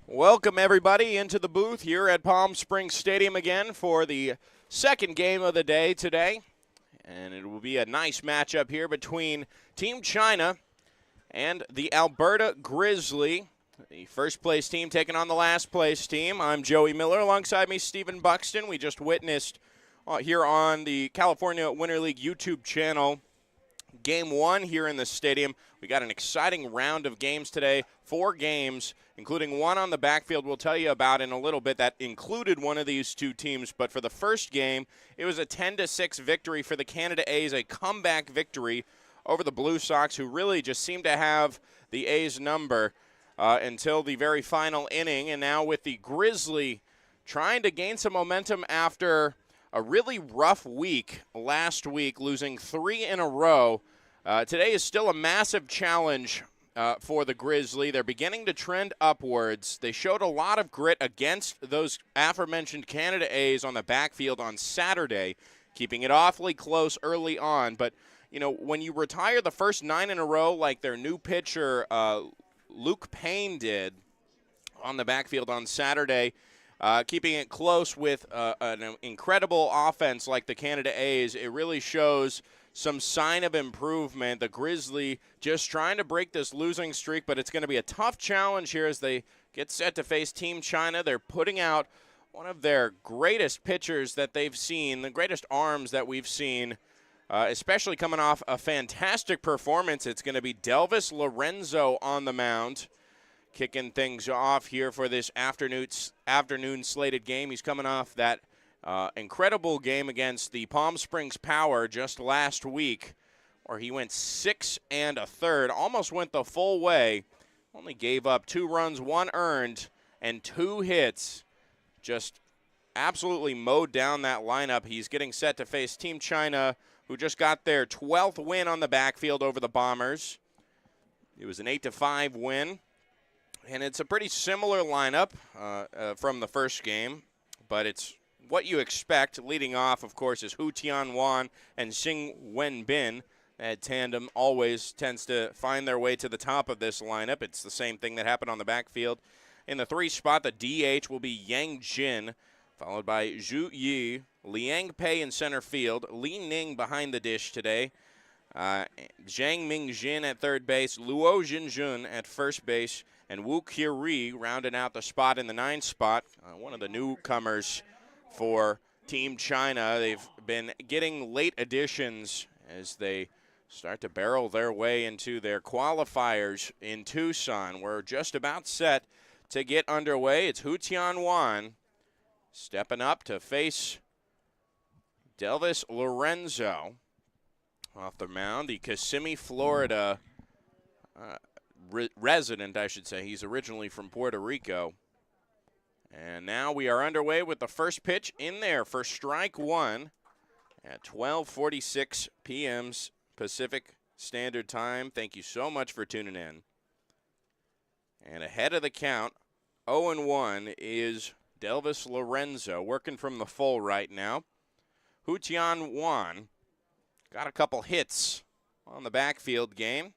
Welcome, everybody, into the booth here at Palm Springs Stadium again for the second game of the day today. And it will be a nice matchup here between Team China and the Alberta Grizzly, the first-place team taking on the last-place team. I'm Joey Miller. Alongside me, Stephen Buxton. We just witnessed here on the California Winter League YouTube channel Game 1 here in the stadium. We got an exciting round of games today, 4 games, including one on the backfield we'll tell you about in a little bit that included one of these two teams. But for the first game, it was a 10-6 victory for the Canada A's, a comeback victory over the Blue Sox, who really just seemed to have the A's number until the very final inning. And now with the Grizzly trying to gain some momentum after a really rough week last week, losing 3 in a row. Today is still a massive challenge for the Grizzly. They're beginning to trend upwards. They showed a lot of grit against those aforementioned Canada A's on the backfield on Saturday, keeping it awfully close early on. But, you know, when you retire the first 9 in a row like their new pitcher Luke Payne did on the backfield on Saturday, keeping it close with an incredible offense like the Canada A's, it really shows some sign of improvement. The Grizzly just trying to break this losing streak, but it's going to be a tough challenge here as they get set to face Team China. They're putting out one of their greatest pitchers that they've seen, the greatest arms that we've seen, especially coming off a fantastic performance. It's going to be Delvis Lorenzo on the mound, kicking things off here for this afternoon slated game. He's coming off that incredible game against the Palm Springs Power just last week, where he went 6 1/3, almost went the full way, only gave up 2 runs, 1 earned, and 2 hits. Just absolutely mowed down that lineup. He's getting set to face Team China, who just got their 12th win on the backfield over the Bombers. It was an 8-5 win. And it's a pretty similar lineup from the first game, but it's what you expect. Leading off, of course, is Hu Tian-Wan and Xing Wenbin. That tandem always tends to find their way to the top of this lineup. It's the same thing that happened on the backfield. In the 3 spot, the DH will be Yang Jin, followed by Zhu Yi, Liang Pei in center field, Li Ning behind the dish today, Zhang Mingjin at third base, Luo Jinjun at first base, and Wu Qiri rounding out the spot in the 9 spot, one of the newcomers for Team China. They've been getting late additions as they start to barrel their way into their qualifiers in Tucson. We're just about set to get underway. It's Hu Tian-Wan stepping up to face Delvis Lorenzo off the mound, the Kissimmee, Florida resident, I should say. He's originally from Puerto Rico. And now we are underway with the first pitch in there for strike 1 at 12:46 p.m. Pacific Standard Time. Thank you so much for tuning in. And ahead of the count, 0-1 is Delvis Lorenzo, working from the full right now. Hu Tian-Wan got a couple hits on the backfield game.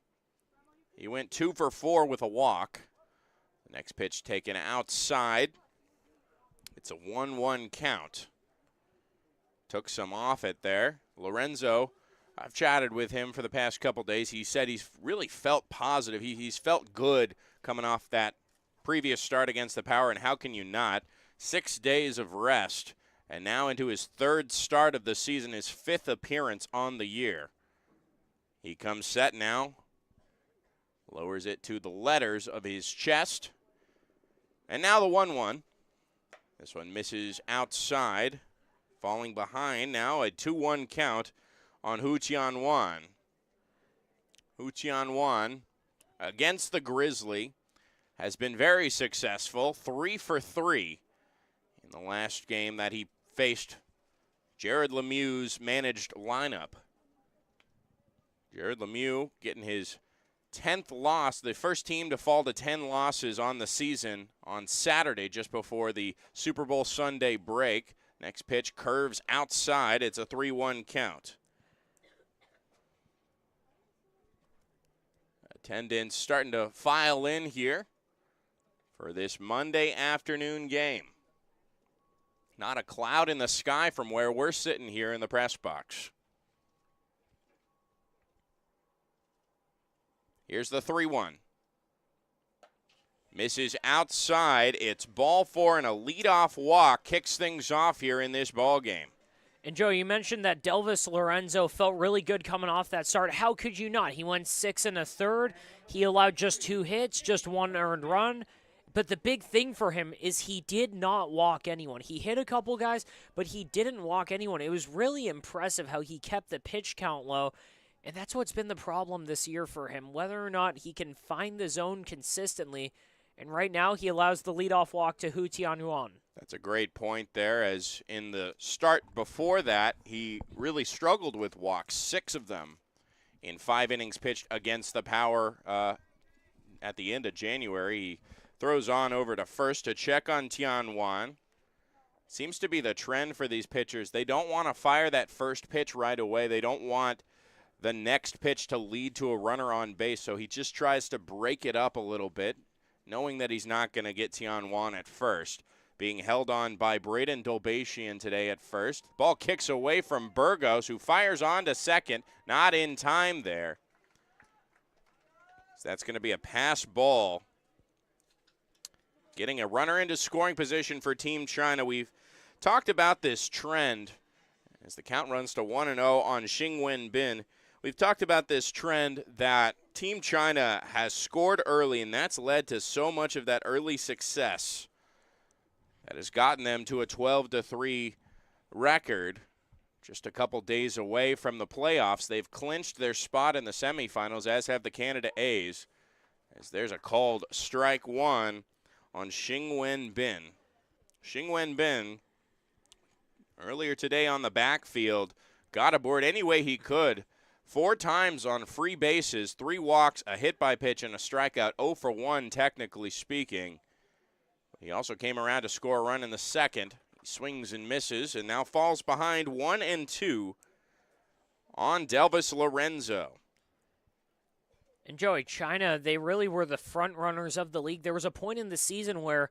He went 2 for 4 with a walk. The next pitch taken outside. It's a 1-1 count. Took some off it there. Lorenzo, I've chatted with him for the past couple days. He said he's really felt positive. He's felt good coming off that previous start against the Power, and how can you not? 6 days of rest, and now into his 3rd start of the season, his 5th appearance on the year. He comes set now. Lowers it to the letters of his chest. And now the 1-1. This one misses outside. Falling behind now, a 2-1 count on Hu Tian-Wan. Hu Tian-Wan against the Grizzly has been very successful. 3 for 3 in the last game that he faced Jared Lemieux's managed lineup. Jared Lemieux getting his 10th loss, the first team to fall to 10 losses on the season on Saturday just before the Super Bowl Sunday break. Next pitch curves outside. It's a 3-1 count. Attendance starting to file in here for this Monday afternoon game. Not a cloud in the sky from where we're sitting here in the press box. Here's the 3-1. Misses outside. It's ball four and a leadoff walk kicks things off here in this ball game. And, Joe, you mentioned that Delvis Lorenzo felt really good coming off that start. How could you not? He went 6 1/3. He allowed just 2 hits, just 1 earned run. But the big thing for him is he did not walk anyone. He hit a couple guys, but he didn't walk anyone. It was really impressive how he kept the pitch count low. And that's what's been the problem this year for him, whether or not he can find the zone consistently. And right now, he allows the leadoff walk to Hu Tianyuan. That's a great point there, as in the start before that, he really struggled with walks, 6 of them in 5 innings pitched against the Power at the end of January. He throws on over to first to check on Tianyuan. Seems to be the trend for these pitchers. They don't want to fire that first pitch right away. They don't want the next pitch to lead to a runner on base, so he just tries to break it up a little bit, knowing that he's not going to get Tianyuan at first. Being held on by Braden Dolbashian today at first. Ball kicks away from Burgos, who fires on to second. Not in time there. So that's going to be a pass ball. Getting a runner into scoring position for Team China. We've talked about this trend as the count runs to 1-0 on Xingwen Bin. We've talked about this trend that Team China has scored early, and that's led to so much of that early success that has gotten them to a 12-3 record. Just a couple days away from the playoffs. They've clinched their spot in the semifinals, as have the Canada A's. As there's a called strike one on Xingwen Bin. Xingwen Bin, earlier today on the backfield, got aboard any way he could. 4 times on free bases, 3 walks, a hit by pitch, and a strikeout. 0 for 1, technically speaking. He also came around to score a run in the second. He swings and misses, and now falls behind 1-2 on Delvis Lorenzo. And Joey, China, they really were the front runners of the league. There was a point in the season where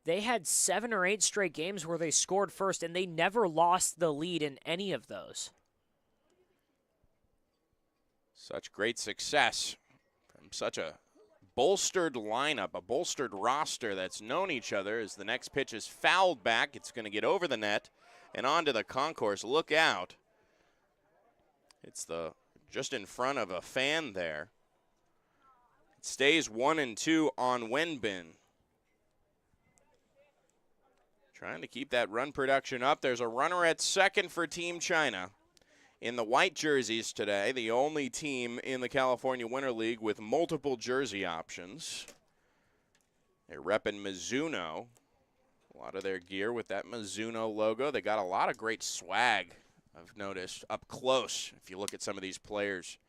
they had 7 or 8 straight games where they scored first, and they never lost the lead in any of those. Such great success from such a bolstered lineup, a bolstered roster that's known each other. As the next pitch is fouled back, it's going to get over the net and onto the concourse. Look out. It's just in front of a fan there. It stays 1-2 on Wenbin. Trying to keep that run production up. There's a runner at second for Team China. In the white jerseys today, the only team in the California Winter League with multiple jersey options. They're repping Mizuno. A lot of their gear with that Mizuno logo. They got a lot of great swag, I've noticed, up close if you look at some of these players.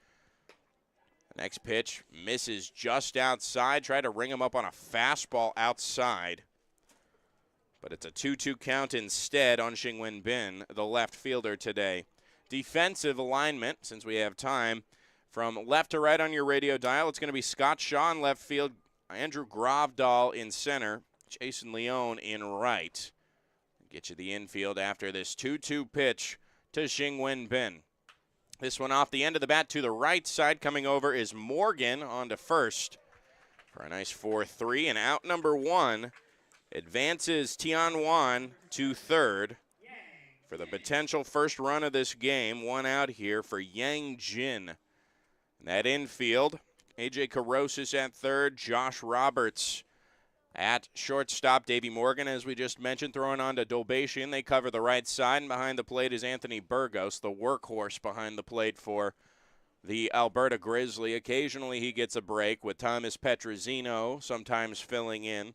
The next pitch misses just outside. Tried to ring him up on a fastball outside. But it's a 2-2 count instead on Xingwen Bin, the left fielder today. Defensive alignment, since we have time, from left to right on your radio dial. It's going to be Scott Shaw in left field, Andrew Gravdahl in center, Jason Leone in right. Get you the infield after this 2-2 pitch to Xingwen Bin. This one off the end of the bat to the right side. Coming over is Morgan on to first for a nice 4-3. And out number 1 advances Tianyuan to third. For the potential first run of this game, 1 out here for Yang Jin. That infield, A.J. Carosis at third, Josh Roberts at shortstop. Davey Morgan, as we just mentioned, throwing on to Dolbashian. They cover the right side, and behind the plate is Anthony Burgos, the workhorse behind the plate for the Alberta Grizzly. Occasionally he gets a break with Thomas Petrosino, sometimes filling in.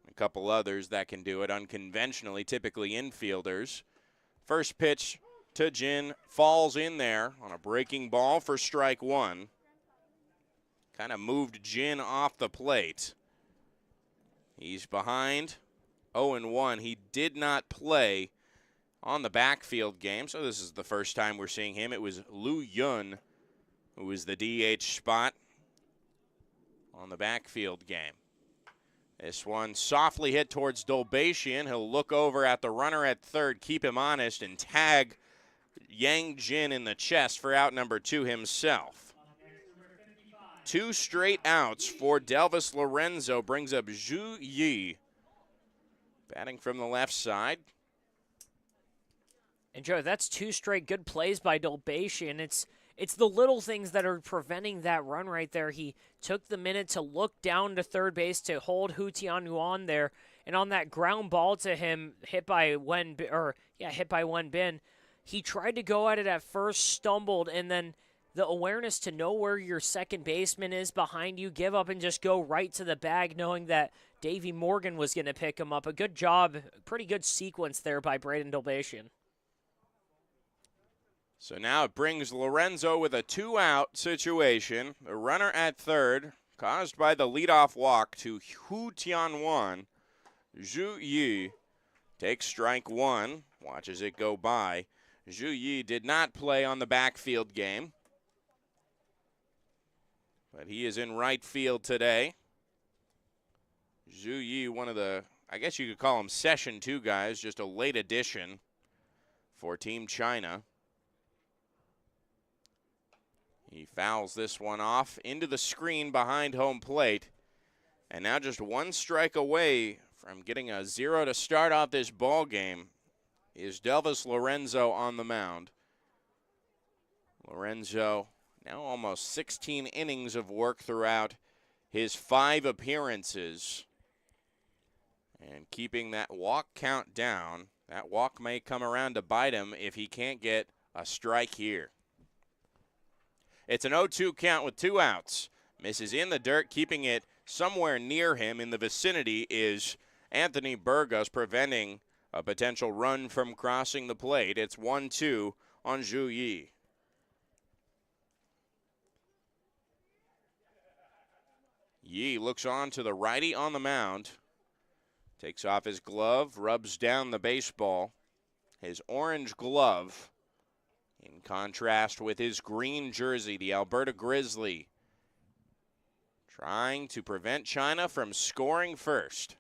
A couple others that can do it unconventionally, typically infielders. First pitch to Jin falls in there on a breaking ball for strike 1. Kind of moved Jin off the plate. He's behind 0-1. He did not play on the backfield game, so this is the first time we're seeing him. It was Lu Yun who was the DH spot on the backfield game. This one softly hit towards Dolbatian. He'll look over at the runner at third, keep him honest, and tag Yang Jin in the chest for out number 2 himself. 2 straight outs for Delvis Lorenzo brings up Zhu Yi, batting from the left side. And Joe, that's 2 straight good plays by Dolbatian. It's the little things that are preventing that run right there. He took the minute to look down to third base to hold Hu Tianyuan there, and on that ground ball to him, hit by Wen Bin, he tried to go at it at first, stumbled, and then the awareness to know where your second baseman is behind you, give up and just go right to the bag, knowing that Davey Morgan was going to pick him up. A good job, pretty good sequence there by Braden Dolbatian. So now it brings Lorenzo with a 2-out situation. The runner at third, caused by the leadoff walk to Hu Tianwan. Zhu Yi takes strike 1, watches it go by. Zhu Yi did not play on the backfield game, but he is in right field today. Zhu Yi, one of the, I guess you could call him Session 2 guys, just a late addition for Team China. He fouls this one off into the screen behind home plate. And now just 1 strike away from getting a 0 to start off this ball game is Delvis Lorenzo on the mound. Lorenzo now almost 16 innings of work throughout his 5 appearances. And keeping that walk count down. That walk may come around to bite him if he can't get a strike here. It's an 0-2 count with 2 outs. Misses in the dirt, keeping it somewhere near him in the vicinity is Anthony Burgos, preventing a potential run from crossing the plate. It's 1-2 on Zhu Yi. Yi looks on to the righty on the mound. Takes off his glove, rubs down the baseball. His orange glove, in contrast with his green jersey, the Alberta Grizzly, trying to prevent China from scoring first.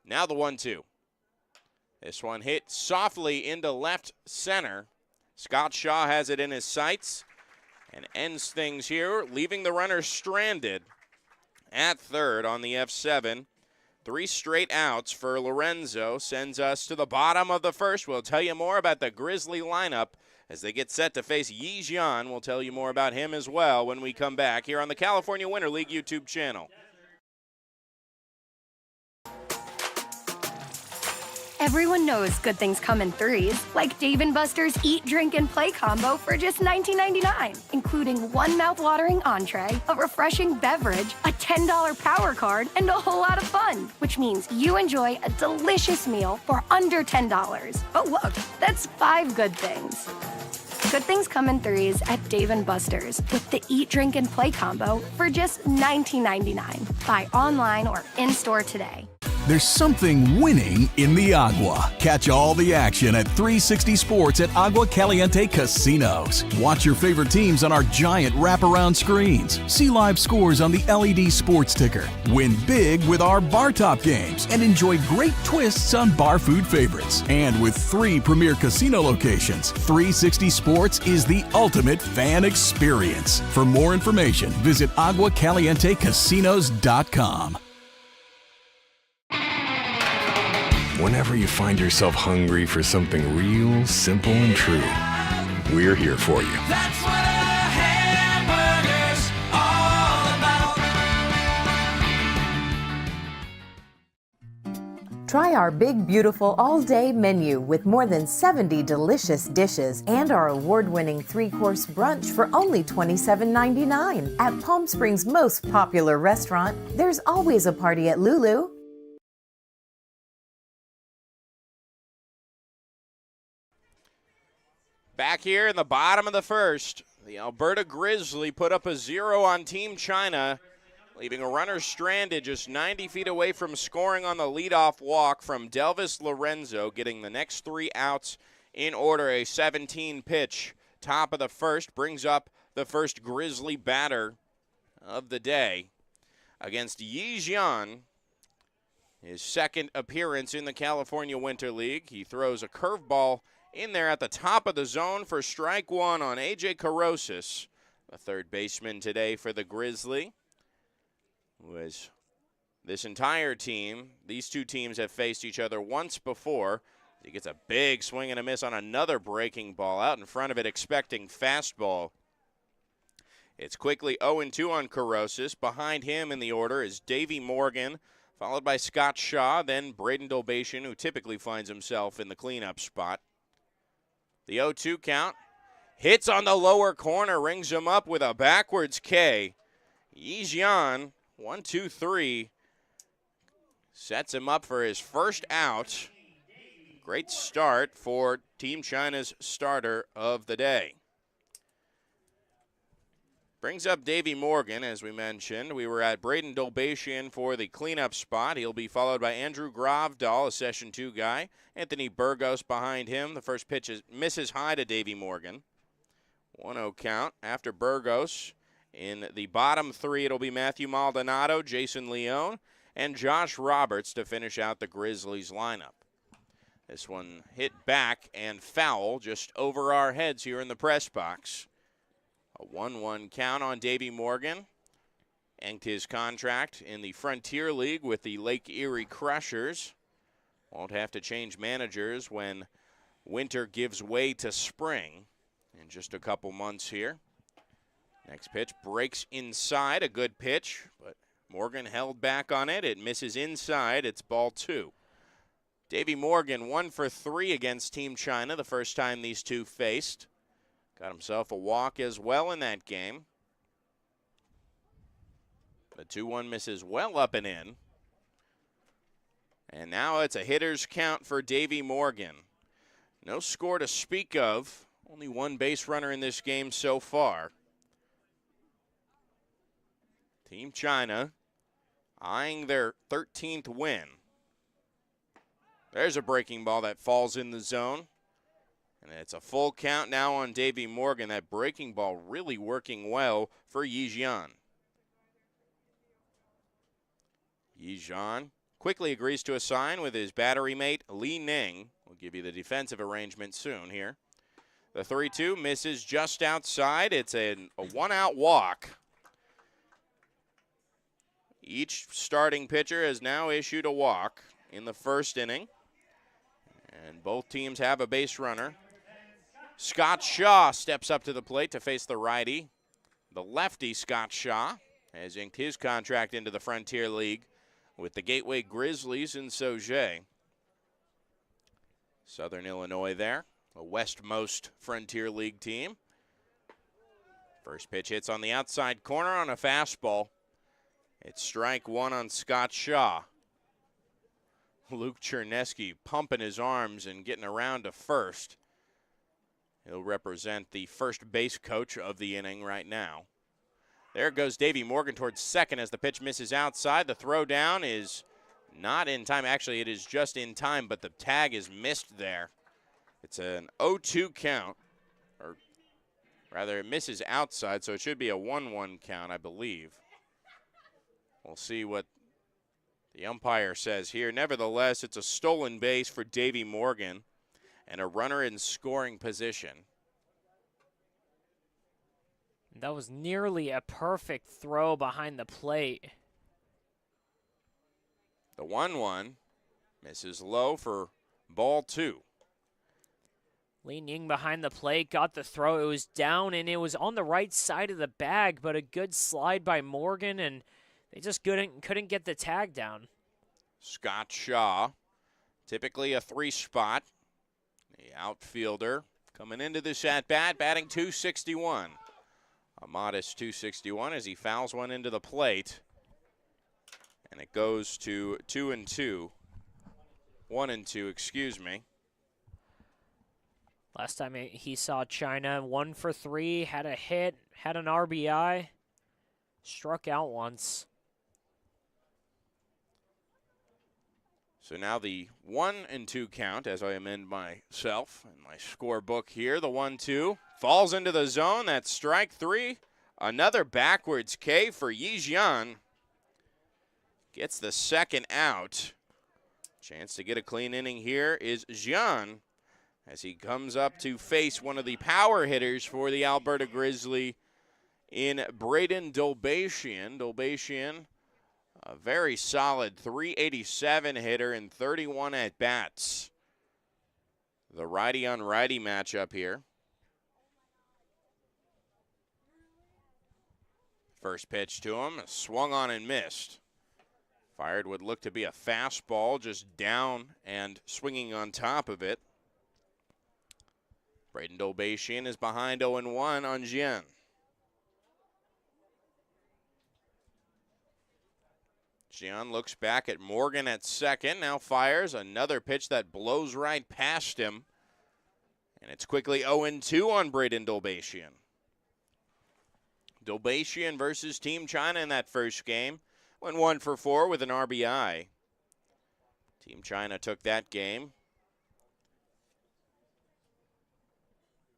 Now the 1-2. This one hit softly into left center. Scott Shaw has it in his sights and ends things here, leaving the runner stranded at third on the F7. 3 straight outs for Lorenzo sends us to the bottom of the first. We'll tell you more about the Grizzly lineup as they get set to face Yi Jian. We'll tell you more about him as well when we come back here on the California Winter League YouTube channel. Everyone knows good things come in threes, like Dave & Buster's Eat, Drink, and Play combo for just $19.99, including 1 mouth-watering entree, a refreshing beverage, a $10 power card, and a whole lot of fun, which means you enjoy a delicious meal for under $10. Oh, look, that's 5 good things. Good things come in threes at Dave & Buster's with the Eat, Drink, and Play combo for just $19.99. Buy online or in-store today. There's something winning in the Agua. Catch all the action at 360 Sports at Agua Caliente Casinos. Watch your favorite teams on our giant wraparound screens. See live scores on the LED sports ticker. Win big with our bar top games and enjoy great twists on bar food favorites. And with 3 premier casino locations, 360 Sports is the ultimate fan experience. For more information, visit aguacalientecasinos.com. Whenever you find yourself hungry for something real, simple, and true, we're here for you. That's what a hamburger's all about. Try our big, beautiful all-day menu with more than 70 delicious dishes and our award-winning 3-course brunch for only $27.99. At Palm Springs' most popular restaurant, there's always a party at Lulu. Back here in the bottom of the first, the Alberta Grizzly put up a 0 on Team China, leaving a runner stranded just 90 feet away from scoring on the leadoff walk from Delvis Lorenzo, getting the next 3 outs in order. A 17-pitch top of the first brings up the first Grizzly batter of the day. against Yi Jian. His second appearance in the California Winter League. He throws a curveball in there at the top of the zone for strike one on A.J. Carosis, the third baseman today for the Grizzly. Was this entire team, these two teams have faced each other once before. He gets a big swing and a miss on another breaking ball out in front of it, expecting fastball. It's quickly 0-2 on Carosis. Behind him in the order is Davey Morgan, followed by Scott Shaw, then Braden Dolbatian, who typically finds himself in the cleanup spot. The 0-2 count. Hits on the lower corner, rings him up with a backwards K. Yi Jian, 1-2-3, sets him up for his first out. Great start for Team China's starter of the day. Brings up Davey Morgan, as we mentioned. We were at Braden Dolbatian for the cleanup spot. He'll be followed by Andrew Gravdahl, a Session 2 guy. Anthony Burgos behind him. The first pitch misses high to Davey Morgan. 1-0 count. After Burgos, in the bottom three, it'll be Matthew Maldonado, Jason Leone, and Josh Roberts to finish out the Grizzlies lineup. This one hit back and foul just over our heads here in the press box. A 1-1 count on Davey Morgan. Inked his contract in the Frontier League with the Lake Erie Crushers. Won't have to change managers when winter gives way to spring in just a couple months here. Next pitch breaks inside, a good pitch, but Morgan held back on it. It misses inside. It's ball two. Davey Morgan 1 for 3 against Team China the first time these two faced. Got himself a walk as well in that game. The 2-1 misses well up and in. And now it's a hitter's count for Davey Morgan. No score to speak of. Only one base runner in this game so far. Team China eyeing their 13th win. There's a breaking ball that falls in the zone. And it's a full count now on Davey Morgan. That breaking ball really working well for Yi Jian. Yi Jian quickly agrees to a sign with his battery mate, Li Ning. We'll give you the defensive arrangement soon here. The 3-2 misses just outside. It's a one-out walk. Each starting pitcher has now issued a walk in the first inning. And both teams have a base runner. Scott Shaw steps up to the plate to face the righty. The lefty, Scott Shaw, has inked his contract into the Frontier League with the Gateway Grizzlies in Sauget. Southern Illinois there, a westmost Frontier League team. First pitch hits on the outside corner on a fastball. It's strike one on Scott Shaw. Luke Chernesky pumping his arms and getting around to first. He'll represent the first base coach of the inning right now. There goes Davey Morgan towards second as the pitch misses outside. The throw down is not in time. Actually, it is just in time, but the tag is missed there. It's an 0-2 count, or rather it misses outside, so it should be a 1-1 count, I believe. We'll see what the umpire says here. Nevertheless, it's a stolen base for Davey Morgan and a runner in scoring position. That was nearly a perfect throw behind the plate. The 1-1 misses low for ball two. Li Ning behind the plate, got the throw. It was down, and it was on the right side of the bag, but a good slide by Morgan, and they just couldn't get the tag down. Scott Shaw, typically a 3-spot. The outfielder coming into this at-bat, batting .261. A modest .261 as he fouls one into the plate. And it goes to 2-2. 1-2, excuse me. Last time he saw China, 1 for 3, had a hit, had an RBI, struck out once. So now the 1-2 count as I amend myself in my scorebook here. The 1-2 falls into the zone. That's strike three. Another backwards K for Yi Jian. gets the second out. Chance to get a clean inning here is Jian as he comes up to face one of the power hitters for the Alberta Grizzly in Braden Dolbashian. Dolbashian, a very solid 387 hitter in 31 at-bats. The righty-on-righty matchup here. First pitch to him, swung on and missed. Fired would look to be a fastball, just down and swinging on top of it. Braden Dolbashian is behind 0-1 on Jian. Jian looks back at Morgan at second, now fires another pitch that blows right past him. And it's quickly 0-2 on Braden Dolbashian. Dolbashian versus Team China in that first game. Went 1 for 4 with an RBI. Team China took that game.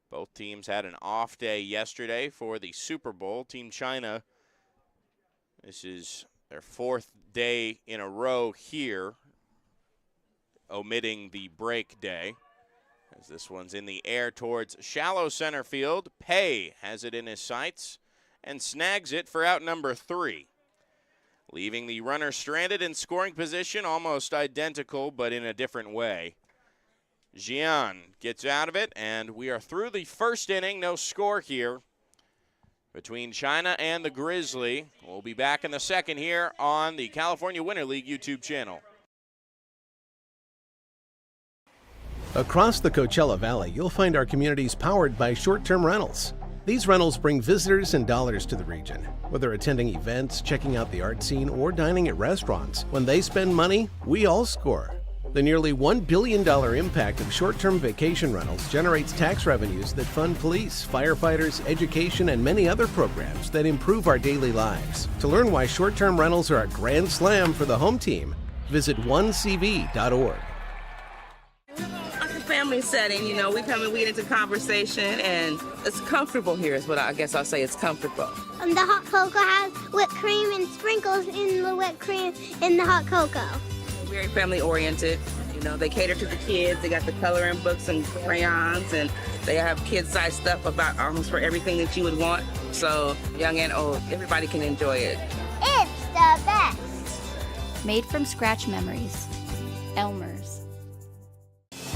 Both teams had an off day yesterday for the Super Bowl. Team China, this is their 4th day in a row here, omitting the break day. As this one's in the air towards shallow center field. Pei has it in his sights and snags it for out number 3. Leaving the runner stranded in scoring position, almost identical, but in a different way. Jian gets out of it, and we are through the first inning. No score here between China and the Grizzly. We'll be back in the second here on the California Winter League YouTube channel. Across the Coachella Valley, you'll find our communities powered by short-term rentals. These rentals bring visitors and dollars to the region. Whether attending events, checking out the art scene, or dining at restaurants, when they spend money, we all score. The nearly $1 billion impact of short-term vacation rentals generates tax revenues that fund police, firefighters, education, and many other programs that improve our daily lives. To learn why short-term rentals are a grand slam for the home team, visit onecv.org. Family setting, you know, we come and we get into conversation, and it's comfortable here is what I guess I'll say. It's comfortable. The hot cocoa has whipped cream and sprinkles in the whipped cream in the hot cocoa. Very family oriented. You know, they cater to the kids. They got the coloring books and crayons, and they have kid-sized stuff about almost for everything that you would want. So young and old, everybody can enjoy it. It's the best. Made from scratch memories. Elmer's.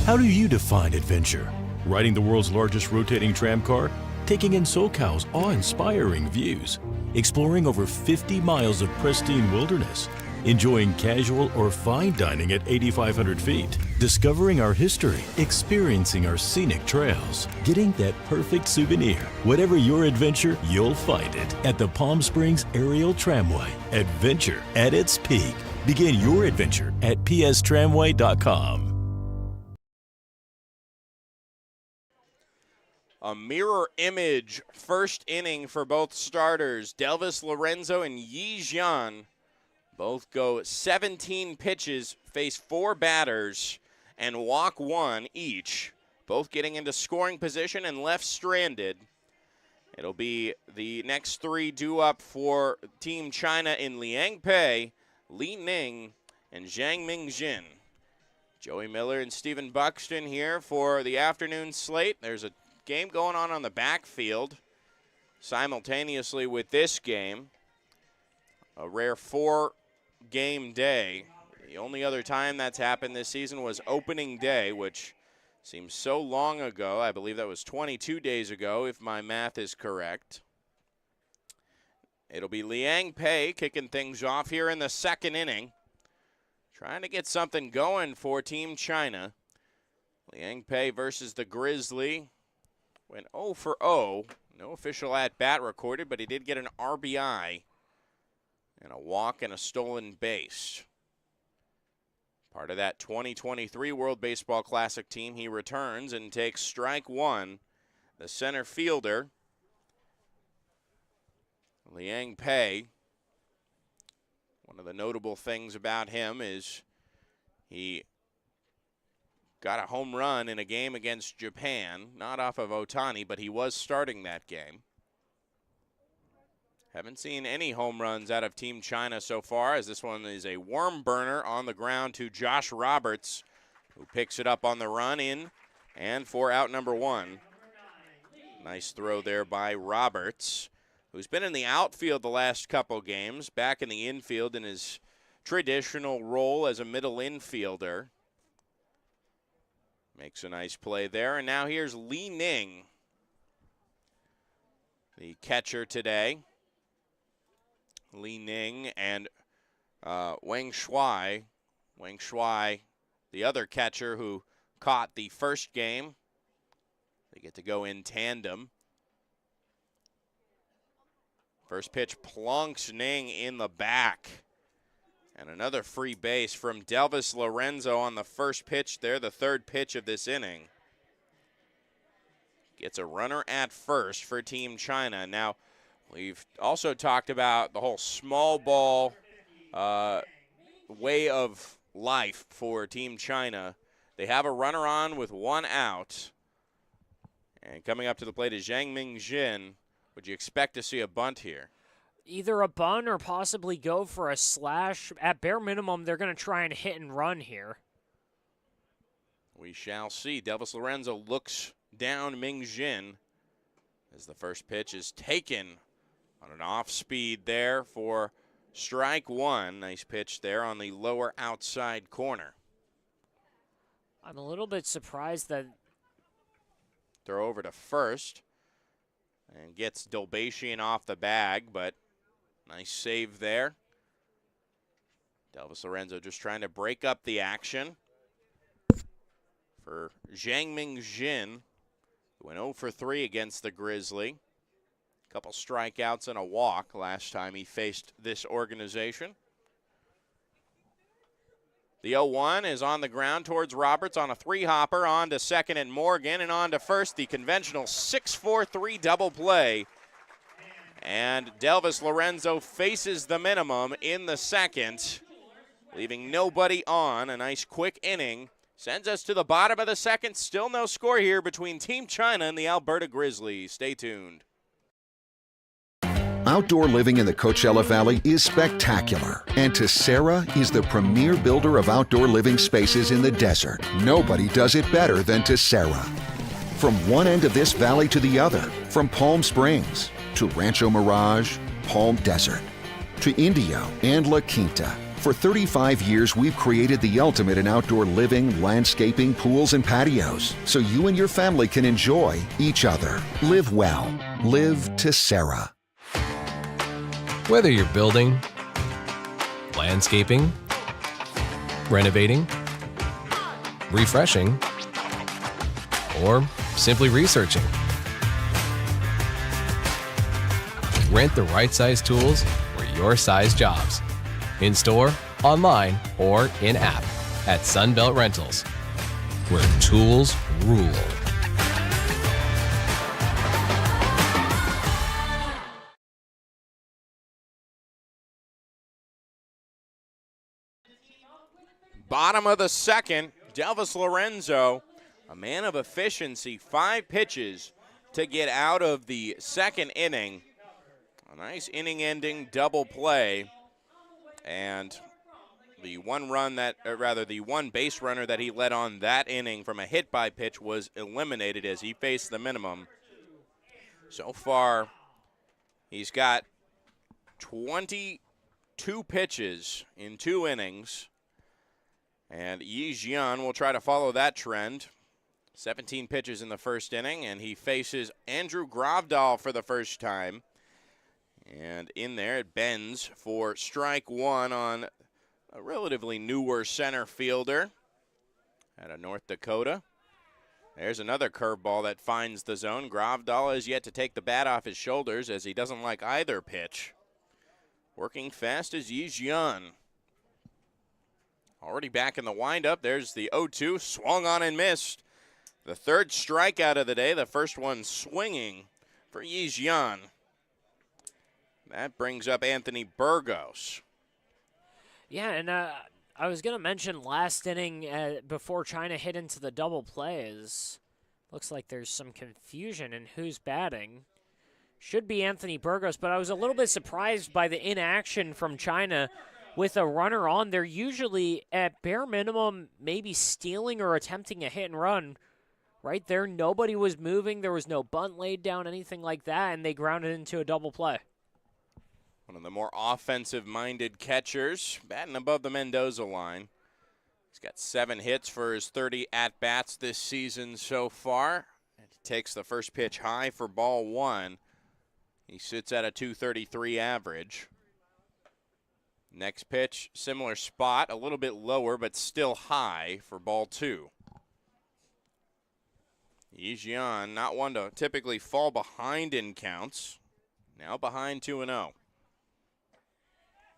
How do you define adventure? Riding the world's largest rotating tram car? Taking in SoCal's awe-inspiring views? Exploring over 50 miles of pristine wilderness? Enjoying casual or fine dining at 8,500 feet? Discovering our history? Experiencing our scenic trails? Getting that perfect souvenir? Whatever your adventure, you'll find it at the Palm Springs Aerial Tramway. Adventure at its peak. Begin your adventure at pstramway.com. A mirror image first inning for both starters. Delvis Lorenzo and Yi Jian both go 17 pitches, face 4 batters, and walk 1 each. Both getting into scoring position and left stranded. It'll be the next 3 due up for Team China in Liang Pei, Li Ning, and Zhang Mingjin. Joey Miller and Stephen Buxton here for the afternoon slate. There's a game going on the backfield simultaneously with this game. A rare 4-game day. The only other time that's happened this season was opening day, which seems so long ago. I believe that was 22 days ago, if my math is correct. It'll be Liang Pei kicking things off here in the second inning. Trying to get something going for Team China. Liang Pei versus the Grizzly. Went 0 for 0. No official at-bat recorded, but he did get an RBI and a walk and a stolen base. Part of that 2023 World Baseball Classic team, he returns and takes strike 1. The center fielder, Liang Pei. One of the notable things about him is he got a home run in a game against Japan, not off of Otani, but he was starting that game. Haven't seen any home runs out of Team China so far, as this one is a worm burner on the ground to Josh Roberts, who picks it up on the run in and for out number 1. Nice throw there by Roberts, who's been in the outfield the last couple games, back in the infield in his traditional role as a middle infielder. Makes a nice play there, and now here's Li Ning, the catcher today. Li Ning and Wang Shuai. Wang Shuai, the other catcher who caught the first game. They get to go in tandem. First pitch plunks Ning in the back. And another free base from Delvis Lorenzo on the first pitch there, the third pitch of this inning. Gets a runner at first for Team China. Now, we've also talked about the whole small ball way of life for Team China. They have a runner on with 1 out. And coming up to the plate is Zhang Mingjin. Would you expect to see a bunt here? Either a bunt or possibly go for a slash. At bare minimum, they're going to try and hit and run here. We shall see. Delvis Lorenzo looks down Mingjin as the first pitch is taken on an off speed there for strike 1. Nice pitch there on the lower outside corner. I'm a little bit surprised that... Throw over to first and gets Dolbatian off the bag, but nice save there. Delvis Lorenzo just trying to break up the action for Zhang Mingjin, who went 0 for 3 against the Grizzly. A couple strikeouts and a walk last time he faced this organization. The 0-1 is on the ground towards Roberts on a 3-hopper, on to second and Morgan, and on to first, the conventional 6-4-3 double play. And Delvis Lorenzo faces the minimum in the second, leaving nobody on. A nice quick inning sends us to the bottom of the second. Still no score here between Team China and the Alberta Grizzlies. Stay tuned. Outdoor living in the Coachella Valley is spectacular, and Tessera is the premier builder of outdoor living spaces in the desert. Nobody does it better than Tessera. From one end of this valley to the other, from Palm Springs to Rancho Mirage, Palm Desert, to Indio and La Quinta. For 35 years, we've created the ultimate in outdoor living, landscaping, pools, and patios, so you and your family can enjoy each other. Live well. Live Tessera. Whether you're building, landscaping, renovating, refreshing, or simply researching, rent the right size tools for your size jobs. In store, online, or in app at Sunbelt Rentals, where tools rule. Bottom of the second, Delvis Lorenzo, a man of efficiency, 5 pitches to get out of the second inning. A nice inning-ending double play, and the one base runner that he led on that inning from a hit by pitch was eliminated as he faced the minimum. So far, he's got 22 pitches in 2 innings. And Yi Jian will try to follow that trend. 17 pitches in the first inning, and he faces Andrew Gravdahl for the first time. And in there, it bends for strike 1 on a relatively newer center fielder out of North Dakota. There's another curveball that finds the zone. Gravdahl has yet to take the bat off his shoulders as he doesn't like either pitch. Working fast is Yi Jian. Already back in the windup. There's the 0-2, swung on and missed. The third strikeout of the day, the first one swinging for Yi Jian. That brings up Anthony Burgos. Yeah, and I was going to mention last inning before China hit into the double plays. Looks like there's some confusion in who's batting. should be Anthony Burgos, but I was a little bit surprised by the inaction from China with a runner on. They're usually, at bare minimum, maybe stealing or attempting a hit and run. Right there, nobody was moving. There was no bunt laid down, anything like that, and they grounded into a double play. One of the more offensive-minded catchers, batting above the Mendoza line. He's got 7 hits for his 30 at-bats this season so far. And he takes the first pitch high for ball 1. He sits at a .233 average. Next pitch, similar spot, a little bit lower, but still high for ball 2. Yi Jian, not one to typically fall behind in counts. Now behind 2-0.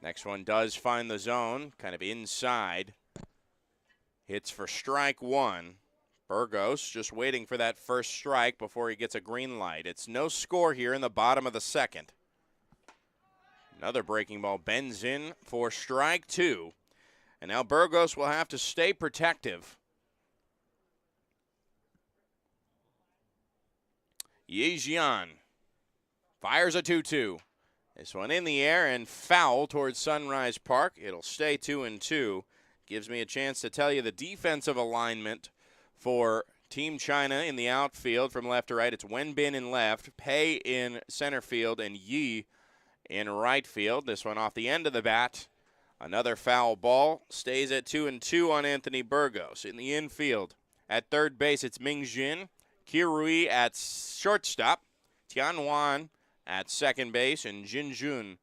Next one does find the zone, kind of inside. Hits for strike 1. Burgos just waiting for that first strike before he gets a green light. It's no score here in the bottom of the second. Another breaking ball bends in for strike 2. And now Burgos will have to stay protective. Yi Jian fires a 2-2. This one in the air and foul towards Sunrise Park. It'll stay 2-2. Gives me a chance to tell you the defensive alignment for Team China in the outfield from left to right. It's Wenbin in left, Pei in center field, and Yi in right field. This one off the end of the bat. Another foul ball. Stays at 2-2 on Anthony Burgos. In the infield, at third base, it's Ming Jin. Kirui at shortstop. Tian Wan at second base, and Jin Jun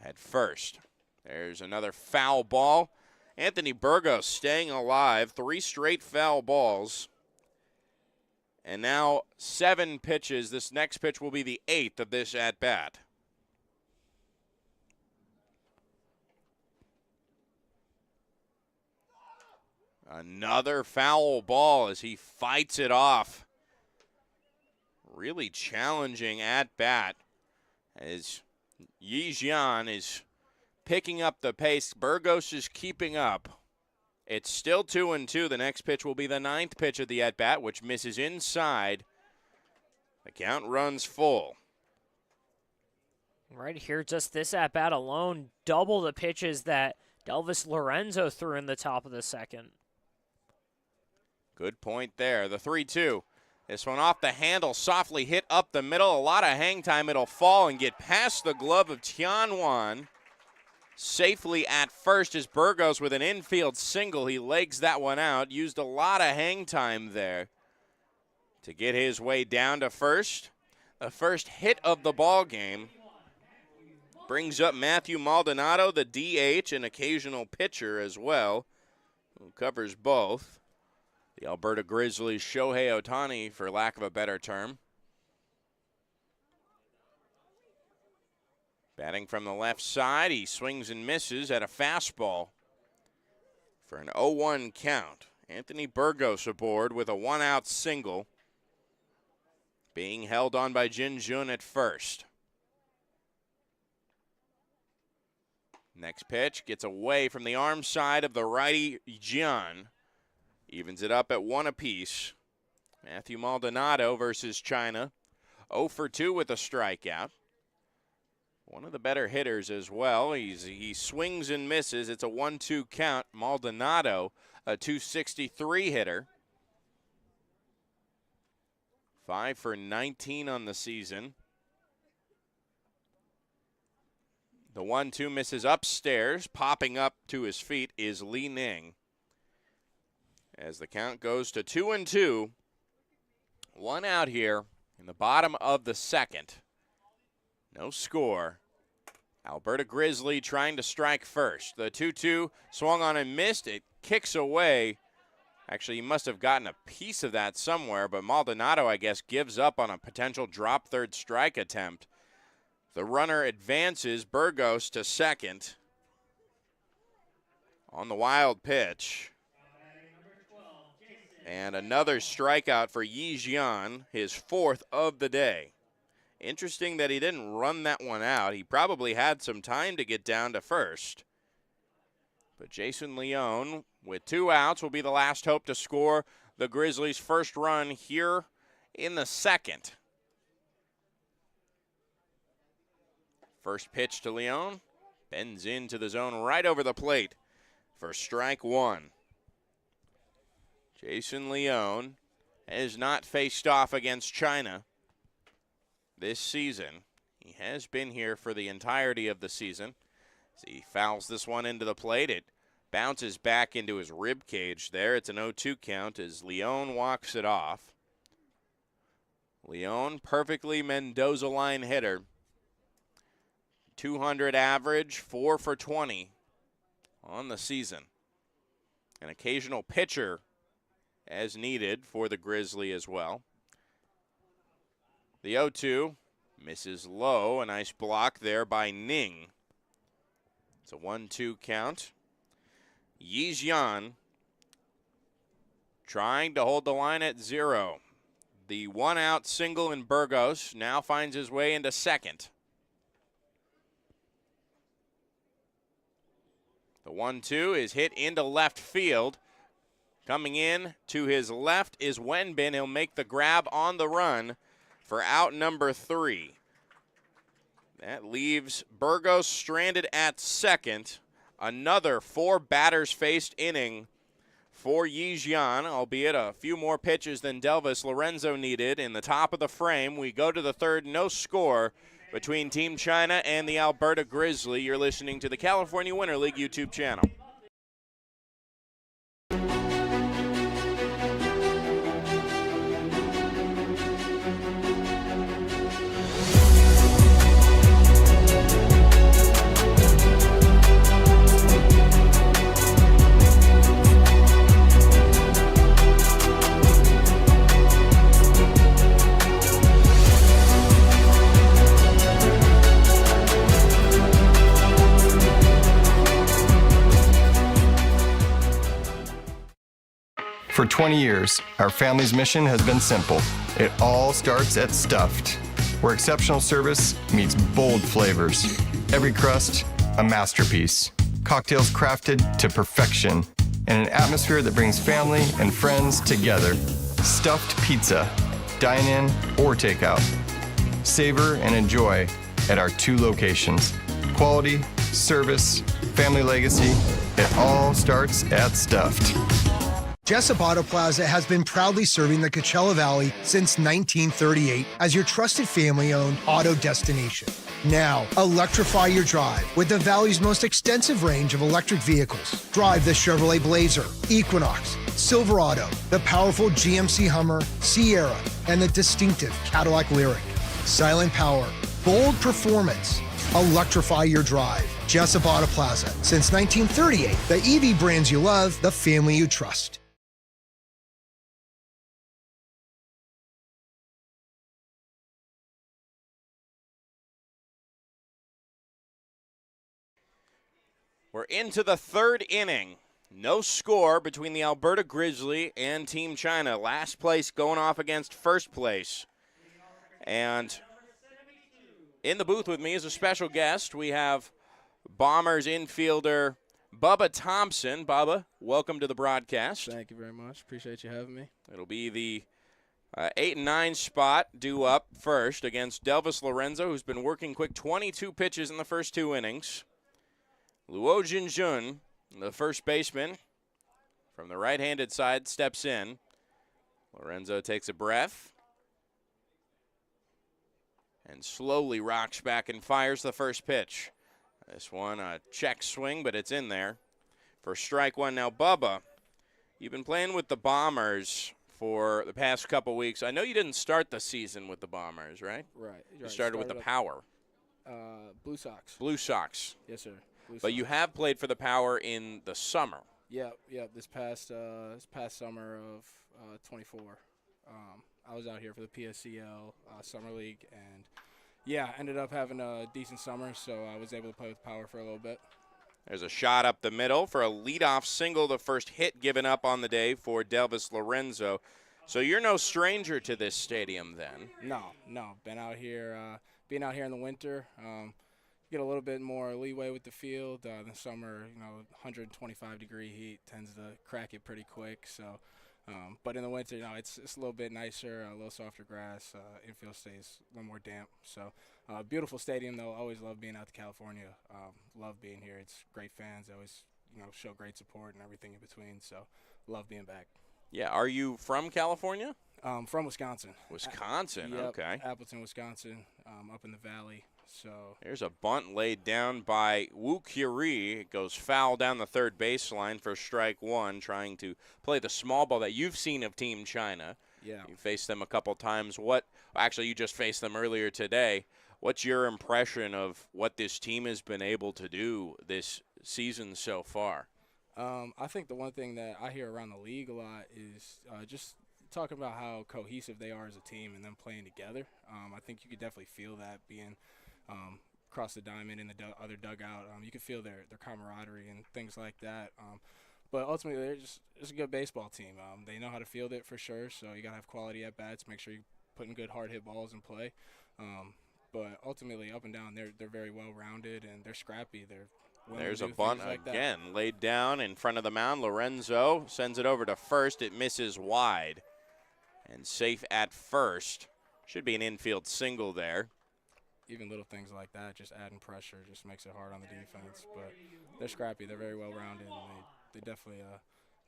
at first. There's another foul ball. Anthony Burgos staying alive. 3 straight foul balls. And now 7 pitches. This next pitch will be the 8th of this at-bat. Another foul ball as he fights it off. Really challenging at-bat as Yi Jian is picking up the pace. Burgos is keeping up. It's still 2-2. The next pitch will be the 9th pitch of the at-bat, which misses inside. The count runs full. Right here, just this at-bat alone, double the pitches that Delvis Lorenzo threw in the top of the second. Good point there. The 3-2. This one off the handle, softly hit up the middle. A lot of hang time. It'll fall and get past the glove of Tian Wan. Safely at first is Burgos with an infield single. He legs that one out. Used a lot of hang time there to get his way down to first. The first hit of the ball game brings up Matthew Maldonado, the DH, an occasional pitcher as well, who covers both. The Alberta Grizzlies' Shohei Ohtani, for lack of a better term. Batting from the left side, he swings and misses at a fastball for an 0-1 count. Anthony Burgos aboard with a 1-out single, being held on by Jin Jun at first. Next pitch gets away from the arm side of the righty Jian. Evens it up at 1 apiece. Matthew Maldonado versus China. 0 for 2 with a strikeout. One of the better hitters as well. He swings and misses. It's a 1-2 count. Maldonado, a .263 hitter. 5 for 19 on the season. The 1-2 misses upstairs. Popping up to his feet is Li Ning. As the count goes to 2-2. 1 out here in the bottom of the second. No score. Alberta Grizzly trying to strike first. The 2-2 swung on and missed. It kicks away. Actually, he must have gotten a piece of that somewhere, but Maldonado, I guess, gives up on a potential drop third strike attempt. The runner advances. Burgos to second on the wild pitch. And another strikeout for Yi Jian, his 4th of the day. Interesting that he didn't run that one out. He probably had some time to get down to first. But Jason Leone, with 2 outs, will be the last hope to score the Grizzlies' first run here in the second. First pitch to Leon. Bends into the zone right over the plate for strike one. Jason Leon has not faced off against China this season. He has been here for the entirety of the season. As he fouls this one into the plate, it bounces back into his rib cage there. It's an 0-2 count as Leon walks it off. Leon, perfectly Mendoza line hitter. 200 average, 4 for 20 on the season. An occasional pitcher as needed for the Grizzly as well. The 0-2 misses low. A nice block there by Ning. It's a 1-2 count. Yi Jian trying to hold the line at 0. The one-out single in Burgos now finds his way into second. The 1-2 is hit into left field. Coming in to his left is Wenbin. He'll make the grab on the run for out number 3. That leaves Burgos stranded at second. Another 4 batters faced inning for Yi Jian, albeit a few more pitches than Delvis Lorenzo needed. In the top of the frame, we go to the third, no score between Team China and the Alberta Grizzly. You're listening to the California Winter League YouTube channel. For 20 years, our family's mission has been simple. It all starts at Stuffed, where exceptional service meets bold flavors. Every crust, a masterpiece. Cocktails crafted to perfection, and an atmosphere that brings family and friends together. Stuffed pizza, dine-in or takeout. Savor and enjoy at our 2 locations. Quality, service, family legacy, it all starts at Stuffed. Jessup Auto Plaza has been proudly serving the Coachella Valley since 1938 as your trusted family-owned auto destination. Now, electrify your drive with the Valley's most extensive range of electric vehicles. Drive the Chevrolet Blazer, Equinox, Silverado, the powerful GMC Hummer, Sierra, and the distinctive Cadillac Lyriq. Silent power, bold performance. Electrify your drive. Jessup Auto Plaza. Since 1938, the EV brands you love, the family you trust. We're into the third inning. No score between the Alberta Grizzly and Team China. Last place going off against first place. And in the booth with me is a special guest. We have Bombers infielder Bubba Thompson. Bubba, welcome to the broadcast. Thank you very much. Appreciate you having me. It'll be the 8 and 9 spot due up first against Delvis Lorenzo, who's been working quick. 22 pitches in the first 2 innings. Luo Jinjun, the first baseman, from the right-handed side, steps in. Lorenzo takes a breath and slowly rocks back and fires the first pitch. This one a check swing, but it's in there for strike one. Now, Bubba, you've been playing with the Bombers for the past couple weeks. I know you didn't start the season with the Bombers, right? Right. You started with the Power. Blue Sox. Blue Sox. Yes, sir. But you have played for the Power in the summer. Yeah. This past summer of 24, I was out here for the PSCL Summer League, and ended up having a decent summer, so I was able to play with the Power for a little bit. There's a shot up the middle for a leadoff single, the first hit given up on the day for Delvis Lorenzo. So you're no stranger to this stadium then. No. Been out here, being out here in the winter. Get a little bit more leeway with the field. The summer, 125-degree heat tends to crack it pretty quick. So But in the winter, it's a little bit nicer, a little softer grass. Infield stays a little more damp. So beautiful stadium, though. Always love being out to California. Love being here. It's great fans. They always show great support and everything in between. So love being back. Yeah. Are you from California? From Wisconsin. Wisconsin. Yep, Okay. Appleton, Wisconsin, up in the valley. So There's a bunt laid down by Wu Curie. It goes foul down the third baseline for strike one, trying to play the small ball that you've seen of Team China. Yeah. You faced them a couple times. Actually, you just faced them earlier today. What's your impression of what this team has been able to do this season so far? I think the one thing that I hear around the league a lot is just talking about how cohesive they are as a team and them playing together. I think you could definitely feel that being across the diamond in the other dugout. You can feel their camaraderie and things like that. But ultimately, they're just a good baseball team. They know how to field it for sure, so you got to have quality at bats, make sure you're putting good hard hit balls in play. But ultimately, up and down, they're very well rounded and they're scrappy. There's a bunt again, laid down in front of the mound. Lorenzo sends it over to first. It misses wide. And safe at first. Should be an infield single there. Even little things like that, just adding pressure, just makes it hard on the defense. But they're scrappy. They're very well rounded. And they definitely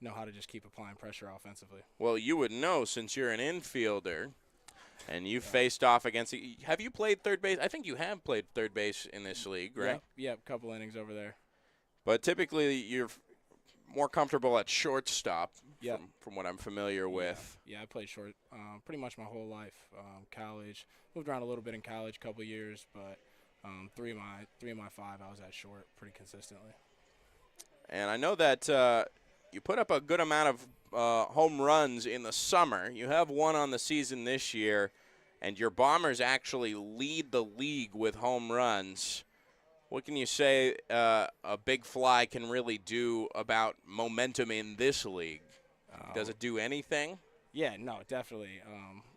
know how to just keep applying pressure offensively. Well, you would know since you're an infielder. And you faced off against – have you played third base? I think you have played third base in this league, right? Yep, couple innings over there. But typically you're more comfortable at shortstop from what I'm familiar with. Yeah, I played short pretty much my whole life. College, moved around a little bit in college, couple years, but three of my five I was at short pretty consistently. And I know that you put up a good amount of home runs in the summer. You have one on the season this year, and your Bombers actually lead the league with home runs. What can you say a big fly can really do about momentum in this league? Does it do anything? Yeah, no, definitely.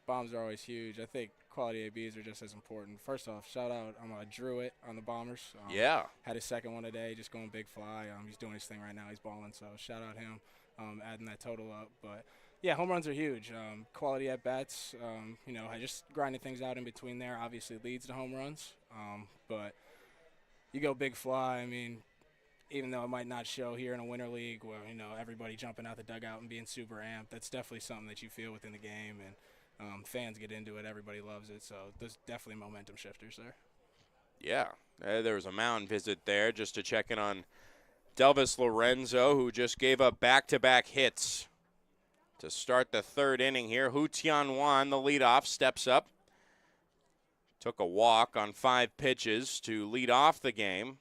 Bombs are always huge. I think quality ABs are just as important. First off, shout out Drew it on the Bombers. Yeah. Had his second one today, just going big fly. He's doing his thing right now. He's balling, so shout out him, adding that total up. But, yeah, home runs are huge. Quality at-bats, just grinding things out in between there obviously leads to home runs. But you go big fly, even though it might not show here in a winter league where, everybody jumping out the dugout and being super amped, that's definitely something that you feel within the game. And fans get into it. Everybody loves it. So there's definitely momentum shifters there. Yeah. There was a mound visit there just to check in on Delvis Lorenzo, who just gave up back-to-back hits to start the third inning here. Hu Tianwan, the leadoff, steps up. Took a walk on 5 pitches to lead off the game.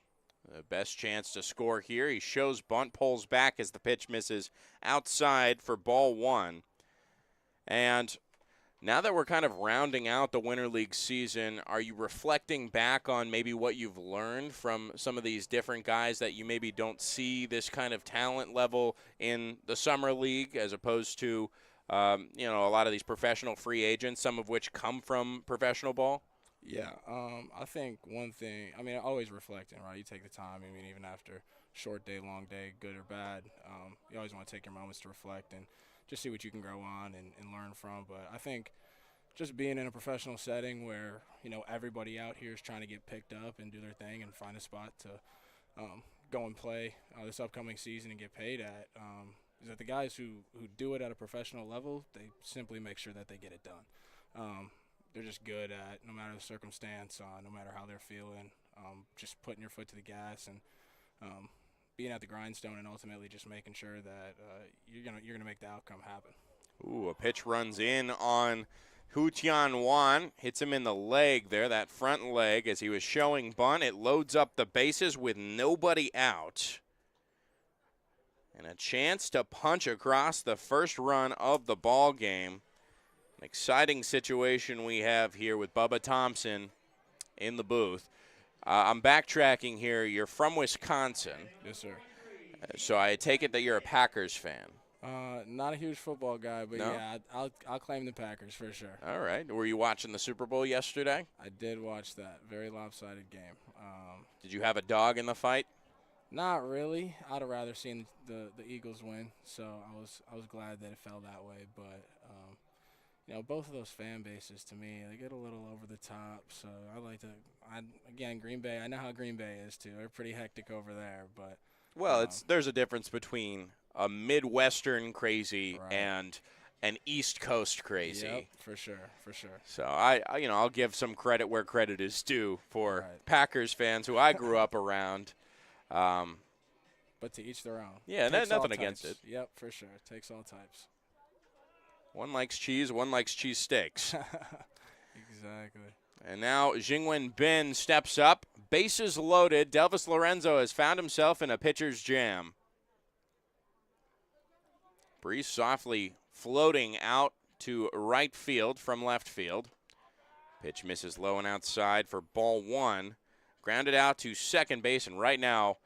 The best chance to score here. He shows bunt, pulls back as the pitch misses outside for ball 1. And now that we're kind of rounding out the Winter League season, are you reflecting back on maybe what you've learned from some of these different guys that you maybe don't see this kind of talent level in the Summer League as opposed to, a lot of these professional free agents, some of which come from professional ball? Yeah, I think one thing, always reflecting, right? You take the time, even after short day, long day, good or bad, you always want to take your moments to reflect and just see what you can grow on and learn from. But I think just being in a professional setting where, everybody out here is trying to get picked up and do their thing and find a spot to go and play this upcoming season and get paid at, is that the guys who do it at a professional level, they simply make sure that they get it done. They're just good at, no matter the circumstance, no matter how they're feeling, just putting your foot to the gas and being at the grindstone and ultimately just making sure that you're gonna make the outcome happen. Ooh, a pitch runs in on Hu Tianwan, hits him in the leg there, that front leg, as he was showing bunt. It loads up the bases with nobody out. And a chance to punch across the first run of the ball game. An exciting situation we have here with Bubba Thompson in the booth. I'm backtracking here. You're from Wisconsin. Yes, sir. So I take it that you're a Packers fan. Not a huge football guy, but no? Yeah, I'll claim the Packers for sure. All right. Were you watching the Super Bowl yesterday? I did watch that. Very lopsided game. Did you have a dog in the fight? Not really. I'd have rather seen the Eagles win, so I was glad that it fell that way. But both of those fan bases to me, they get a little over the top. So I like to. Again, Green Bay. I know how Green Bay is too. They're pretty hectic over there, but. Well, there's a difference between a Midwestern crazy and an East Coast crazy. Yep, for sure. So I'll give some credit where credit is due for Packers fans who I grew up around. But to each their own. Yeah, nothing against it. Yep, for sure. It takes all types. One likes cheese, one likes cheese steaks. Exactly. And now Jingwen Bin steps up. Bases loaded. Delvis Lorenzo has found himself in a pitcher's jam. Breeze softly floating out to right field from left field. Pitch misses low and outside for ball one. Grounded out to second base, and right now,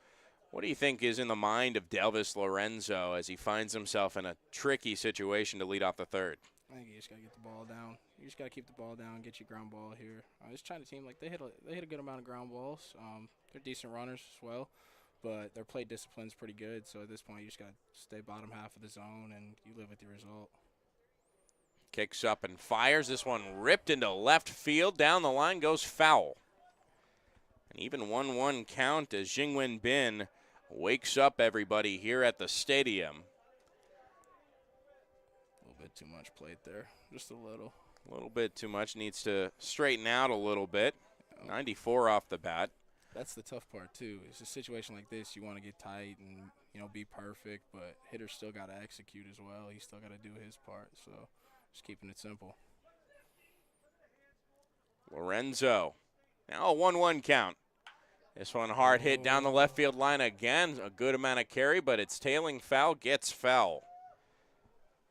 what do you think is in the mind of Delvis Lorenzo as he finds himself in a tricky situation to lead off the third? I think you just got to get the ball down. You just got to keep the ball down, get your ground ball here. This China team, they hit a good amount of ground balls. They're decent runners as well, but their play discipline's pretty good. So at this point, you just got to stay bottom half of the zone, and you live with the result. Kicks up and fires. This one ripped into left field. Down the line goes foul. An even 1-1 count as Jingwen Bin wakes up everybody here at the stadium. A little bit too much plate there. Just a little. A little bit too much. Needs to straighten out a little bit. 94 off the bat. That's the tough part, too. It's a situation like this, you want to get tight and, be perfect, but hitters still got to execute as well. He's still got to do his part, so just keeping it simple. Lorenzo. Now a 1-1 count. This one hard hit down the left field line again. A good amount of carry, but it's tailing foul, gets foul.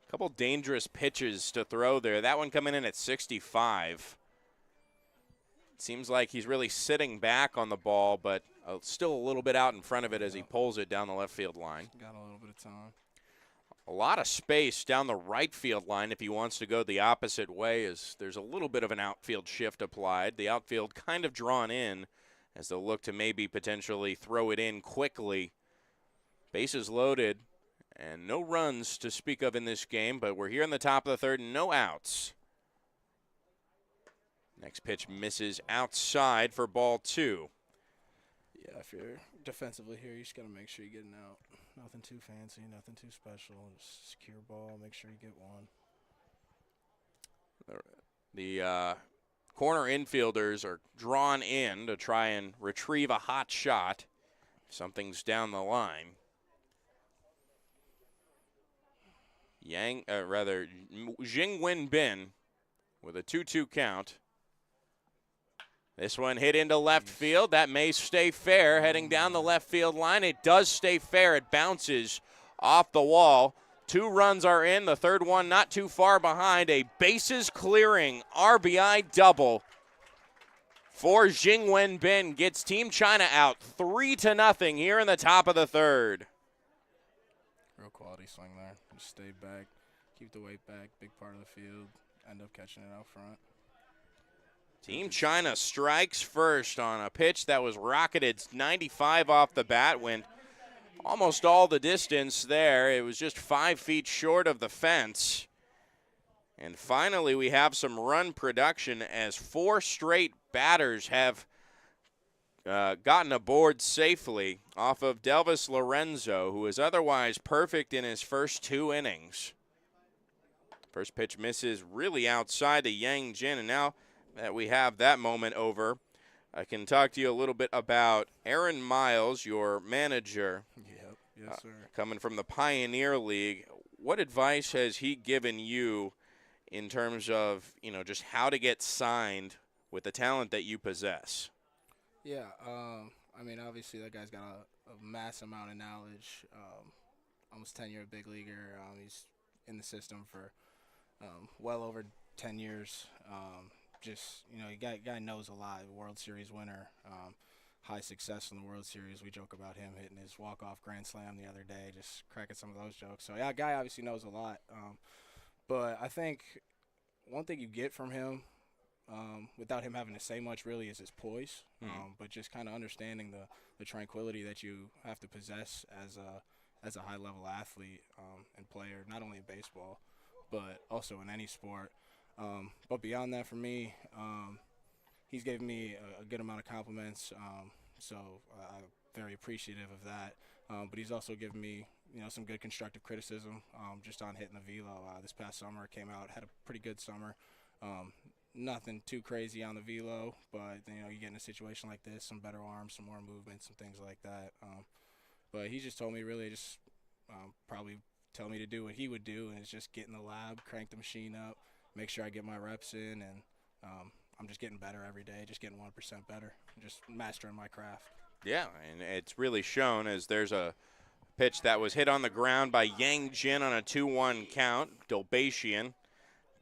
A couple dangerous pitches to throw there. That one coming in at 65. Seems like he's really sitting back on the ball, but still a little bit out in front of it as he pulls it down the left field line. Got a little bit of time. A lot of space down the right field line if he wants to go the opposite way, as there's a little bit of an outfield shift applied. The outfield kind of drawn in as they'll look to maybe potentially throw it in quickly. Bases loaded and no runs to speak of in this game, but we're here in the top of the third, no outs. Next pitch misses outside for ball two. Yeah, if you're defensively here, you just got to make sure you get an out. Nothing too fancy, nothing too special. Just secure ball, make sure you get one. The corner infielders are drawn in to try and retrieve a hot shot. Something's down the line. Jingwen Bin with a 2-2 count. This one hit into left field. That may stay fair. Heading down the left field line. It does stay fair. It bounces off the wall. 2 runs are in. The third one not too far behind. A bases clearing RBI double for Jingwen Bin. Gets Team China out 3-0 here in the top of the third. Real quality swing there. Just stay back. Keep the weight back. Big part of the field. End up catching it out front. Team China strikes first on a pitch that was rocketed 95 off the bat, went almost all the distance there. It was just 5 feet short of the fence. And finally, we have some run production as 4 straight batters have gotten aboard safely off of Delvis Lorenzo, who is otherwise perfect in his first 2 innings. First pitch misses really outside to Yang Jin, and now that we have that moment over, I can talk to you a little bit about Aaron Miles, your manager. Yep. Yes, sir. Coming from the Pioneer League. What advice has he given you in terms of, just how to get signed with the talent that you possess? Yeah, obviously that guy's got a mass amount of knowledge. Almost 10-year big leaguer. He's in the system for well over 10 years. Guy knows a lot. World Series winner, high success in the World Series. We joke about him hitting his walk-off grand slam the other day, just cracking some of those jokes. So, yeah, guy obviously knows a lot. But I think one thing you get from him, without him having to say much really is his poise, but just kind of understanding the tranquility that you have to possess as a high-level athlete and player, not only in baseball, but also in any sport. But beyond that, for me, he's given me a good amount of compliments, so I'm very appreciative of that. But he's also given me, some good constructive criticism just on hitting the velo. This past summer, came out, had a pretty good summer. Nothing too crazy on the velo, but you get in a situation like this, some better arms, some more movement, some things like that. But he just told me really just probably tell me to do what he would do, and it's just get in the lab, crank the machine up, make sure I get my reps in, and I'm just getting better every day, just getting 1% better, just mastering my craft. Yeah, and it's really shown as there's a pitch that was hit on the ground by Yang Jin on a 2-1 count. Dolbatian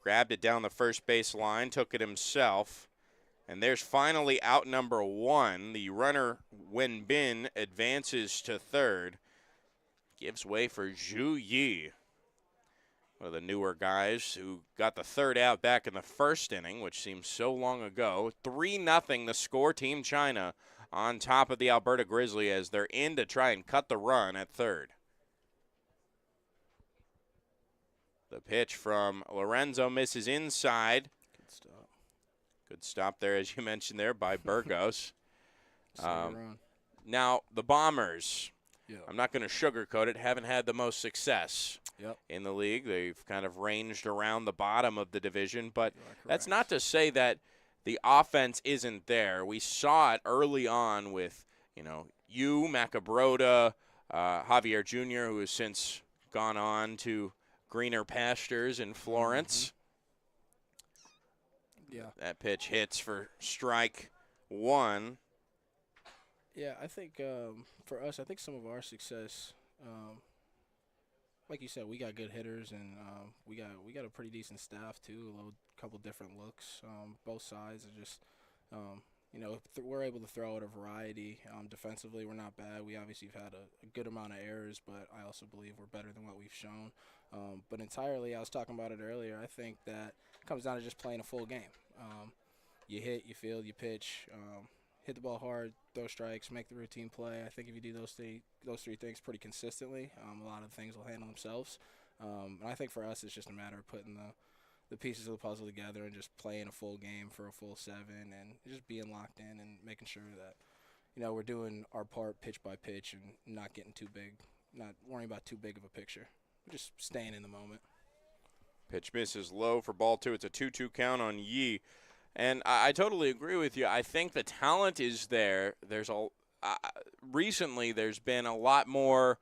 grabbed it down the first base line, took it himself. And there's finally out number 1. The runner, Wen Bin, advances to third. Gives way for Zhu Yi, one of the newer guys who got the third out back in the first inning, which seems so long ago. 3-0 the score, Team China on top of the Alberta Grizzly as they're in to try and cut the run at third. The pitch from Lorenzo misses inside. Good stop. Good stop there, as you mentioned there, by Burgos. Run. Now, the Bombers, Yeah. I'm not going to sugarcoat it, haven't had the most success Yep. in the league. They've kind of ranged around the bottom of the division, but that's not to say that the offense isn't there. We saw it early on with, you, Macabroda, Javier Jr., who has since gone on to greener pastures in Florence. Yeah. That pitch hits for strike 1. Yeah, I think for us, I think some of our success, like you said, we got good hitters, and we got a pretty decent staff too. A couple different looks, both sides, and just we're able to throw out a variety. Defensively, we're not bad. We obviously have had a good amount of errors, but I also believe we're better than what we've shown. But entirely, I was talking about it earlier. I think that it comes down to just playing a full game. You hit, you field, you pitch. Hit the ball hard, throw strikes, make the routine play. I think if you do those three things pretty consistently, a lot of things will handle themselves. And I think for us, it's just a matter of putting the pieces of the puzzle together and just playing a full game for a full 7 and just being locked in and making sure that, we're doing our part pitch by pitch and not getting too big, not worrying about too big of a picture. We're just staying in the moment. Pitch misses low for ball 2. It's a 2-2 count on Yi. And I totally agree with you. I think the talent is there. Recently there's been a lot more,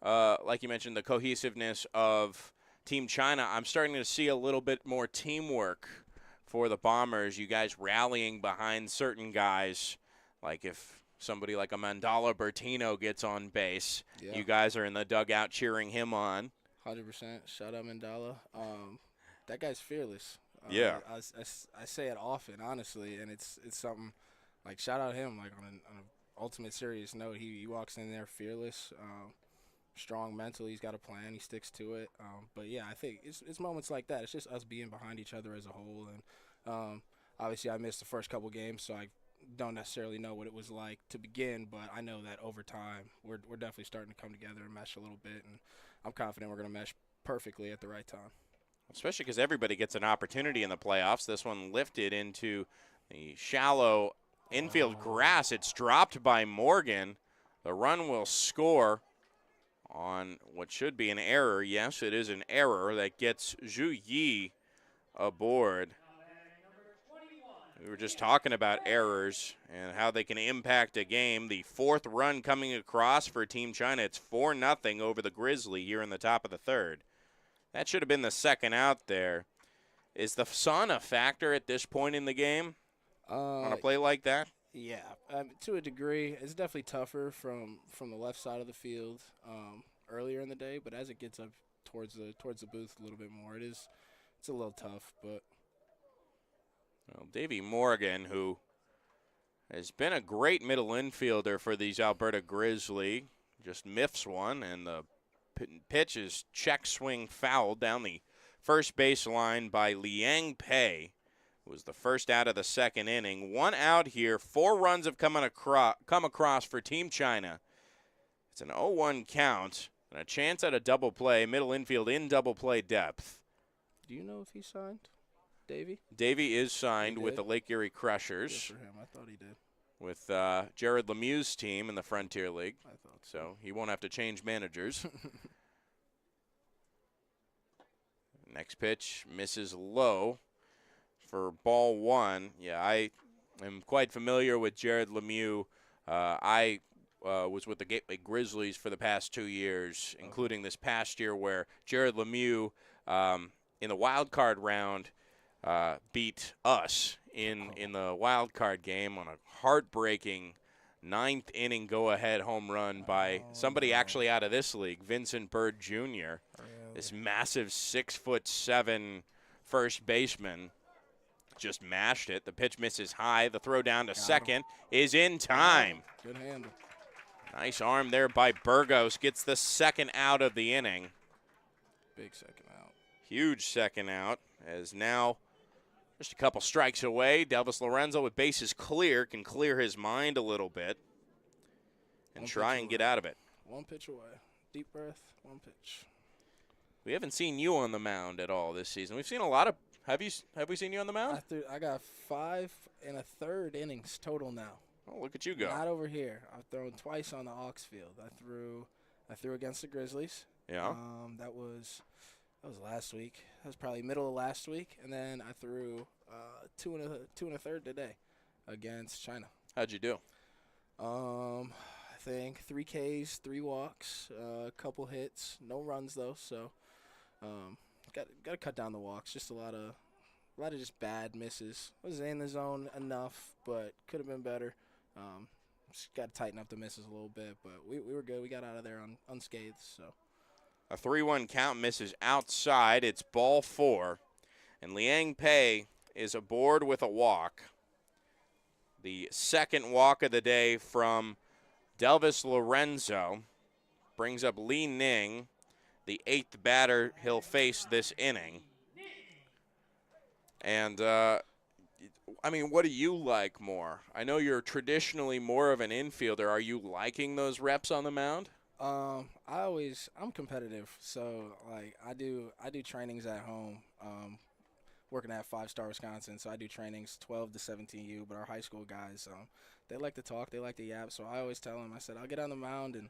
like you mentioned, the cohesiveness of Team China. I'm starting to see a little bit more teamwork for the Bombers. You guys rallying behind certain guys, like if somebody like a Mandala Bertino gets on base, you guys are in the dugout cheering him on. 100%. Shout out Mandala. That guy's fearless. Yeah, I say it often, honestly, and it's something like shout out him like on an ultimate serious note. He walks in there fearless, strong mentally. He's got a plan. He sticks to it. But yeah, I think it's moments like that. It's just us being behind each other as a whole. And obviously, I missed the first couple games, so I don't necessarily know what it was like to begin. But I know that over time, we're definitely starting to come together and mesh a little bit, and I'm confident we're going to mesh perfectly at the right time. Especially because everybody gets an opportunity in the playoffs. This one lifted into the shallow infield grass. It's dropped by Morgan. The run will score on what should be an error. Yes, it is an error that gets Zhu Yi aboard. We were just talking about errors and how they can impact a game. The 4th run coming across for Team China. It's 4-0 over the Grizzly here in the top of the 3rd. That should have been the second out there. Is the sun a factor at this point in the game on a play like that? Yeah, to a degree. It's definitely tougher from the left side of the field earlier in the day, but as it gets up towards the booth a little bit more, it's a little tough. But well, Davey Morgan, who has been a great middle infielder for these Alberta Grizzly, just miffs one, and the pitch is check swing foul down the first base line by Liang Pei. was the first out of the second inning. 1 out here. 4 runs have come across for Team China. It's an 0-1 count and a chance at a double play. Middle infield in double play depth. Do you know if he signed, Davey? Davey is signed with the Lake Erie Crushers. Good for him. I thought he did. With Jared Lemieux's team in the Frontier League. I thought so. He won't have to change managers. Next pitch misses low for ball 1. Yeah, I am quite familiar with Jared Lemieux. I was with the Gateway Grizzlies for the past 2 years, including this past year where Jared Lemieux in the wild card round beat us in the wild card game on a heartbreaking 9th inning go-ahead home run by somebody actually out of this league, Vincent Bird Jr., this massive 6'7" first baseman. Just mashed it. The pitch misses high. The throw down to second is in time. Good handle. Nice arm there by Burgos. Gets the second out of the inning. Big second out. Huge second out, as now just a couple strikes away. Delvis Lorenzo with bases clear can clear his mind a little bit and try and get out of it. 1 pitch away. Deep breath, 1 pitch. We haven't seen you on the mound at all this season. We've seen a lot of. Have we seen you on the mound? I got 5 1/3 innings total now. Oh, look at you go. Not over here. I've thrown twice on the Ox field. I threw against the Grizzlies. Yeah. That was last week. That was probably middle of last week, and then I threw 2 1/3 today against China. How'd you do? I think 3 Ks, 3 walks, a couple hits, no runs though. So got to cut down the walks. Just a lot of just bad misses. Was in the zone enough, but could have been better. Just got to tighten up the misses a little bit, but we were good. We got out of there unscathed. So a 3-1 count misses outside. It's ball 4, and Liang Pei is aboard with a walk. The second walk of the day from Delvis Lorenzo brings up Li Ning, the 8th batter he'll face this inning. And, what do you like more? I know you're traditionally more of an infielder. Are you liking those reps on the mound? I'm competitive, so I do trainings at home. Working at 5-Star Wisconsin, so I do trainings 12 to 17U. But our high school guys, they like to talk, they like to yap. So I always tell them, I said, I'll get on the mound and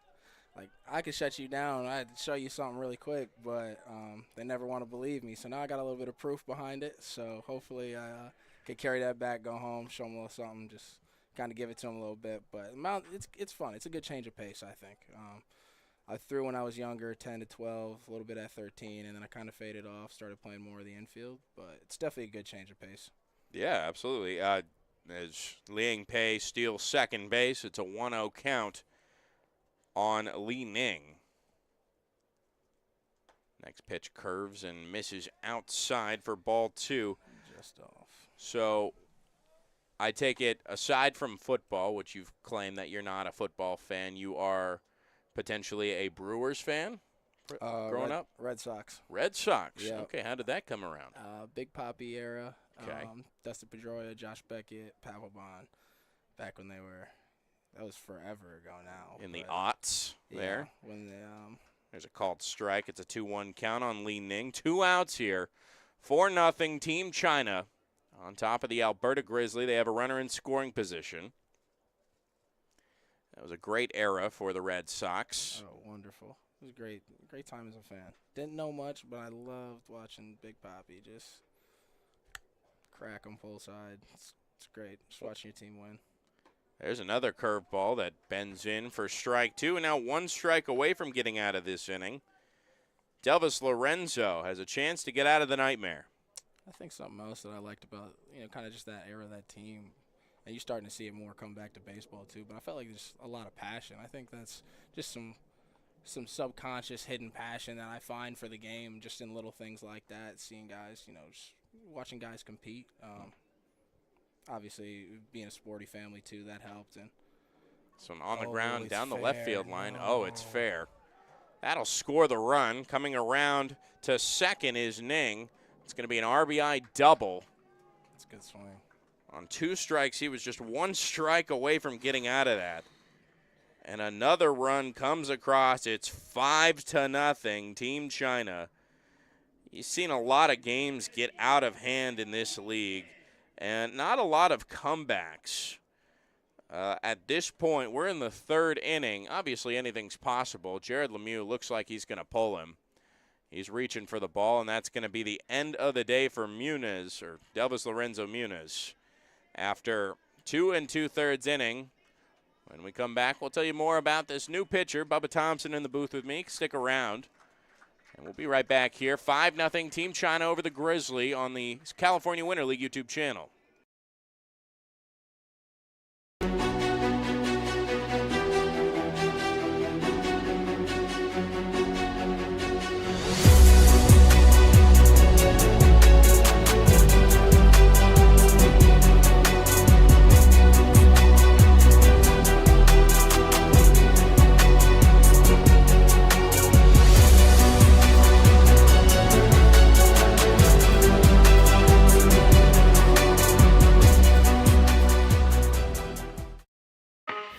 I could shut you down. I'd show you something really quick, but they never want to believe me. So now I got a little bit of proof behind it. So hopefully I could carry that back, go home, show them a little something, just kind of give it to them a little bit. But mound, it's fun. It's a good change of pace, I think. I threw when I was younger, 10 to 12, a little bit at 13, and then I kind of faded off, started playing more of the infield. But it's definitely a good change of pace. Yeah, absolutely. As Liang Pei steals second base, it's a 1-0 count on Li Ning. Next pitch curves and misses outside for ball 2. Just off. So I take it, aside from football, which you've claimed that you're not a football fan, you are potentially a Brewers fan growing up? Red Sox. Red Sox. Yep. Okay, how did that come around? Big Papi era. Okay. Dustin Pedroia, Josh Beckett, Papelbon, back when that was forever ago now. In the aughts there. Yeah, when there's a called strike. It's a 2-1 count on Li Ning. 2 outs here. 4-0 Team China on top of the Alberta Grizzly. They have a runner in scoring position. That was a great era for the Red Sox. Oh, wonderful. It was great. Great time as a fan. Didn't know much, but I loved watching Big Papi just crack him full side. It's great. Just watching your team win. There's another curveball that bends in for strike 2, and now 1 strike away from getting out of this inning. Delvis Lorenzo has a chance to get out of the nightmare. I think something else that I liked about, kind of just that era, that team, and you're starting to see it more come back to baseball too, but I felt like there's a lot of passion. I think that's just some subconscious hidden passion that I find for the game, just in little things like that, seeing guys, just watching guys compete. Obviously, being a sporty family too, that helped. And so on the ground, down the left field line. Oh, it's fair. That'll score the run. Coming around to second is Ning. It's going to be an RBI double. It's a good swing. On 2 strikes, he was just 1 strike away from getting out of that. And another run comes across. It's 5-0, Team China. You've seen a lot of games get out of hand in this league, and not a lot of comebacks. At this point, we're in the 3rd inning. Obviously, anything's possible. Jared Lemieux looks like he's going to pull him. He's reaching for the ball, and that's going to be the end of the day for Muniz, or Delvis Lorenzo Muniz. After 2 2/3 inning, when we come back, we'll tell you more about this new pitcher. Bubba Thompson in the booth with me. Stick around. And we'll be right back here. 5-0 Team China over the Grizzly on the California Winter League YouTube channel.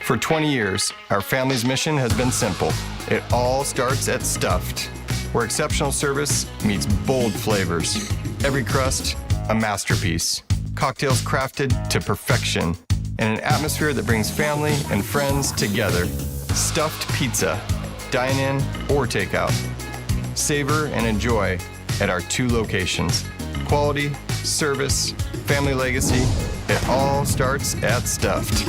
For 20 years, our family's mission has been simple. It all starts at Stuffed, where exceptional service meets bold flavors. Every crust, a masterpiece. Cocktails crafted to perfection. And an atmosphere that brings family and friends together. Stuffed pizza. Dine in or take out. Savor and enjoy at our 2 locations. Quality, service, family legacy, it all starts at Stuffed.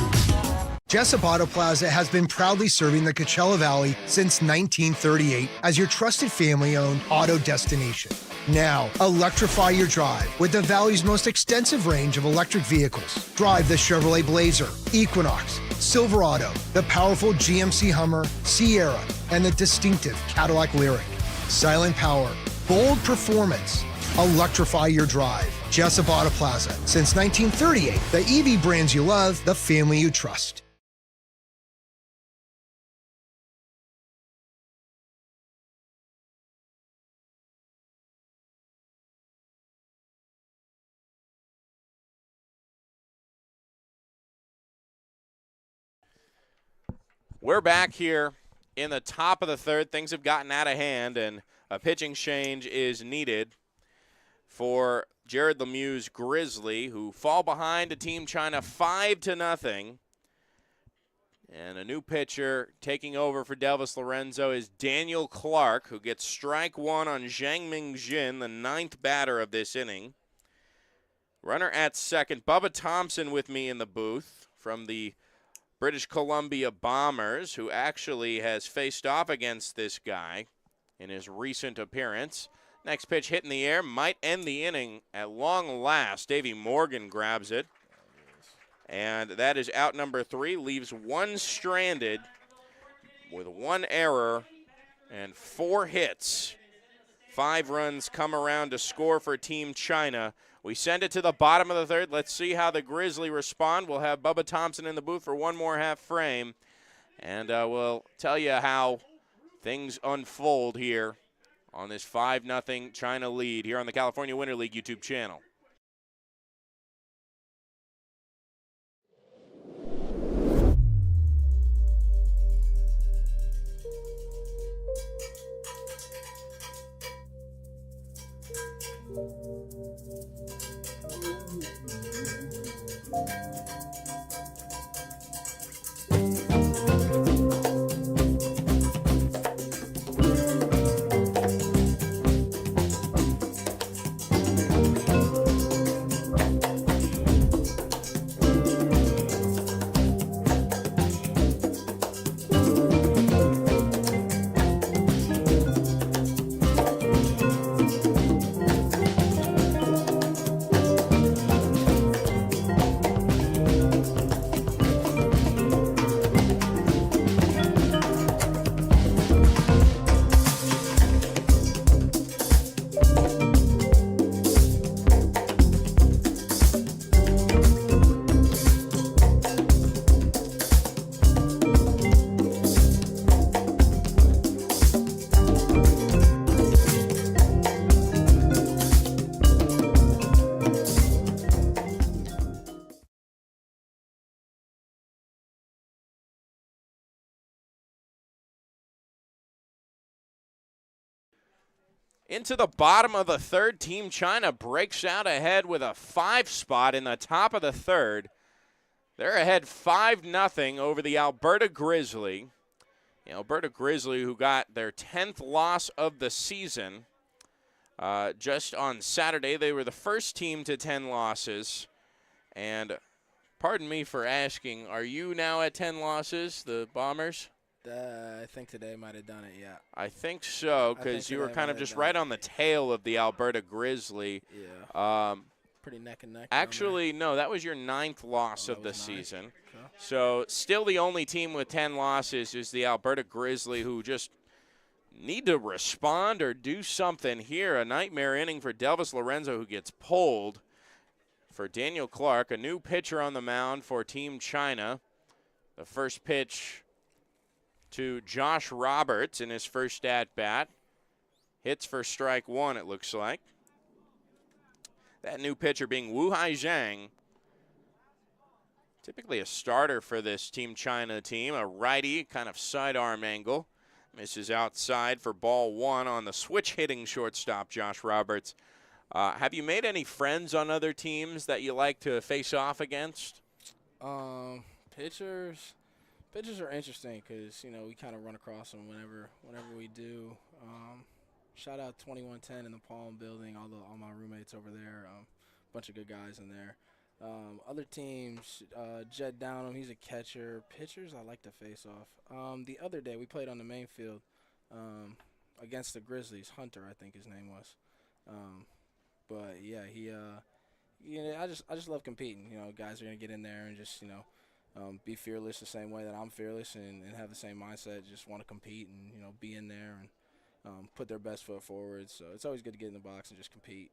Jessup Auto Plaza has been proudly serving the Coachella Valley since 1938 as your trusted family-owned auto destination. Now, electrify your drive with the Valley's most extensive range of electric vehicles. Drive the Chevrolet Blazer, Equinox, Silverado, the powerful GMC Hummer, Sierra, and the distinctive Cadillac Lyriq. Silent power, bold performance. Electrify your drive. Jessup Auto Plaza. Since 1938, the EV brands you love, the family you trust. We're back here in the top of the 3rd. Things have gotten out of hand, and a pitching change is needed for Jared Lemieux's Grizzly, who fall behind to Team China 5-0. And a new pitcher taking over for Delvis Lorenzo is Daniel Clark, who gets strike 1 on Zhang Mingjin, the 9th batter of this inning. Runner at 2nd. Bubba Thompson with me in the booth from the British Columbia Bombers, who actually has faced off against this guy in his recent appearance. Next pitch hit in the air, might end the inning at long last. Davey Morgan grabs it. And that is out number 3, leaves 1 stranded with 1 error and 4 hits. 5 runs come around to score for Team China. We send it to the bottom of the 3rd. Let's see how the Grizzly respond. We'll have Bubba Thompson in the booth for 1 more half frame. And we'll tell you how things unfold here on this 5-0 China lead here on the California Winter League YouTube channel. Into the bottom of the third, Team China breaks out ahead with a 5 spot in the top of the third. They're ahead 5-0 over the Alberta Grizzly. The Alberta Grizzly, who got their 10th loss of the season. Just on Saturday, they were the first team to 10 losses. And pardon me for asking, are you now at 10 losses, the Bombers? I think today might have done it, yeah. I think so, because you were kind of just right on the tail of the Alberta Grizzly. Yeah. Pretty neck and neck. Actually, no, that was your 9th loss of the season. Okay. So still the only team with 10 losses is the Alberta Grizzly, who just need to respond or do something here. A nightmare inning for Delvis Lorenzo, who gets pulled. For Daniel Clark, a new pitcher on the mound for Team China. The first pitch to Josh Roberts in his first at-bat. Hits for strike 1, it looks like. That new pitcher being Wu Hai Zhang. Typically a starter for this Team China team. A righty, kind of sidearm angle. Misses outside for ball 1 on the switch-hitting shortstop, Josh Roberts. Have you made any friends on other teams that you like to face off against? Pitchers are interesting because, we kind of run across them whenever we do. Shout out 2110 in the Palm building, all my roommates over there, bunch of good guys in there. Other teams, Jed Downham, he's a catcher. Pitchers I like to face off. The other day we played on the main field against the Grizzlies. Hunter, I think his name was. But yeah, I just love competing. Guys are gonna get in there and just be fearless the same way that I'm fearless and have the same mindset. Just want to compete and be in there and put their best foot forward. So it's always good to get in the box and just compete,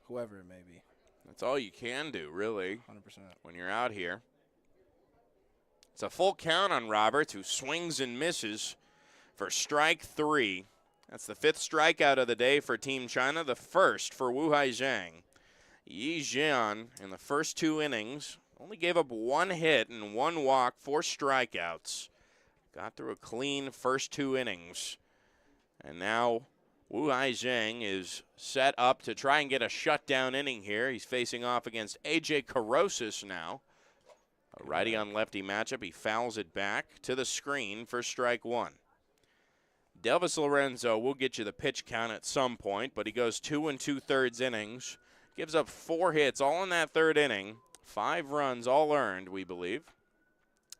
whoever it may be. That's all you can do, really. 100%. When you're out here. It's a full count on Roberts, who swings and misses for strike 3. That's the 5th strikeout of the day for Team China, the first for Wu Hai Zhang. Yi Jian, in the first 2 innings, only gave up 1 hit and 1 walk, 4 strikeouts. Got through a clean first 2 innings. And now Wu Hai Zhang is set up to try and get a shutdown inning here. He's facing off against A.J. Carosis now. A righty on lefty matchup. He fouls it back to the screen for strike 1. Delvis Lorenzo will get you the pitch count at some point, but he goes 2 2/3 innings. Gives up 4 hits, all in that 3rd inning. 5 runs, all earned, we believe.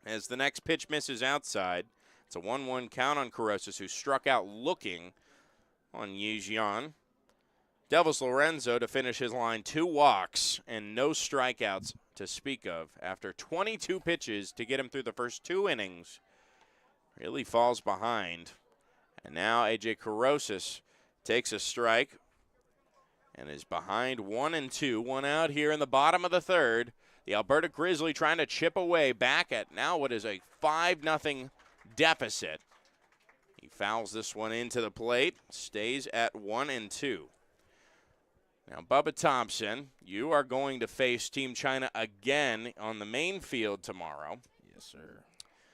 As the next pitch misses outside, it's a 1-1 count on Carosis, who struck out looking on Yi Jian. Delvis Lorenzo to finish his line, 2 walks and no strikeouts to speak of. After 22 pitches to get him through the first 2 innings, really falls behind. And now A.J. Carosis takes a strike and is behind 1-2. 1 out here in the bottom of the 3rd. The Alberta Grizzly trying to chip away back at now what is a 5-0 deficit. He fouls this one into the plate, stays at 1-2. Now, Bubba Thompson, you are going to face Team China again on the main field tomorrow. Yes, sir.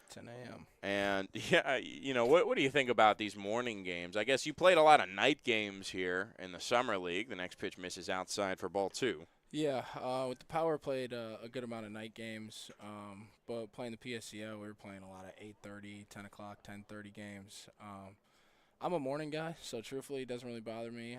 10 a.m. And, yeah, what do you think about these morning games? I guess you played a lot of night games here in the Summer League. The next pitch misses outside for ball 2. Yeah, with the Power played a good amount of night games, but playing the PSCO, we were playing a lot of 8:30, 10 o'clock, 10:30 games. I'm a morning guy, so truthfully, it doesn't really bother me.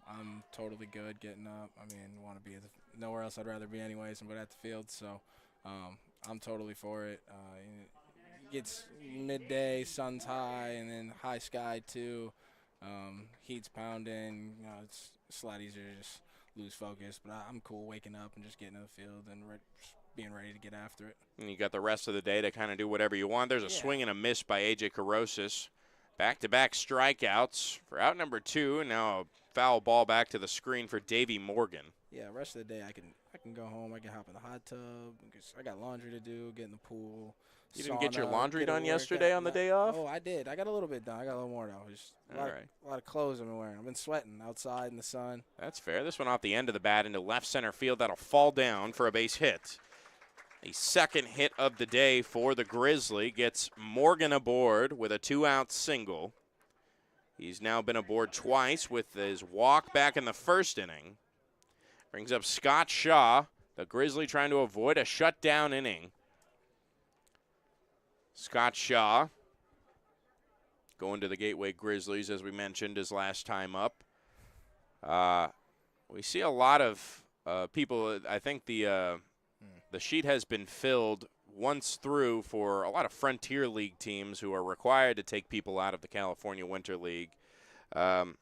I'm totally good getting up. I mean, want to be nowhere else I'd rather be anyways than at the field, so I'm totally for it. It gets midday, sun's high, and then high sky too. Heat's pounding. It's a lot easier to just lose focus, but I'm cool waking up and just getting to the field and being ready to get after it. And you got the rest of the day to kind of do whatever you want. There's a swing and a miss by A.J. Carosis. Back-to-back strikeouts for out number 2, and now a foul ball back to the screen for Davey Morgan. Yeah, rest of the day I can go home. I can hop in the hot tub. I got laundry to do, get in the pool. You didn't get your laundry done yesterday on the day off? Oh, I did. I got a little bit done. I got a little more, though. Just a lot of clothes I've been wearing. I've been sweating outside in the sun. That's fair. This one off the end of the bat into left center field. That'll fall down for a base hit. A second hit of the day for the Grizzly. Gets Morgan aboard with a 2-out single. He's now been aboard twice with his walk back in the first inning. Brings up Scott Shaw, the Grizzly trying to avoid a shutdown inning. Scott Shaw going to the Gateway Grizzlies, as we mentioned, his last time up. We see a lot of people. I think the sheet has been filled once through for a lot of Frontier League teams who are required to take people out of the California Winter League. You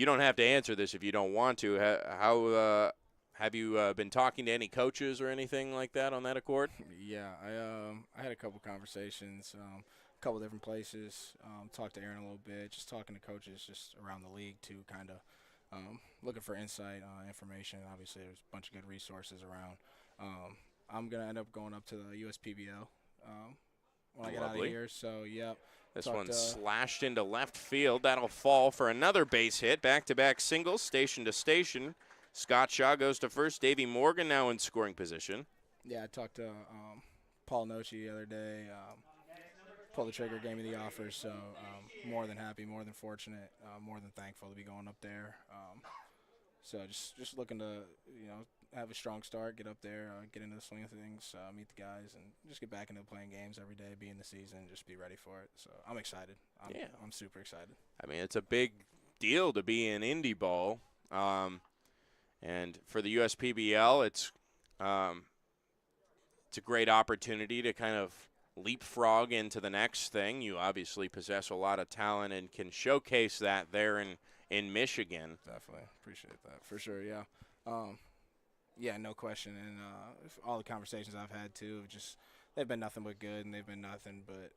don't have to answer this if you don't want to. How have you been talking to any coaches or anything like that on that accord? Yeah, I had a couple conversations, a couple different places. Talked to Aaron a little bit, just talking to coaches just around the league too, kind of looking for insight, information. Obviously, there's a bunch of good resources around. I'm gonna end up going up to the USPBL when I get out of here. So, yep. This one slashed into left field. That'll fall for another base hit. Back-to-back singles, station to station. Scott Shaw goes to first. Davey Morgan now in scoring position. Yeah, I talked to Paul Noce the other day. Pulled the trigger, gave me the offer. So more than happy, more than fortunate, more than thankful to be going up there. So just looking to, have a strong start, get up there, get into the swing of things, meet the guys, and just get back into playing games every day, be in the season, just be ready for it. So I'm excited. I'm super excited. I mean, it's a big deal to be in indie ball. And for the USPBL, it's a great opportunity to kind of leapfrog into the next thing. You obviously possess a lot of talent and can showcase that there in Michigan. Definitely. Appreciate that. For sure, yeah. Yeah, no question. And all the conversations I've had, too, they've been nothing but good, and they've been nothing but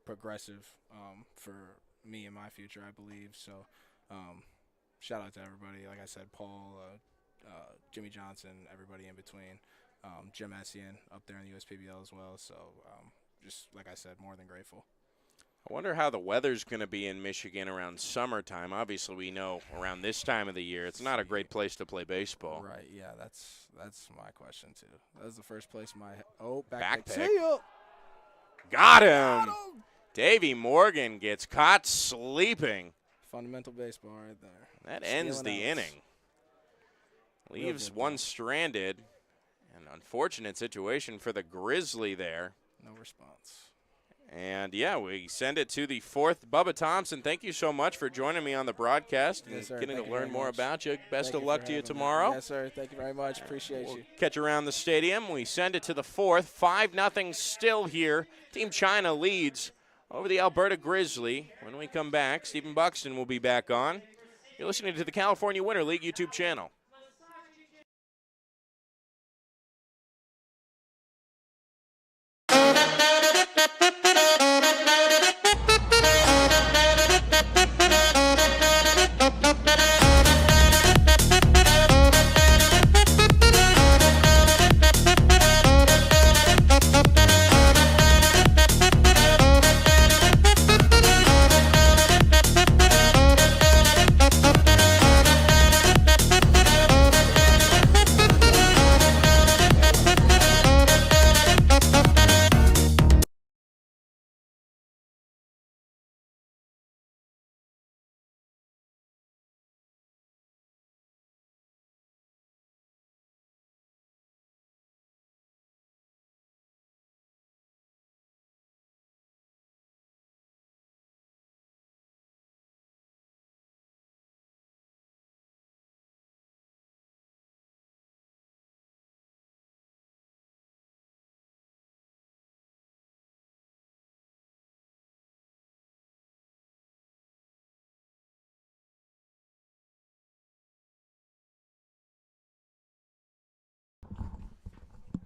progressive for me and my future, I believe. So shout out to everybody. Like I said, Paul, Jimmy Johnson, everybody in between. Jim Essien up there in the USPBL as well. So just like I said, more than grateful. I wonder how the weather's going to be in Michigan around summertime. Obviously, we know around this time of the year, it's not a great place to play baseball. Right, yeah, that's my question, too. That was the first place back pick. See ya. Got him. Davey Morgan gets caught sleeping. Fundamental baseball right there. That ends the inning. Leaves one stranded. An unfortunate situation for the Grizzly there. No response. And, yeah, we send it to the fourth. Bubba Thompson, thank you so much for joining me on the broadcast and getting to learn more about you. Best of luck to you tomorrow. Yes, sir. Thank you very much. Appreciate you. Catch you around the stadium. We send it to the fourth. 5-0 still here. Team China leads over the Alberta Grizzly. When we come back, Stephen Buxton will be back on. You're listening to the California Winter League YouTube channel.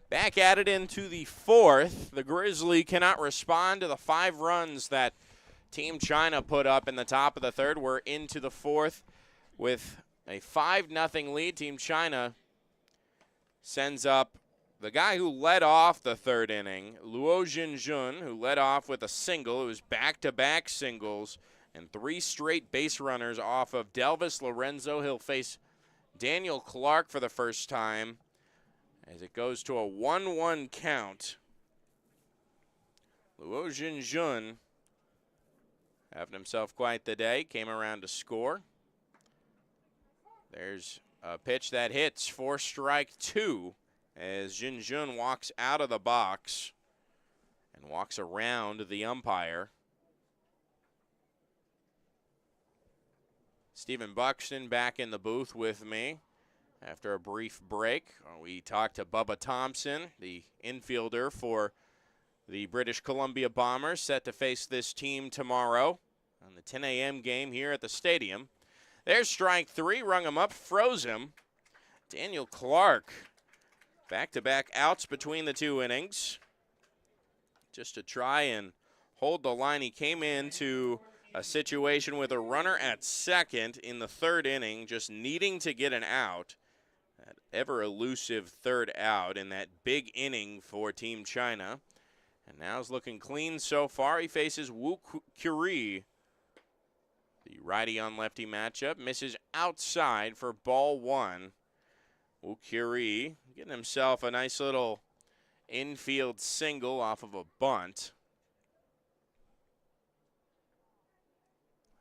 Back at it into the fourth. The Grizzly cannot respond to the 5 runs that Team China put up in the top of the third. We're into the fourth with a 5-0 lead. Team China sends up the guy who led off the third inning, Luo Jinjun, who led off with a single. It was back-to-back singles and 3 straight base runners off of Delvis Lorenzo. He'll face Daniel Clark for the first time as it goes to a 1-1 count. Luo Jinjun having himself quite the day. Came around to score. There's a pitch that hits for strike 2 as Jinjun walks out of the box and walks around the umpire. Stephen Buxton back in the booth with me after a brief break. We talked to Bubba Thompson, the infielder for the British Columbia Bombers, set to face this team tomorrow on the 10 a.m. game here at the stadium. There's strike 3, rung him up, froze him. Daniel Clark, back-to-back outs between the 2 innings. Just to try and hold the line, he came into a situation with a runner at second in the 3rd inning, just needing to get an out. That ever-elusive 3rd out in that big inning for Team China. And now he's looking clean so far. He faces Wu Curie. The righty on lefty matchup misses outside for ball 1. Wu Curie getting himself a nice little infield single off of a bunt.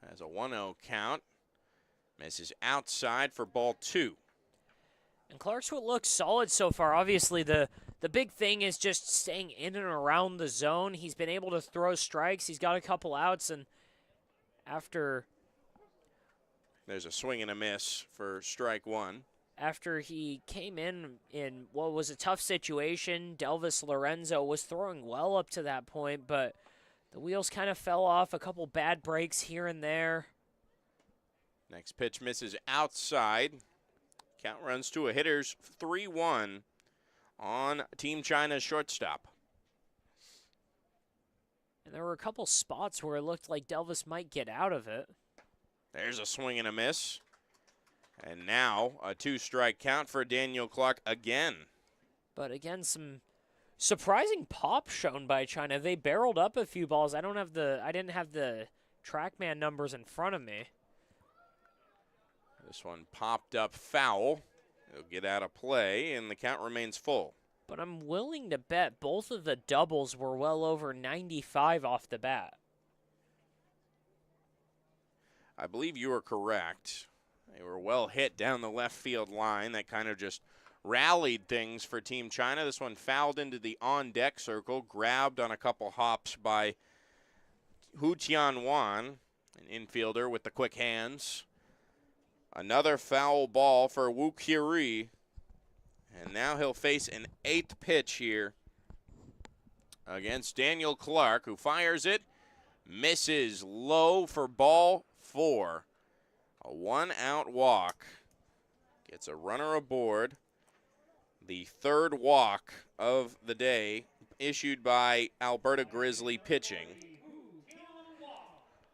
Has a 1-0 count. Misses outside for ball 2. And Clarkswood looks solid so far. Obviously, the big thing is just staying in and around the zone. He's been able to throw strikes. He's got a couple outs, and after... There's a swing and a miss for strike 1. After he came in what was a tough situation, Delvis Lorenzo was throwing well up to that point, but the wheels kind of fell off. A couple bad breaks here and there. Next pitch misses outside. Count runs to a hitter's 3-1 on Team China's shortstop. And there were a couple spots where it looked like Delvis might get out of it. There's a swing and a miss. And now a 2-strike count for Daniel Clark again. But again, some surprising pop shown by China. They barreled up a few balls. I didn't have the TrackMan numbers in front of me. This one popped up foul. It'll get out of play, and the count remains full. But I'm willing to bet both of the doubles were well over 95 off the bat. I believe you are correct. They were well hit down the left field line. That kind of just rallied things for Team China. This one fouled into the on-deck circle, grabbed on a couple hops by Hu Tianwan, an infielder with the quick hands. Another foul ball for Wu Curie. And now he'll face an 8th pitch here against Daniel Clark, who fires it, misses low for ball 4. A 1-out walk. Gets a runner aboard. The 3rd walk of the day issued by Alberta Grizzly pitching.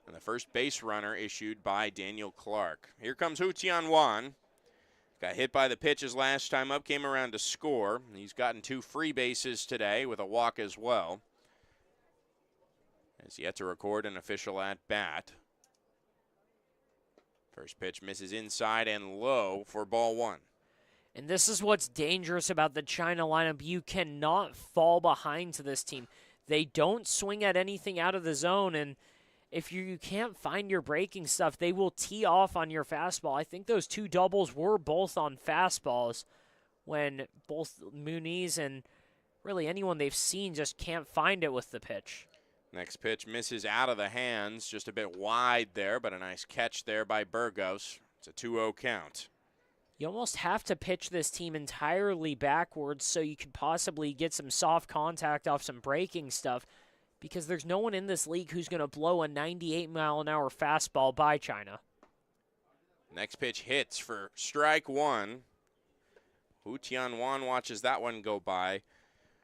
And the first base runner issued by Daniel Clark. Here comes Hu Tianwan. Got hit by the pitches last time up, came around to score. He's gotten 2 free bases today with a walk as well. Has yet to record an official at-bat. First pitch misses inside and low for ball 1. And this is what's dangerous about the China lineup. You cannot fall behind to this team. They don't swing at anything out of the zone, and if you can't find your breaking stuff, they will tee off on your fastball. I think those 2 doubles were both on fastballs when both Muniz and really anyone they've seen just can't find it with the pitch. Next pitch misses out of the hands, just a bit wide there, but a nice catch there by Burgos. It's a 2-0 count. You almost have to pitch this team entirely backwards so you could possibly get some soft contact off some breaking stuff, because there's no one in this league who's going to blow a 98-mile-an-hour fastball by China. Next pitch hits for strike 1. Hu Tianwan watches that one go by.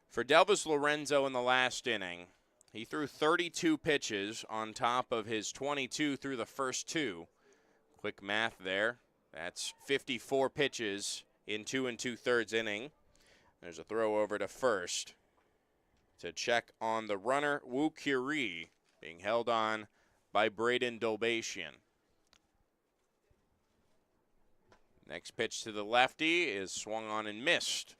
For Delvis Lorenzo in the last inning, he threw 32 pitches on top of his 22 through the first 2. Quick math there. That's 54 pitches in 2 2/3 inning. There's a throw over to first to check on the runner, Wu Curie, being held on by Braden Dolbatian. Next pitch to the lefty is swung on and missed.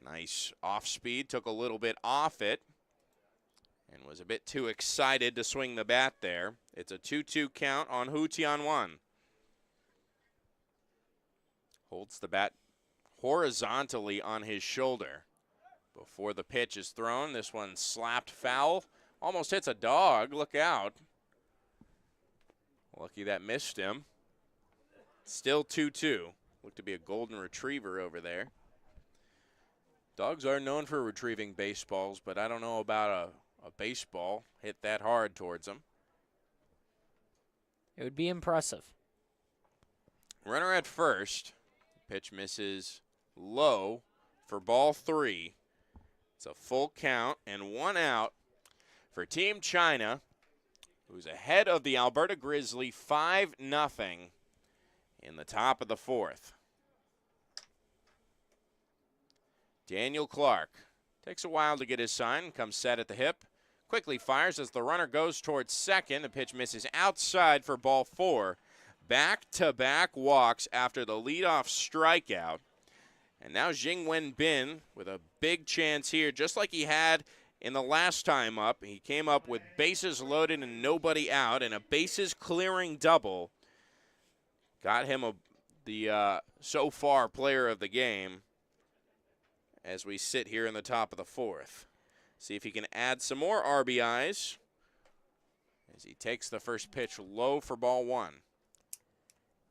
Nice off speed, took a little bit off it. and was a bit too excited to swing the bat there. It's a 2-2 count on Hu Tianwan. Holds the bat horizontally on his shoulder before the pitch is thrown. This one slapped foul. Almost hits a dog. Look out. Lucky that missed him. Still 2-2. Looked to be a golden retriever over there. Dogs are known for retrieving baseballs, but I don't know about a baseball hit that hard towards them. It would be impressive. Runner at first. Pitch misses low for ball 3. It's a full count and 1 out for Team China, who's ahead of the Alberta Grizzly 5-0 in the top of the 4th. Daniel Clark takes a while to get his sign, comes set at the hip, quickly fires as the runner goes towards second. The pitch misses outside for ball 4. Back-to-back walks after the leadoff strikeout. And now Jingwen Bin with a big chance here, just like he had in the last time up. He came up with bases loaded and nobody out, and a bases-clearing double. Got him the so far player of the game as we sit here in the top of the 4th. See if he can add some more RBIs as he takes the first pitch low for ball 1.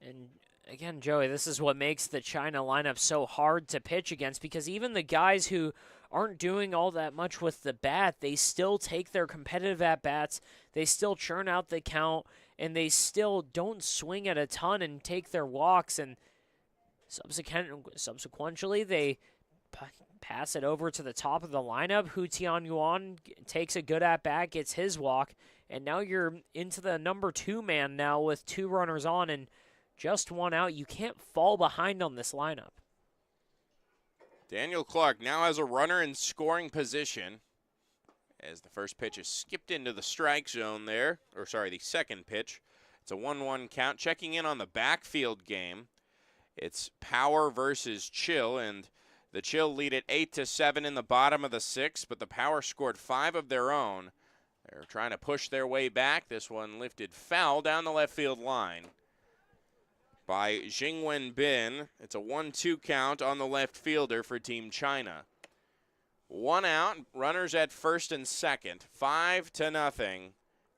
And again, Joey, this is what makes the China lineup so hard to pitch against, because even the guys who aren't doing all that much with the bat, they still take their competitive at-bats, they still churn out the count, and they still don't swing at a ton and take their walks, and subsequently they pass it over to the top of the lineup. Hu Tianyuan takes a good at-bat, gets his walk, and now you're into the number 2 man now with 2 runners on and just 1 out. You can't fall behind on this lineup. Daniel Clark now has a runner in scoring position as the first pitch is skipped into the strike zone there. Or sorry, the second pitch. It's a 1-1 count. Checking in on the backfield game, it's Power versus Chill, and the Chill lead at 8-7 in the bottom of the 6th, but the Power scored 5 of their own. They're trying to push their way back. This one lifted foul down the left field line by Jingwen Bin. It's a 1-2 count on the left fielder for Team China. 1 out, runners at first and second. 5-0,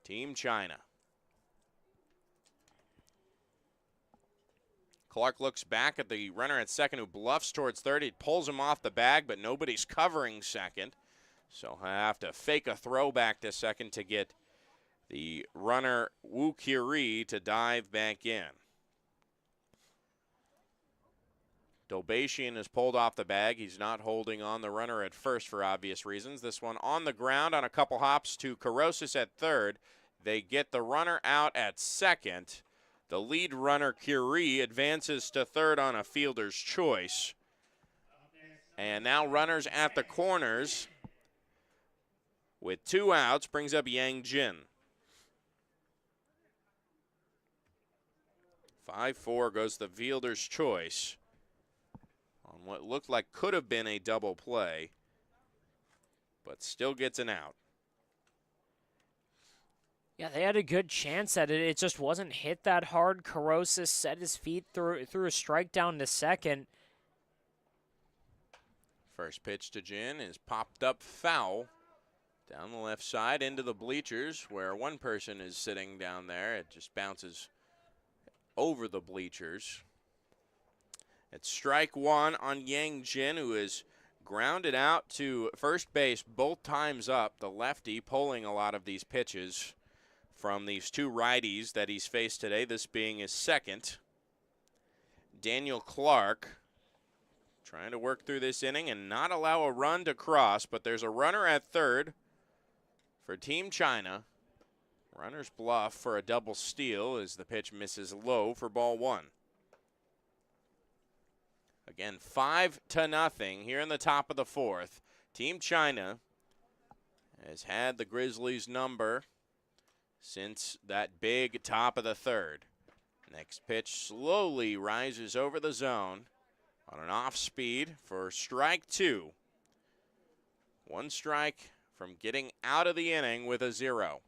Team China. Clark looks back at the runner at second who bluffs towards third. He pulls him off the bag, but nobody's covering second. So he'll have to fake a throw back to second to get the runner Wu Kiri to dive back in. Dobashian is pulled off the bag. He's not holding on the runner at first for obvious reasons. This one on the ground on a couple hops to Carosis at third. They get the runner out at second. The lead runner, Curie, advances to third on a fielder's choice. And now runners at the corners with 2 outs brings up Yang Jin. 5-4 goes the fielder's choice on what looked like could have been a double play, but still gets an out. Yeah, they had a good chance at it. It just wasn't hit that hard. Carosis set his feet through a strike down to second. First pitch to Jin is popped up foul down the left side into the bleachers where one person is sitting down there. It just bounces over the bleachers. It's strike 1 on Yang Jin, who is grounded out to first base both times up. The lefty pulling a lot of these pitches from these 2 righties that he's faced today, this being his second. Daniel Clark trying to work through this inning and not allow a run to cross, but there's a runner at third for Team China. Runner's bluff for a double steal as the pitch misses low for ball 1. Again, 5-0 here in the top of the 4th. Team China has had the Grizzlies' number since that big top of the 3rd. Next pitch slowly rises over the zone on an off speed for strike 2. 1 strike from getting out of the inning with a 0.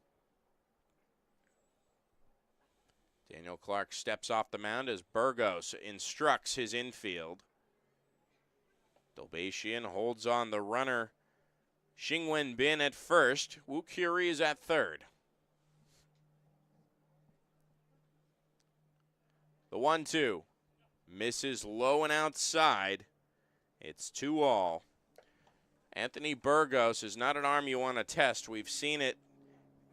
Daniel Clark steps off the mound as Burgos instructs his infield. Dolbatian holds on the runner. Xingwen Bin at first. Wu Curie is at third. The 1-2 misses low and outside. It's 2-all. Anthony Burgos is not an arm you want to test. We've seen it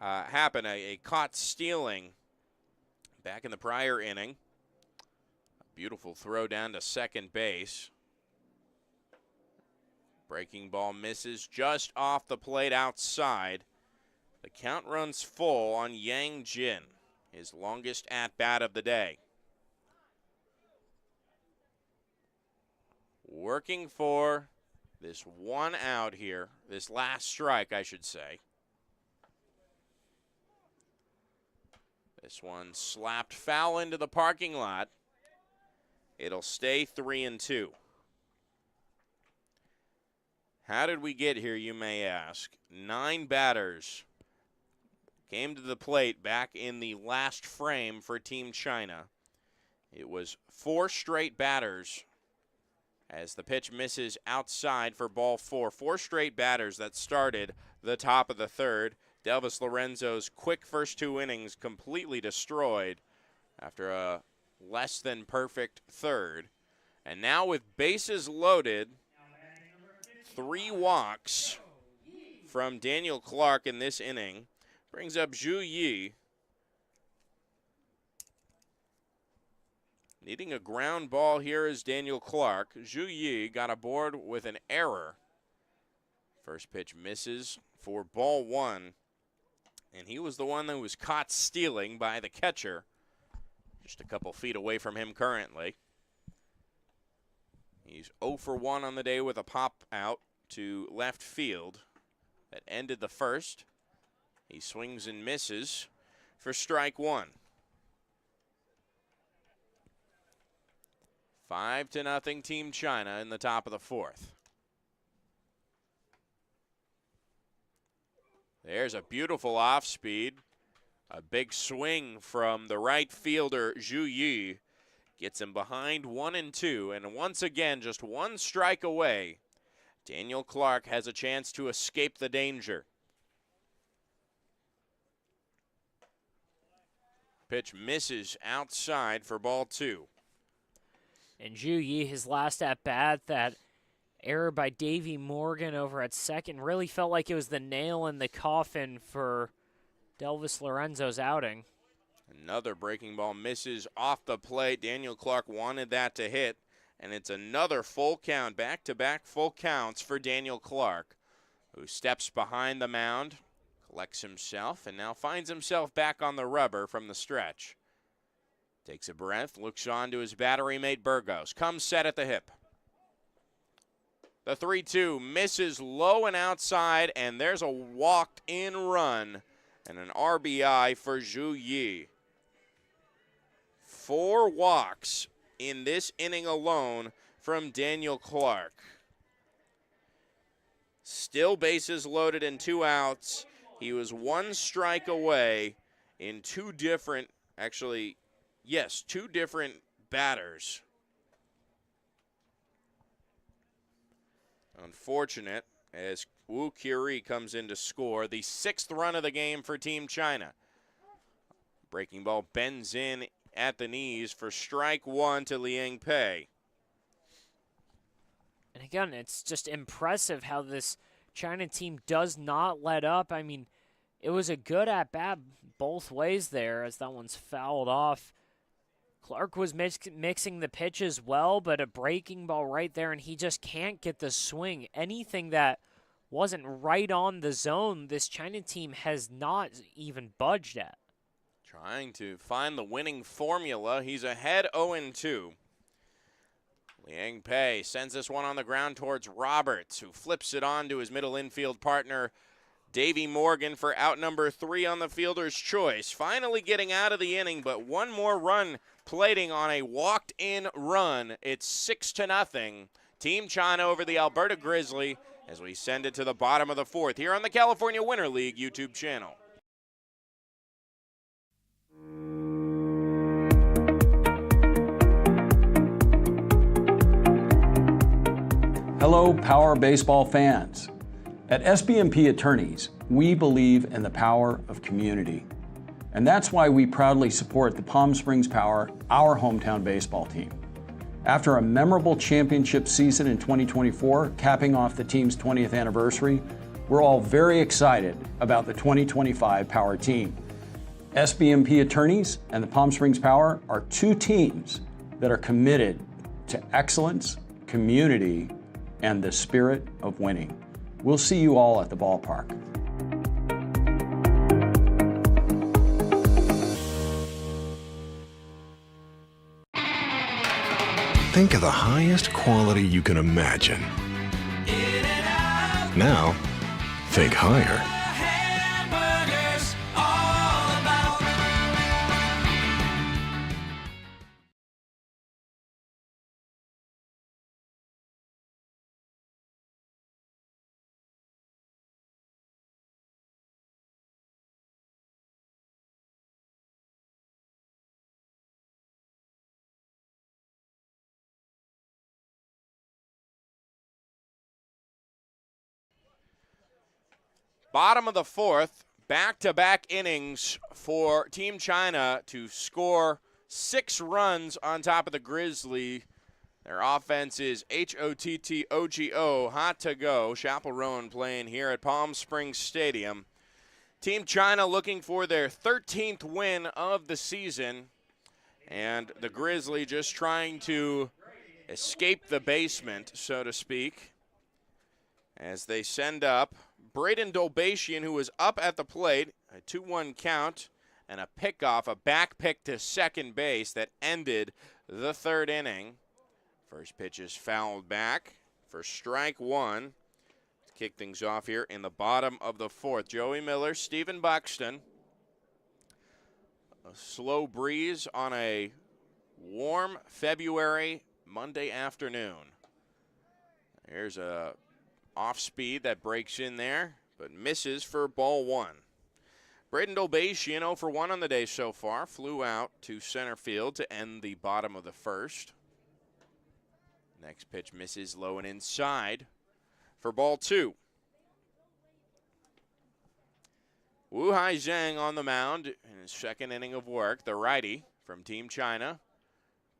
happen, a caught stealing back in the prior inning. A beautiful throw down to second base. Breaking ball misses just off the plate outside. The count runs full on Yang Jin, his longest at-bat of the day. Working for this one out here, this last strike, I should say. This one slapped foul into the parking lot. It'll stay 3-2. How did we get here, you may ask? 9 batters came to the plate back in the last frame for Team China. It was 4 straight batters as the pitch misses outside for ball 4. 4 straight batters that started the top of the third. Delvis Lorenzo's quick first 2 innings completely destroyed after a less than perfect third. And now with bases loaded, 3 walks from Daniel Clark in this inning. Brings up Zhu Yi. Needing a ground ball here is Daniel Clark. Zhu Yi got aboard with an error. First pitch misses for ball 1. And he was the one that was caught stealing by the catcher. Just a couple feet away from him currently. He's 0 for 1 on the day with a pop out to left field that ended the first. He swings and misses for strike 1. 5-0 Team China in the top of the 4th. There's a beautiful off speed. A big swing from the right fielder, Zhu Yi. Gets him behind 1-2, and once again, just 1 strike away. Daniel Clark has a chance to escape the danger. Pitch misses outside for ball 2. And Zhu Yi, his last at-bat, that error by Davey Morgan over at second really felt like it was the nail in the coffin for Delvis Lorenzo's outing. Another breaking ball misses off the plate. Daniel Clark wanted that to hit, and it's another full count, back-to-back full counts for Daniel Clark, who steps behind the mound, collects himself, and now finds himself back on the rubber from the stretch. Takes a breath, looks on to his battery mate Burgos, comes set at the hip. The 3-2 misses low and outside, and there's a walked-in run and an RBI for Zhu Yi. 4 walks in this inning alone from Daniel Clark. Still bases loaded and 2 outs. He was 1 strike away in 2 different batters. Unfortunate as Wu Curie comes in to score the 6th run of the game for Team China. Breaking ball bends in at the knees for strike 1 to Liang Pei. And again, it's just impressive how this China team does not let up. I mean, it was a good at-bat both ways there as that one's fouled off. Clark was mixing the pitches well, but a breaking ball right there, and he just can't get the swing. Anything that wasn't right on the zone, this China team has not even budged at. Trying to find the winning formula. He's ahead 0-2. Liang Pei sends this one on the ground towards Roberts, who flips it on to his middle infield partner, Davey Morgan, for out number 3 on the fielder's choice. Finally getting out of the inning, but one more run plating on a walked-in run. It's 6-0. Team China over the Alberta Grizzly as we send it to the bottom of the fourth here on the California Winter League YouTube channel. Hello, Power Baseball fans. At SBMP Attorneys, we believe in the power of community. And that's why we proudly support the Palm Springs Power, our hometown baseball team. After a memorable championship season in 2024, capping off the team's 20th anniversary, we're all very excited about the 2025 Power team. SBMP Attorneys and the Palm Springs Power are two teams that are committed to excellence, community, and the spirit of winning. We'll see you all at the ballpark. Think of the highest quality you can imagine. Now, think higher. Bottom of the fourth, back-to-back innings for Team China to score 6 runs on top of the Grizzly. Their offense is HOTTOGO, hot to go. Chaperone playing here at Palm Springs Stadium. Team China looking for their 13th win of the season, and the Grizzly just trying to escape the basement, so to speak, as they send up Braden Dolbatian, who was up at the plate, a 2-1 count, and a pickoff, a back pick to second base that ended the third inning. First pitch is fouled back for strike one. To kick things off here in the bottom of the fourth. Joey Miller, Stephen Buxton. A slow breeze on a warm February Monday afternoon. There's a off speed that breaks in there, but misses for ball one. Braden Dolbatian 0 for 1 on the day so far. Flew out to center field to end the bottom of the first. Next pitch misses low and inside for ball two. Wu Hai Zhang on the mound in his second inning of work. The righty from Team China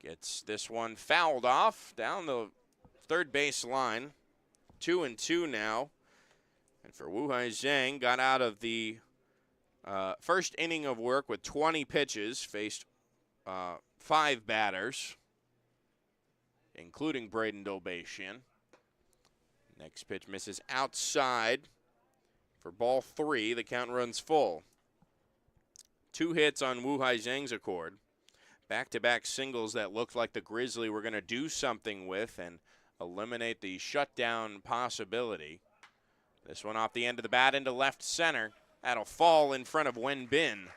gets this one fouled off down the third base line. 2-2 now. And for Wu Hai Zhang, got out of the first inning of work with 20 pitches, faced 5 batters, including Braden Dolbatian. Next pitch misses outside for ball 3. The count runs full. 2 hits on Wu Hai Zhang's accord. Back-to-back singles that looked like the Grizzly were going to do something with and eliminate the shutdown possibility. This one off the end of the bat into left center. That'll fall in front of Wen Bin.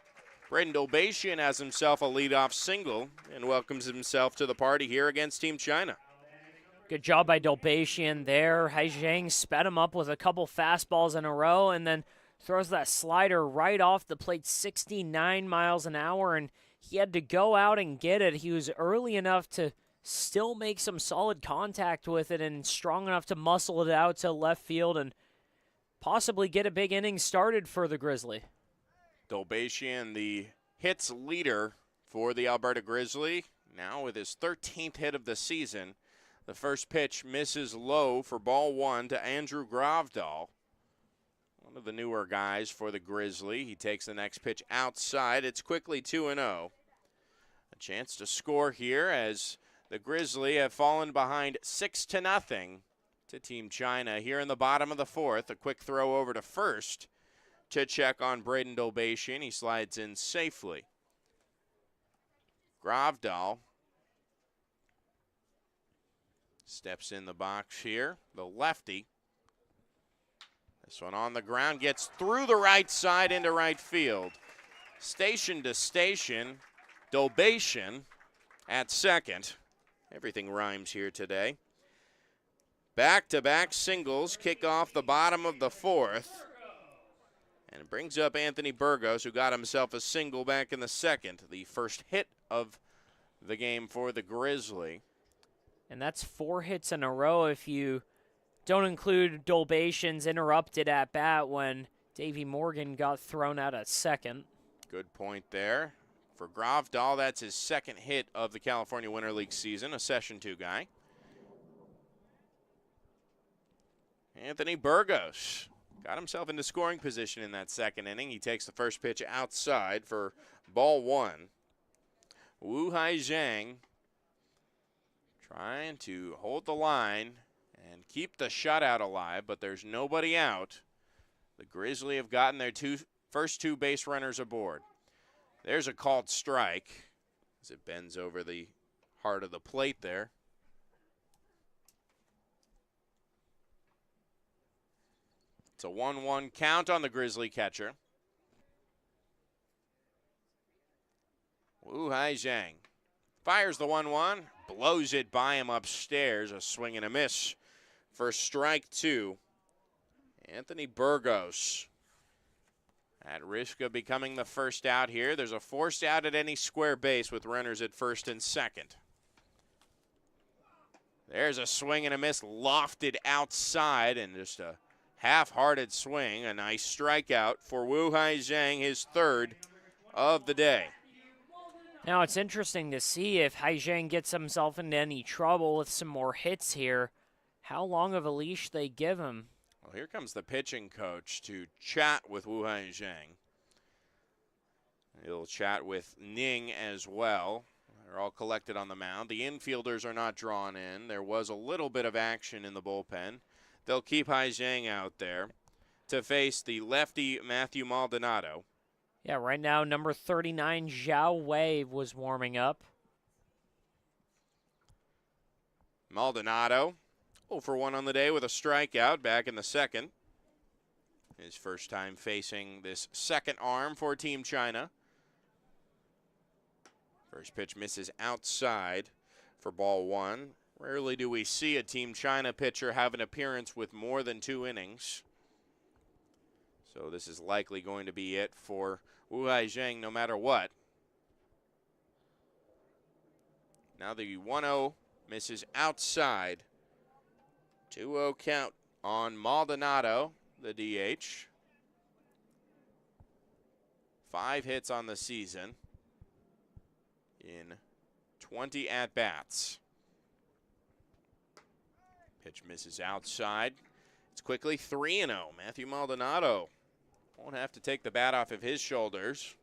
Braden Dolbatian has himself a leadoff single and welcomes himself to the party here against Team China. Good job by Dolbatian there. Hai Zhang sped him up with a couple fastballs in a row and then throws that slider right off the plate, 69 miles an hour, and he had to go out and get it. He was early enough to still make some solid contact with it and strong enough to muscle it out to left field and possibly get a big inning started for the Grizzly. Dolbatian, the hits leader for the Alberta Grizzly, now with his 13th hit of the season. The first pitch misses low for ball 1 to Andrew Gravdahl, one of the newer guys for the Grizzly. He takes the next pitch outside. It's quickly 2-0. A chance to score here as the Grizzly have fallen behind 6-0 to Team China here in the bottom of the fourth. A quick throw over to first to check on Braden Dolbatian. He slides in safely. Gravdahl steps in the box here, the lefty. This one on the ground, gets through the right side into right field. Station to station, Dolbatian at second. Everything rhymes here today. Back-to-back singles kick off the bottom of the fourth. And it brings up Anthony Burgos, who got himself a single back in the second, the first hit of the game for the Grizzly. And that's 4 hits in a row if you don't include Dolbation's interrupted at bat when Davey Morgan got thrown out at second. Good point there. For Gravdal, that's his second hit of the California Winter League season, a Session 2 guy. Anthony Burgos got himself into scoring position in that second inning. He takes the first pitch outside for ball 1. Wu Hai Zhang trying to hold the line and keep the shutout alive, but there's nobody out. The Grizzly have gotten their first 2 base runners aboard. There's a called strike as it bends over the heart of the plate there. It's a 1-1 count on the Grizzly catcher. Wu Hai Zhang fires the 1-1, blows it by him upstairs, a swing and a miss for strike 2. Anthony Burgos at risk of becoming the first out here. There's a forced out at any square base with runners at first and second. There's a swing and a miss lofted outside, and just a half-hearted swing. A nice strikeout for Wu Hai Zhang, his third of the day. Now it's interesting to see if Hai Zhang gets himself into any trouble with some more hits here, how long of a leash they give him. Well, here comes the pitching coach to chat with Wu Hai Zhang. He'll chat with Ning as well. They're all collected on the mound. The infielders are not drawn in. There was a little bit of action in the bullpen. They'll keep Hai Zhang out there to face the lefty Matthew Maldonado. Yeah, right now number 39, Zhao Wei, was warming up. Maldonado 0 for 1 on the day with a strikeout back in the second. His first time facing this second arm for Team China. First pitch misses outside for ball 1. Rarely do we see a Team China pitcher have an appearance with more than 2 innings. So this is likely going to be it for Wu Hai Zhang no matter what. Now the 1-0 misses outside. 2-0 count on Maldonado, the DH. 5 hits on the season in 20 at-bats. Pitch misses outside. It's quickly 3-0. Matthew Maldonado won't have to take the bat off of his shoulders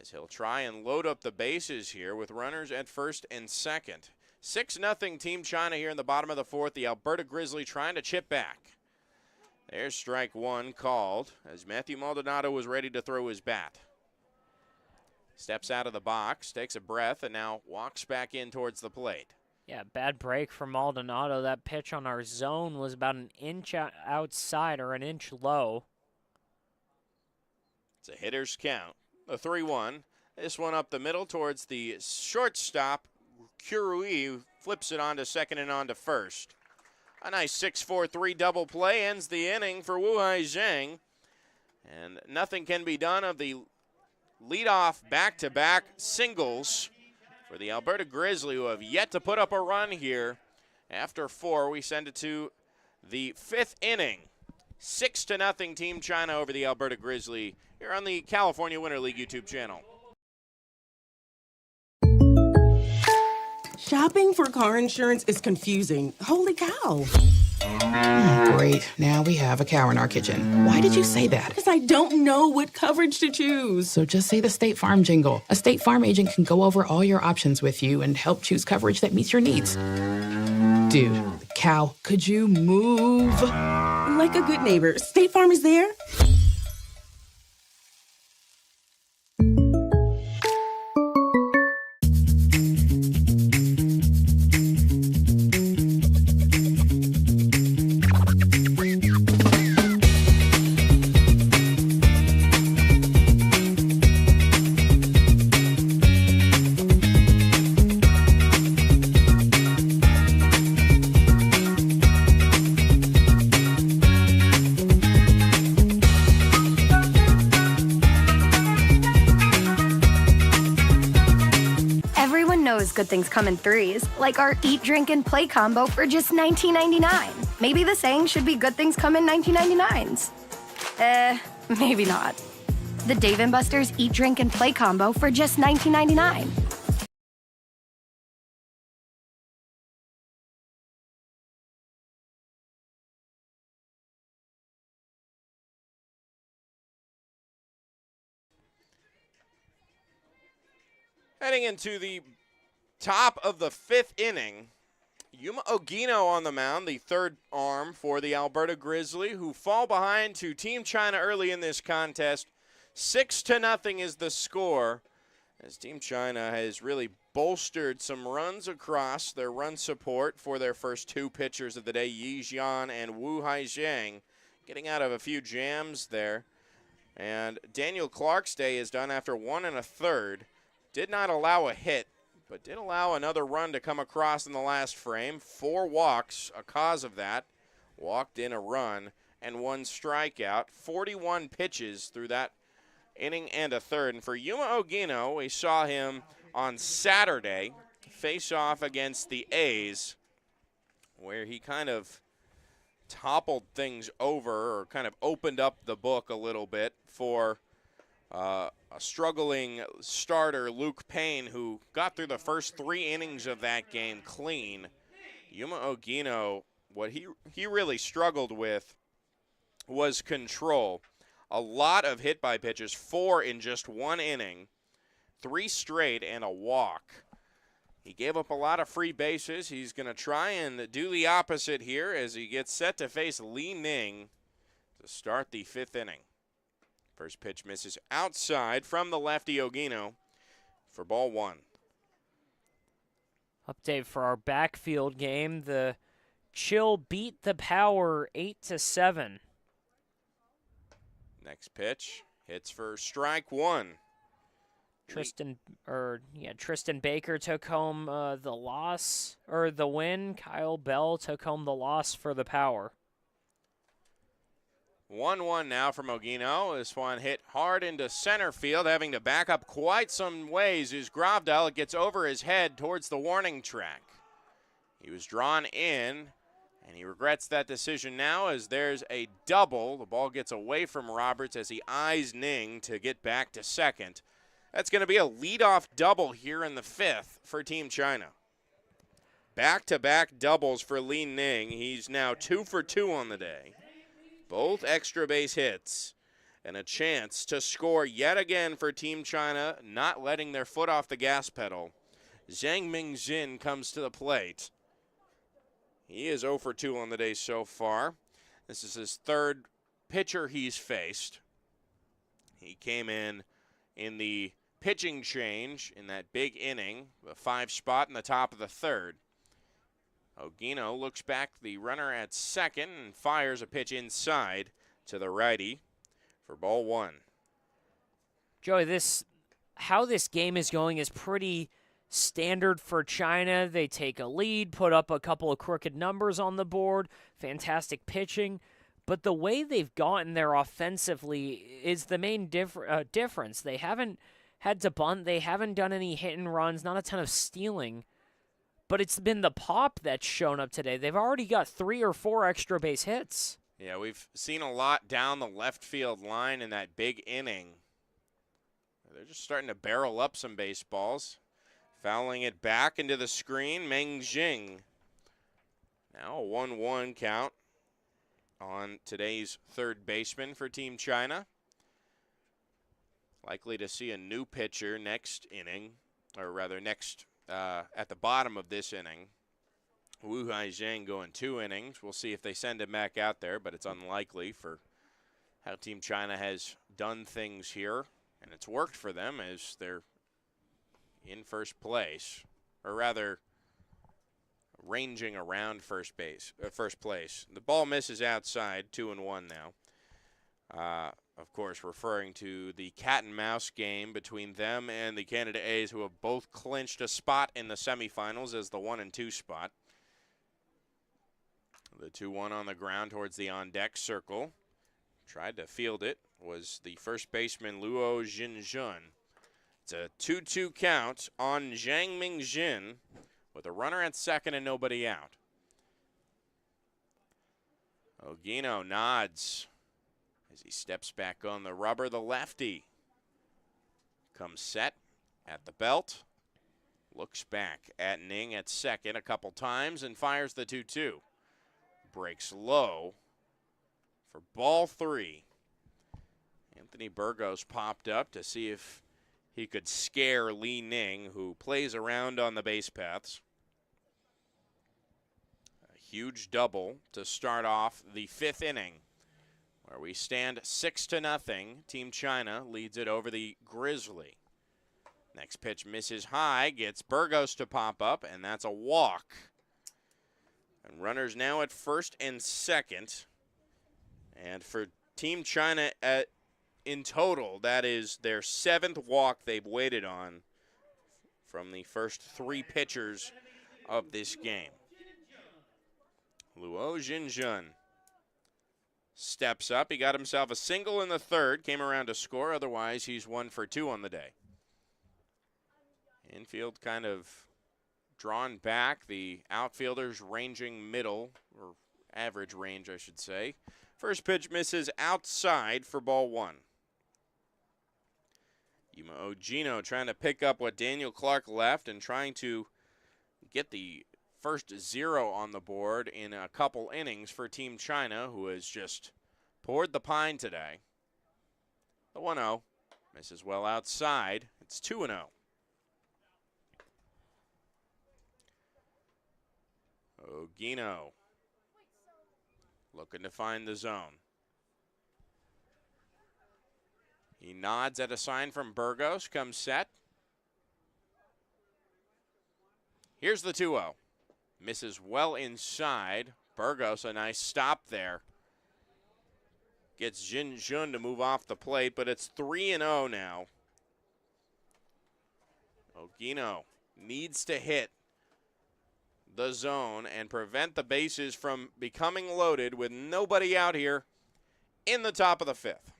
as he'll try and load up the bases here with runners at first and second. 6-0 Team China here in the bottom of the fourth. The Alberta Grizzly trying to chip back. There's strike 1 called as Matthew Maldonado was ready to throw his bat. Steps out of the box, takes a breath, and now walks back in towards the plate. Yeah, bad break for Maldonado. That pitch on our zone was about an inch outside or an inch low. It's a hitter's count. The 3-1. This one up the middle towards the shortstop. Curui flips it onto second and onto first. A nice 6-4-3 double play ends the inning for Wu Hai Zhang. And nothing can be done of the leadoff back-to-back singles for the Alberta Grizzly, who have yet to put up a run here. After 4, we send it to the 5th inning. 6-0 Team China over the Alberta Grizzly here on the California Winter League YouTube channel. Shopping for car insurance is confusing. Holy cow. Great. Now we have a cow in our kitchen. Why did you say that? Because I don't know what coverage to choose. So just say the State Farm jingle. A State Farm agent can go over all your options with you and help choose coverage that meets your needs. Dude, cow, could you move? Like a good neighbor, State Farm is there. good things come in threes, like our Eat, Drink, and Play combo for just $19.99. Maybe the saying should be good things come in 19.99s. Maybe not. The Dave & Buster's Eat, Drink, and Play combo for just $19.99. Heading into the top of the 5th inning, Yuma Ogino on the mound, the third arm for the Alberta Grizzly, who fall behind to Team China early in this contest. 6-0 is the score, as Team China has really bolstered some runs across their run support for their first 2 pitchers of the day, Yi Jian and Wu Haizhang, getting out of a few jams there. And Daniel Clark's day is done after 1 1/3. Did not allow a hit, but did allow another run to come across in the last frame. 4 walks, a cause of that. Walked in a run and 1 strikeout. 41 pitches through that inning and a third. And for Yuma Ogino, we saw him on Saturday face off against the A's, where he kind of toppled things over, or kind of opened up the book a little bit for a struggling starter, Luke Payne, who got through the first 3 innings of that game clean. Yuma Ogino, what he really struggled with was control. A lot of hit by pitches, 4 in just 1 inning, 3 straight and a walk. He gave up a lot of free bases. He's going to try and do the opposite here as he gets set to face Li Ning to start the 5th inning. First pitch misses outside from the lefty Ogino for ball 1. Update for our backfield game. The Chill beat the Power 8-7. Next pitch hits for strike 1. Tristan Baker took home the loss, or the win. Kyle Bell took home the loss for the Power. 1-1 now from Ogino. This one hit hard into center field, having to back up quite some ways is Gravdal. It gets over his head towards the warning track. He was drawn in, and he regrets that decision now as there's a double. The ball gets away from Roberts as he eyes Ning to get back to second. That's going to be a leadoff double here in the 5th for Team China. Back-to-back doubles for Li Ning. He's now 2 for 2 on the day. Both extra base hits, and a chance to score yet again for Team China, not letting their foot off the gas pedal. Zhang Mingjin comes to the plate. He is 0 for 2 on the day so far. This is his 3rd pitcher he's faced. He came in the pitching change in that big inning, the 5 spot in the top of the 3rd. Ogino looks back the runner at second and fires a pitch inside to the righty for ball 1. Joey, how this game is going is pretty standard for China. They take a lead, put up a couple of crooked numbers on the board, fantastic pitching. But the way they've gotten there offensively is the main difference. They haven't had to bunt. They haven't done any hit and runs, not a ton of stealing. But it's been the pop that's shown up today. They've already got 3 or 4 extra base hits. Yeah, we've seen a lot down the left field line in that big inning. They're just starting to barrel up some baseballs. Fouling it back into the screen, Meng Jing. Now a 1-1 count on today's 3rd baseman for Team China. Likely to see a new pitcher next inning, or rather at the bottom of this inning. Wu Haizhang going 2 innings. We'll see if they send him back out there, but it's unlikely for how Team China has done things here. And it's worked for them as they're in first place, or rather ranging around first place. The ball misses outside, 2-1 now. Of course, referring to the cat and mouse game between them and the Canada A's, who have both clinched a spot in the semifinals as the 1 and 2 spot. The 2-1 on the ground towards the on-deck circle. Tried to field it was the first baseman Luo Jinjun. It's a 2-2 count on Zhang Mingjin with a runner at second and nobody out. Ogino nods as he steps back on the rubber. The lefty comes set at the belt, looks back at Ning at second a couple times and fires the 2-2. Breaks low for ball 3. Anthony Burgos popped up to see if he could scare Li Ning, who plays around on the base paths. A huge double to start off the 5th inning, where we stand 6-0. Team China leads it over the Grizzly. Next pitch misses high, gets Burgos to pop up, and that's a walk. And runners now at first and second. And for Team China in total, that is their 7th walk they've waited on from the first 3 pitchers of this game. Luo Jinjun steps up. He got himself a single in the 3rd, came around to score. Otherwise, he's 1 for 2 on the day. Infield kind of drawn back. The outfielders ranging middle, or average range, I should say. First pitch misses outside for ball 1. Yuma Ogino trying to pick up what Daniel Clark left and trying to get the first 0 on the board in a couple innings for Team China, who has just poured the pine today. The 1-0 misses well outside. It's 2-0. Ogino looking to find the zone. He nods at a sign from Burgos, comes set. Here's the 2-0. Misses well inside. Burgos, a nice stop there. Gets Jin Jun to move off the plate, but it's 3-0 now. Ogino needs to hit the zone and prevent the bases from becoming loaded with nobody out here in the top of the 5th.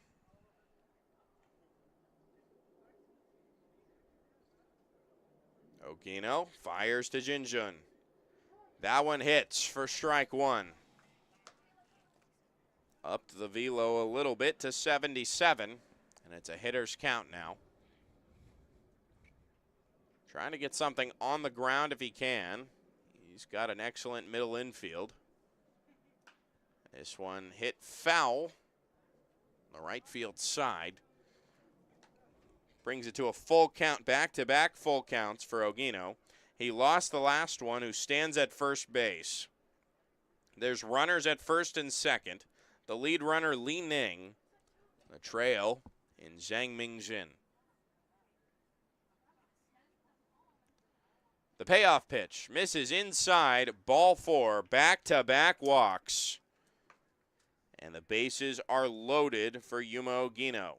Ogino fires to Jinjun. That one hits for strike 1. Up to the velo a little bit to 77, and it's a hitter's count now. Trying to get something on the ground if he can. He's got an excellent middle infield. This one hit foul on the right field side. Brings it to a full count, back-to-back full counts for Ogino. He lost the last one, who stands at first base. There's runners at first and second. The lead runner, Li Ning. The trail in Zhang Mingjin. The payoff pitch misses inside, ball 4, back-to-back walks. And the bases are loaded for Yuma Ogino.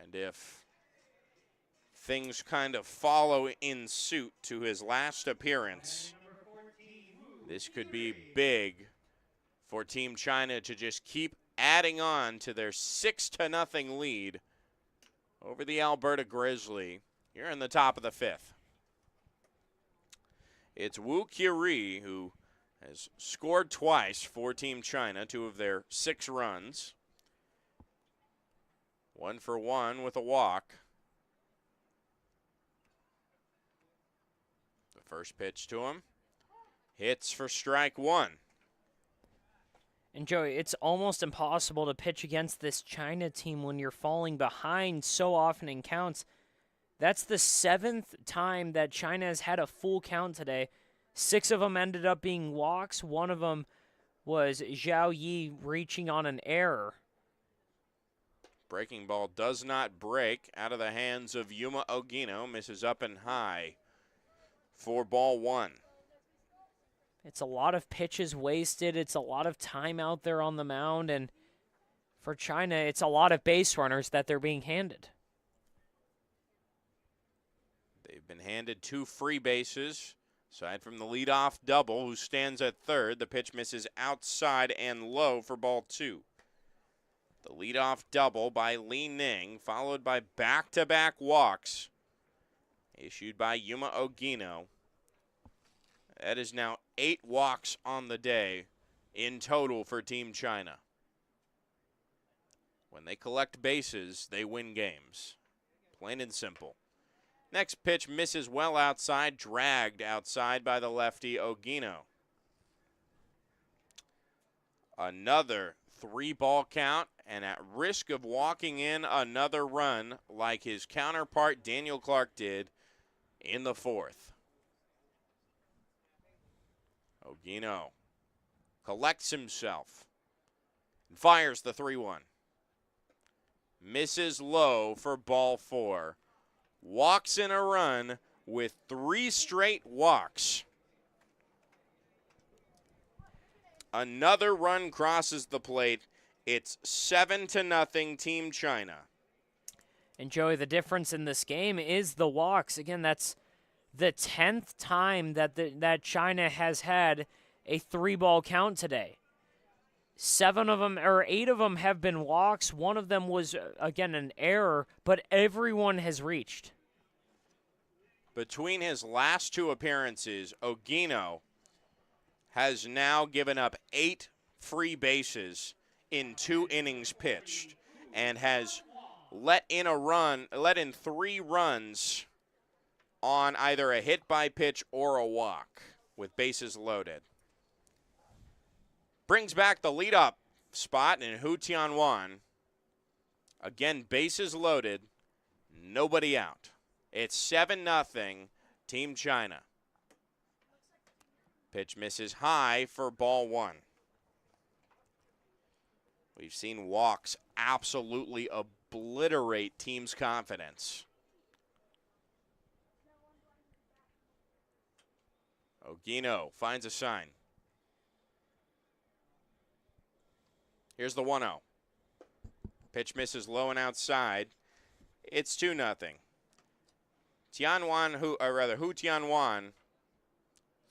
And if things kind of follow in suit to his last appearance, this could be big for Team China to just keep adding on to their 6-0 lead over the Alberta Grizzly here in the top of the 5th. It's Wu Qiri who has scored twice for Team China, 2 of their 6 runs. 1 for 1 with a walk. The first pitch to him hits for strike 1. And Joey, it's almost impossible to pitch against this China team when you're falling behind so often in counts. That's the 7th time that China has had a full count today. 6 of them ended up being walks. 1 of them was Zhao Yi reaching on an error. Breaking ball does not break out of the hands of Yuma Ogino. Misses up and high for ball 1. It's a lot of pitches wasted. It's a lot of time out there on the mound. And for China, it's a lot of base runners that they're being handed. They've been handed 2 free bases. Aside from the leadoff double, who stands at third, the pitch misses outside and low for ball 2. The leadoff double by Li Ning, followed by back-to-back walks issued by Yuma Ogino. That is now 8 walks on the day in total for Team China. When they collect bases, they win games. Plain and simple. Next pitch misses well outside, dragged outside by the lefty Ogino. Another 3-ball count, and at risk of walking in another run like his counterpart Daniel Clark did in the 4th. Ogino collects himself and fires the 3-1. Misses low for ball 4. Walks in a run with 3 straight walks. Another run crosses the plate. It's 7-0 Team China. And Joey, the difference in this game is the walks. Again, that's the 10th time that China has had a 3-ball count today. 7 of them, or 8 of them have been walks. One of them was, again, an error, but everyone has reached. Between his last 2 appearances, Ogino has now given up 8 free bases in 2 innings pitched and has let in 3 runs on either a hit by pitch or a walk with bases loaded. Brings back the lead-up spot in Hu Tianwan. Again, bases loaded, nobody out. It's 7-0 Team China. Pitch misses high for ball 1. We've seen walks absolutely obliterate teams' confidence. Ogino finds a sign. Here's the 1-0. Pitch misses low and outside. It's 2-0. Hu Tianwan,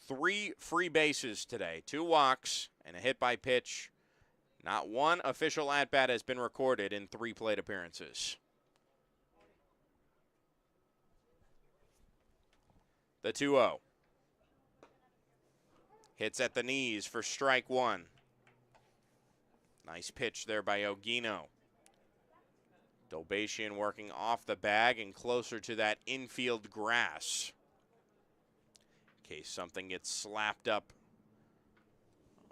3 free bases today. 2 walks and a hit by pitch. Not one official at-bat has been recorded in 3 plate appearances. The 2-0. Hits at the knees for strike 1. Nice pitch there by Ogino. Dolbatian working off the bag and closer to that infield grass. In case something gets slapped up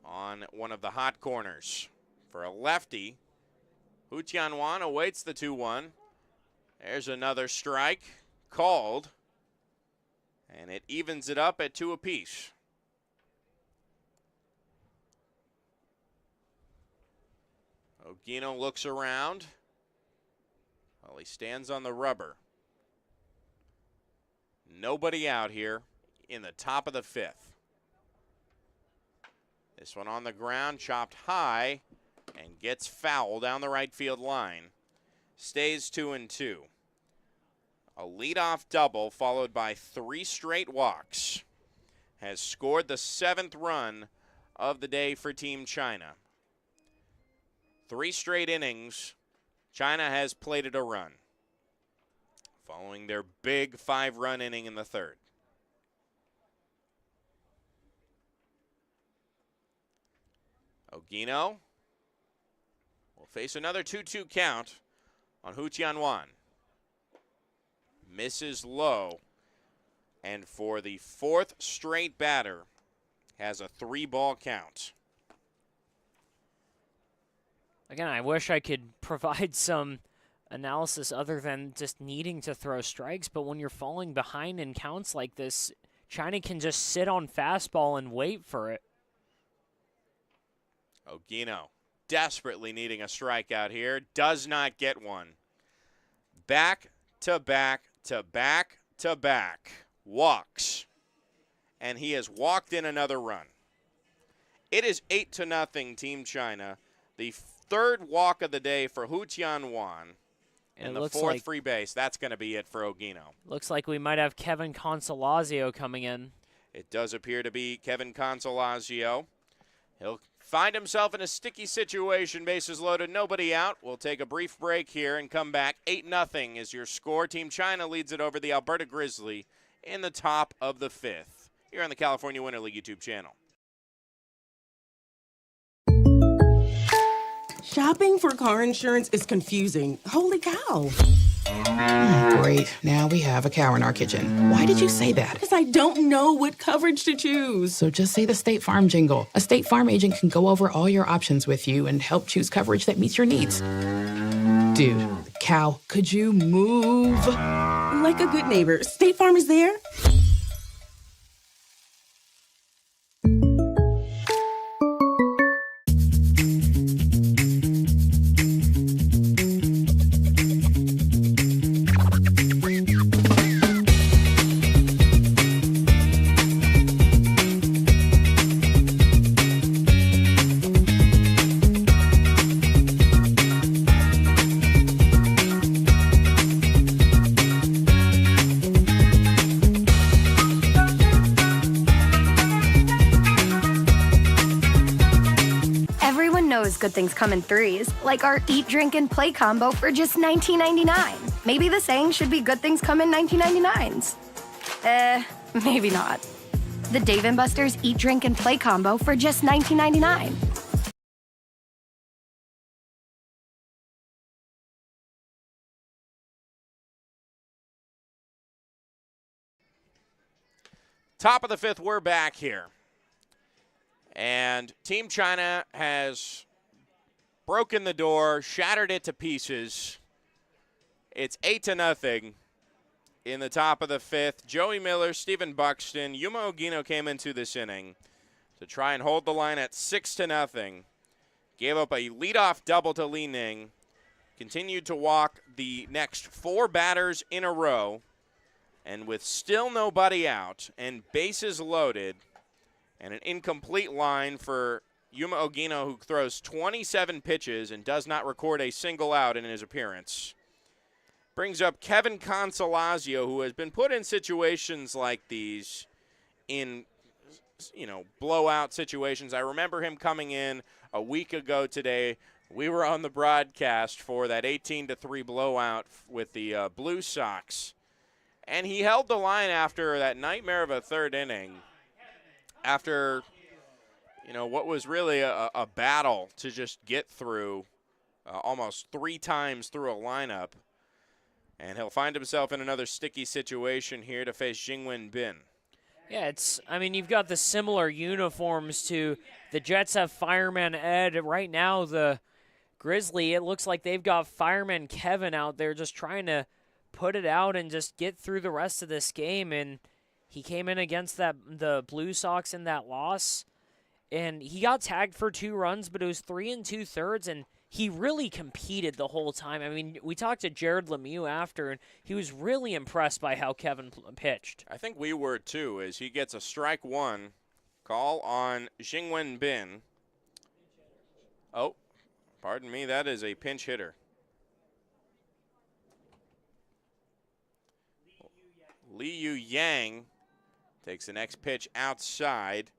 on one of the hot corners. For a lefty, Hu Tianwan awaits the 2-1. There's another strike called, and it evens it up at 2 apiece. Ogino looks around. Well, he stands on the rubber. Nobody out here in the top of the 5th. This one on the ground, chopped high, and gets foul down the right field line. Stays 2-2. A leadoff double followed by 3 straight walks has scored the 7th run of the day for Team China. 3 straight innings, China has plated a run, following their big 5-run inning in the 3rd. Ogino will face another 2-2 count on Hu Tianwan. Misses low, and for the 4th straight batter, has a 3-ball count. Again, I wish I could provide some analysis other than just needing to throw strikes, but when you're falling behind in counts like this, China can just sit on fastball and wait for it. Ogino desperately needing a strikeout here, does not get one. Back to back to back to back walks, and he has walked in another run. It is 8-0 Team China. The 3rd walk of the day for Hu Tianwan, and the 4th free base. That's going to be it for Ogino. Looks like we might have Kevin Consolazio coming in. It does appear to be Kevin Consolazio. He'll find himself in a sticky situation, bases loaded, nobody out. We'll take a brief break here and come back. 8-0 is your score. Team China leads it over the Alberta Grizzly in the top of the 5th here on the California Winter League YouTube channel. Shopping for car insurance is confusing. Holy cow. Great. Now we have a cow in our kitchen. Why did you say that? Because I don't know what coverage to choose. So just say the State Farm jingle. A State Farm agent can go over all your options with you and help choose coverage that meets your needs. Dude, cow, could you move? Like a good neighbor, State Farm is there. Good things come in threes, like our eat, drink, and play combo for just $19.99. Maybe the saying should be good things come in 19.99s. Maybe not. The Dave & Buster's eat, drink, and play combo for just $19.99. Top of the 5th, we're back here. And Team China has broken the door, shattered it to pieces. It's 8-0 in the top of the 5th. Joey Miller, Stephen Buxton, Yuma Ogino came into this inning to try and hold the line at 6-0. Gave up a leadoff double to Li Ning. Continued to walk the next 4 batters in a row. And with still nobody out and bases loaded and an incomplete line for Yuma Ogino, who throws 27 pitches and does not record a single out in his appearance, brings up Kevin Consolazio, who has been put in situations like these in, blowout situations. I remember him coming in a week ago today. We were on the broadcast for that 18-3 blowout with the Blue Sox, and he held the line after that nightmare of a third inning. After what was really a battle to just get through almost 3 times through a lineup. And he'll find himself in another sticky situation here to face Jingwen Bin. Yeah, you've got the similar uniforms to the Jets have Fireman Ed. Right now, the Grizzly, it looks like they've got Fireman Kevin out there just trying to put it out and just get through the rest of this game. And he came in against the Blue Sox in that loss. And he got tagged for 2 runs, but it was 3 2/3, and he really competed the whole time. I mean, we talked to Jared Lemieux after, and he was really impressed by how Kevin pitched. I think we were too, as he gets a strike 1 call on Jingwen Bin. Oh, pardon me, that is a pinch hitter. Li Yu Yang takes the next pitch outside.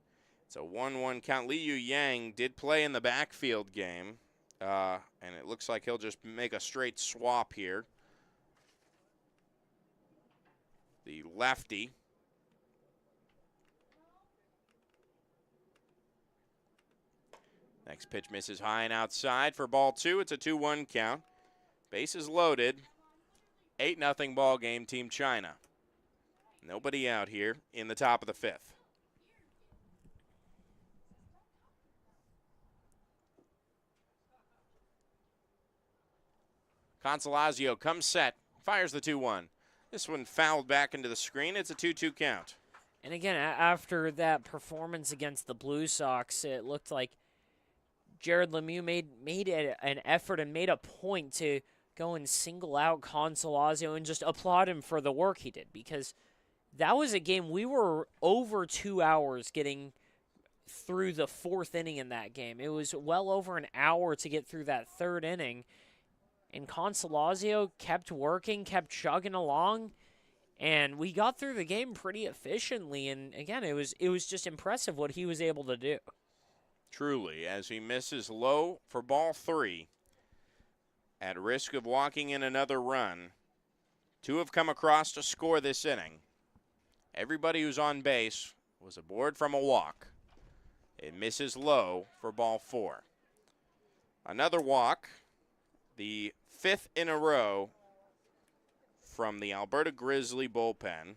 It's a 1-1 count. Li Yu Yang did play in the backfield game, and it looks like he'll just make a straight swap here. The lefty. Next pitch misses high and outside for ball 2. It's a 2-1 count. Bases loaded. 8-0 ball game, Team China. Nobody out here in the top of the 5th. Consolazio comes set, fires the 2-1. This one fouled back into the screen. It's a 2-2 count. And again, after that performance against the Blue Sox, it looked like Jared Lemieux made an effort and made a point to go and single out Consolazio and just applaud him for the work he did, because that was a game we were over 2 hours getting through the 4th inning in that game. It was well over an hour to get through that 3rd inning. And Consolazio kept working, kept chugging along, and we got through the game pretty efficiently. And again, it was just impressive what he was able to do. Truly, as he misses low for ball 3. At risk of walking in another run. 2 have come across to score this inning. Everybody who's on base was aboard from a walk. It misses low for ball 4. Another walk, the 5th in a row from the Alberta Grizzly bullpen.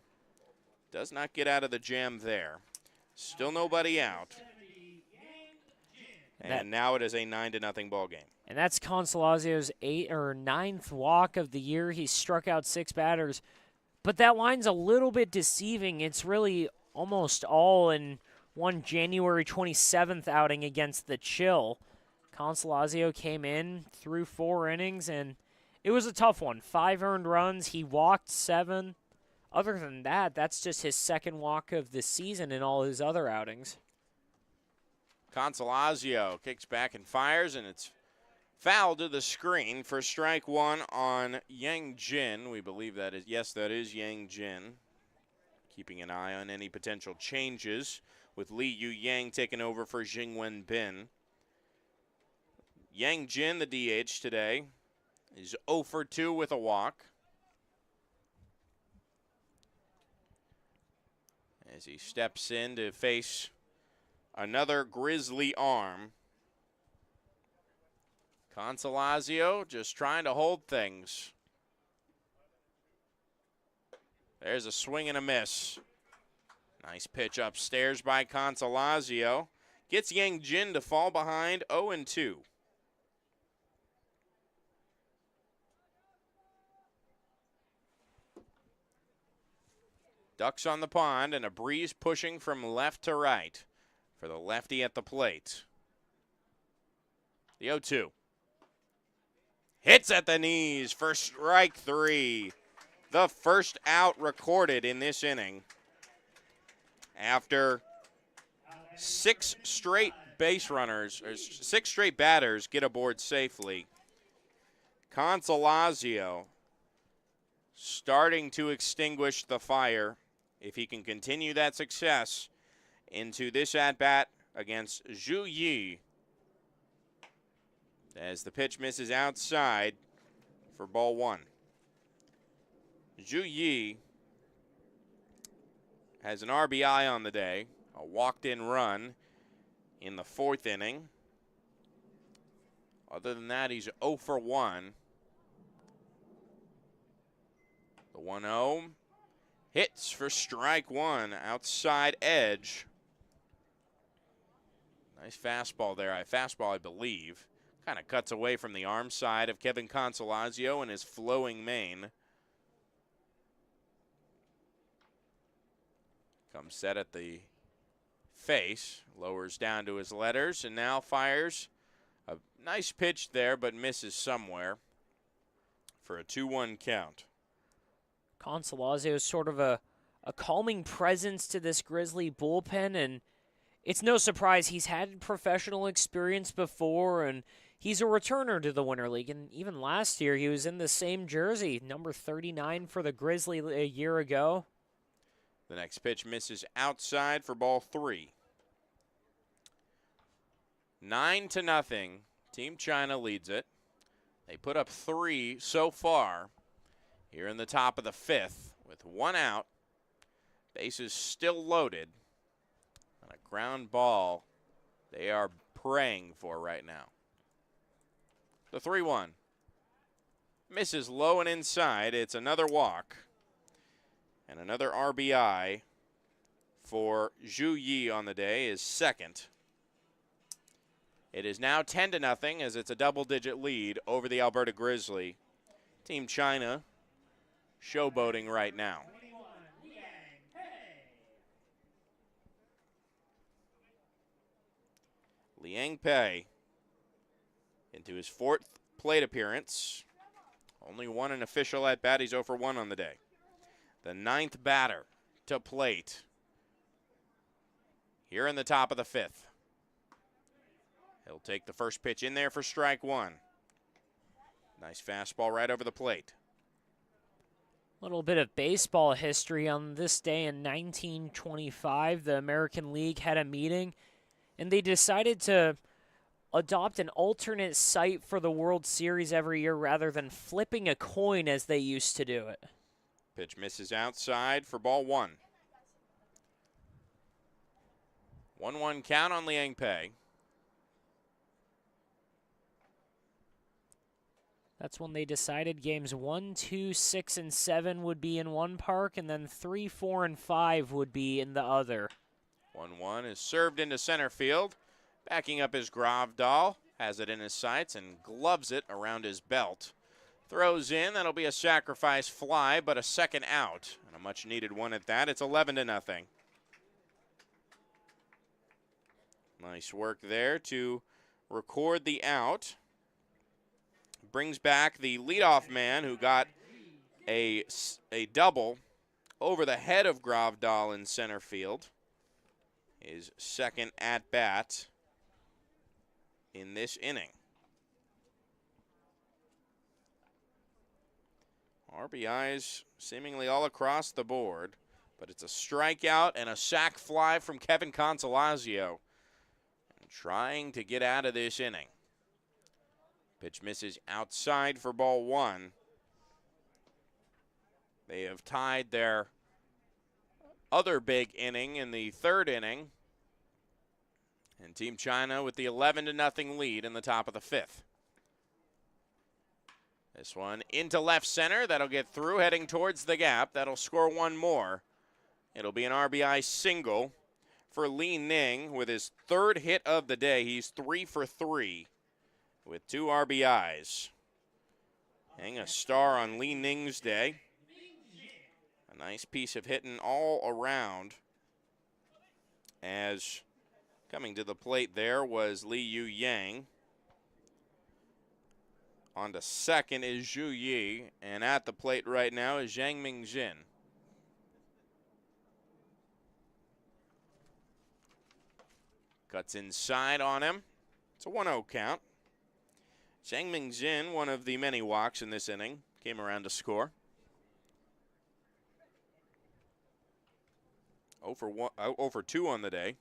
Does not get out of the jam there. Still nobody out. And now it is a 9-0 ball game. And that's Consolazio's 8th or 9th walk of the year. He struck out 6 batters. But that line's a little bit deceiving. It's really almost all in one January 27th outing against the Chill. Consolazio came in, threw 4 innings, and it was a tough one. 5 earned runs. He walked 7. Other than that, that's just his 2nd walk of the season in all his other outings. Consolazio kicks back and fires, and it's foul to the screen for strike 1 on Yang Jin. We believe that is, yes, that is Yang Jin. Keeping an eye on any potential changes with Li Yu Yang taking over for Jingwen Bin. Yang Jin, the DH today, is 0 for 2 with a walk. As he steps in to face another Grizzly arm. Consolazio just trying to hold things. There's a swing and a miss. Nice pitch upstairs by Consolazio. Gets Yang Jin to fall behind 0-2. Ducks on the pond and a breeze pushing from left to right for the lefty at the plate. The 0-2. Hits at the knees for strike 3. The first out recorded in this inning. After 6 straight base runners, or 6 straight batters get aboard safely. Consolazio starting to extinguish the fire. If he can continue that success into this at-bat against Zhu Yi. As the pitch misses outside for ball 1. Zhu Yi has an RBI on the day, a walked-in run in the 4th inning. Other than that, he's 0 for 1. The 1-0 hits for strike 1, outside edge. Nice fastball there. Fastball, I believe. Kind of cuts away from the arm side of Kevin Consolazio and his flowing mane. Comes set at the face, lowers down to his letters, and now fires a nice pitch there, but misses somewhere for a 2-1 count. Consolazio is sort of a calming presence to this Grizzly bullpen, and it's no surprise he's had professional experience before, and he's a returner to the Winter League. And even last year, he was in the same jersey, number 39 for the Grizzly a year ago. The next pitch misses outside for ball 3. 9-0. Team China leads it. They put up 3 so far here in the top of the 5th with 1 out. Bases still loaded. On a ground ball they are praying for right now. The 3-1. Misses low and inside. It's another walk. And another RBI for Zhu Yi on the day, is 2nd. It is now 10-0 as it's a double-digit lead over the Alberta Grizzly. Team China showboating right now. Liang Pei into his 4th plate appearance. Only 1 an official at bat. He's 0 for 1 on the day. The 9th batter to plate here in the top of the 5th. He'll take the first pitch in there for strike 1. Nice fastball right over the plate. A little bit of baseball history on this day in 1925. The American League had a meeting, And they decided to adopt an alternate site for the World Series every year rather than flipping a coin as they used to do it. Pitch misses outside for ball 1. 1-1 count on Liang Pei. That's when they decided games 1, 2, 6, and 7 would be in one park, and then 3, 4, and 5 would be in the other. 1-1 is served into center field. Backing up his Gravdal, has it in his sights and gloves it around his belt. Throws in, that'll be a sacrifice fly, but a second out. And a much needed one at that. It's 11-0. Nice work there to record the out. Brings back the leadoff man who got a double over the head of Gravdal in center field. His second at-bat in this inning. RBIs seemingly all across the board, but it's a strikeout and a sac fly from Kevin Consolazio. And trying to get out of this inning. Pitch misses outside for ball 1. They have tied their other big inning in the third inning. And Team China with the 11-0 lead in the top of the 5th. This one into left center. That'll get through, heading towards the gap. That'll score one more. It'll be an RBI single for Li Ning with his third hit of the day. He's 3 for 3 with 2 RBIs. Hang a star on Li Ning's day. A nice piece of hitting all around. As coming to the plate there was Li Yu Yang. On to second is Zhu Yi. And at the plate right now is Zhang Mingjin. Cuts inside on him. It's a 1-0 count. Zhang Mingjin, one of the many walks in this inning, came around to score. 0 for 2 on the day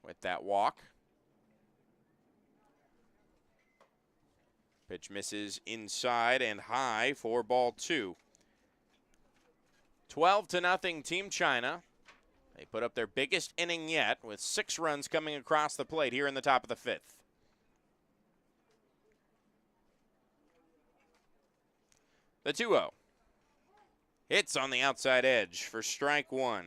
with that walk. Pitch misses inside and high for ball 2. 12-0 Team China. They put up their biggest inning yet with 6 runs coming across the plate here in the top of the 5th. The 2-0. Hits on the outside edge for strike 1.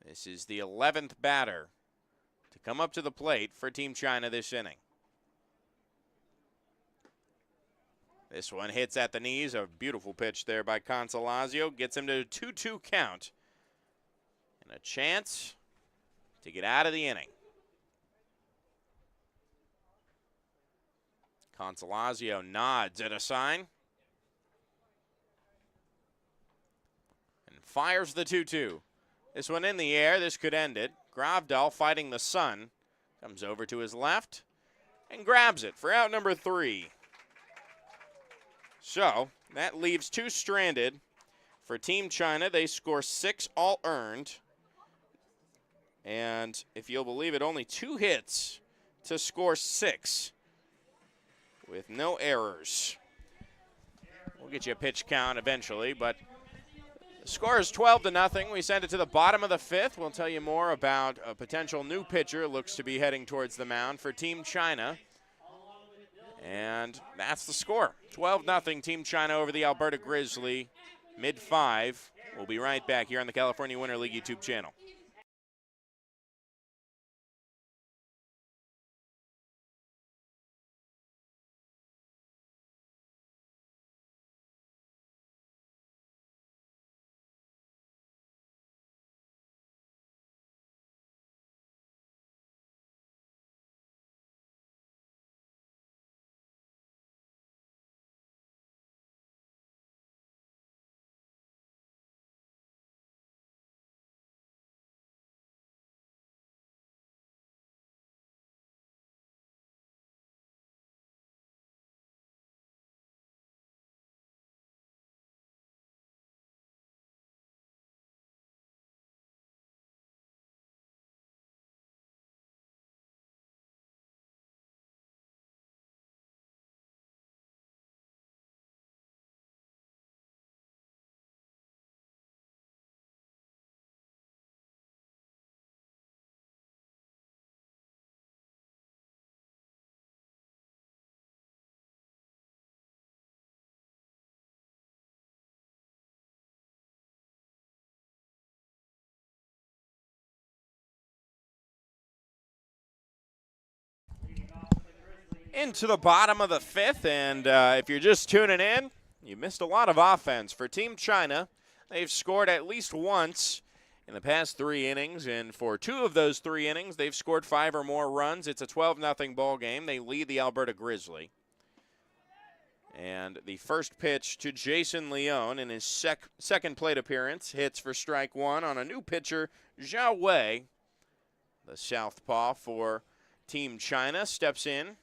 This is the 11th batter to come up to the plate for Team China this inning. This one hits at the knees. A beautiful pitch there by Consolazio. Gets him to a 2-2 count. And a chance to get out of the inning. Consolazio nods at a sign. And fires the 2-2. This one in the air. This could end it. Gravdal fighting the sun. Comes over to his left and grabs it for out number 3. So that leaves 2 stranded for Team China. They score 6 all earned. And if you'll believe it, only 2 hits to score 6 with no errors. We'll get you a pitch count eventually, but the score is 12-0. We send it to the bottom of the 5th. We'll tell you more about a potential new pitcher looks to be heading towards the mound for Team China. And that's the score. 12-0 Team China over the Alberta Grizzly. Mid-5. We'll be right back here on the California Winter League YouTube channel. into the bottom of the fifth, and if you're just tuning in, you missed a lot of offense. For Team China, they've scored at least once in the past 3 innings, and for 2 of those 3 innings, they've scored 5 or more runs. It's a 12-0 ball game. They lead the Alberta Grizzly. And the first pitch to Jason Leone in his second plate appearance hits for strike 1 on a new pitcher, Zhao Wei. The southpaw for Team China steps in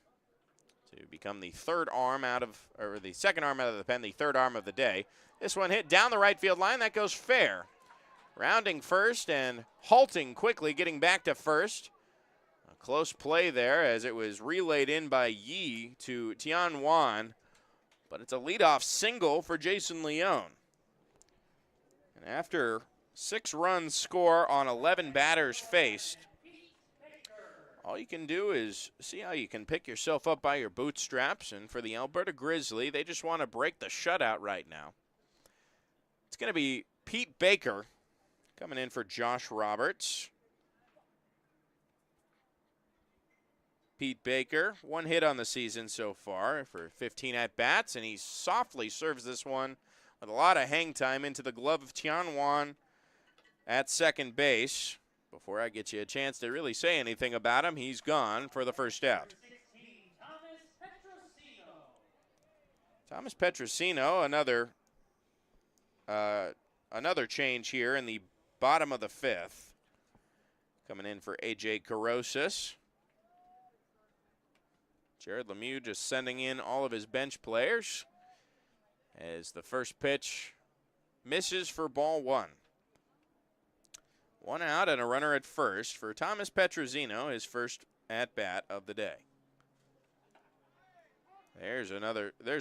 to become the second arm out of the pen, the third arm of the day. This one hit down the right field line. That goes fair. Rounding first and halting quickly, getting back to first. A close play there as it was relayed in by Yi to Tian Wan. But it's a leadoff single for Jason Leone. And after 6 runs score on 11 batters faced, all you can do is see how you can pick yourself up by your bootstraps. And for the Alberta Grizzly, they just want to break the shutout right now. It's going to be Pete Baker coming in for Josh Roberts. Pete Baker, 1 hit on the season so far for 15 at-bats, and he softly serves this one with a lot of hang time into the glove of Tian Wan at second base. Before I get you a chance to really say anything about him, he's gone for the first out. Thomas Petrosino, another change here in the bottom of the 5th. Coming in for A.J. Carosis. Jared Lemieux just sending in all of his bench players as the first pitch misses for ball 1. 1 out and a runner at first for Thomas Petrosino, his first at-bat of the day. There's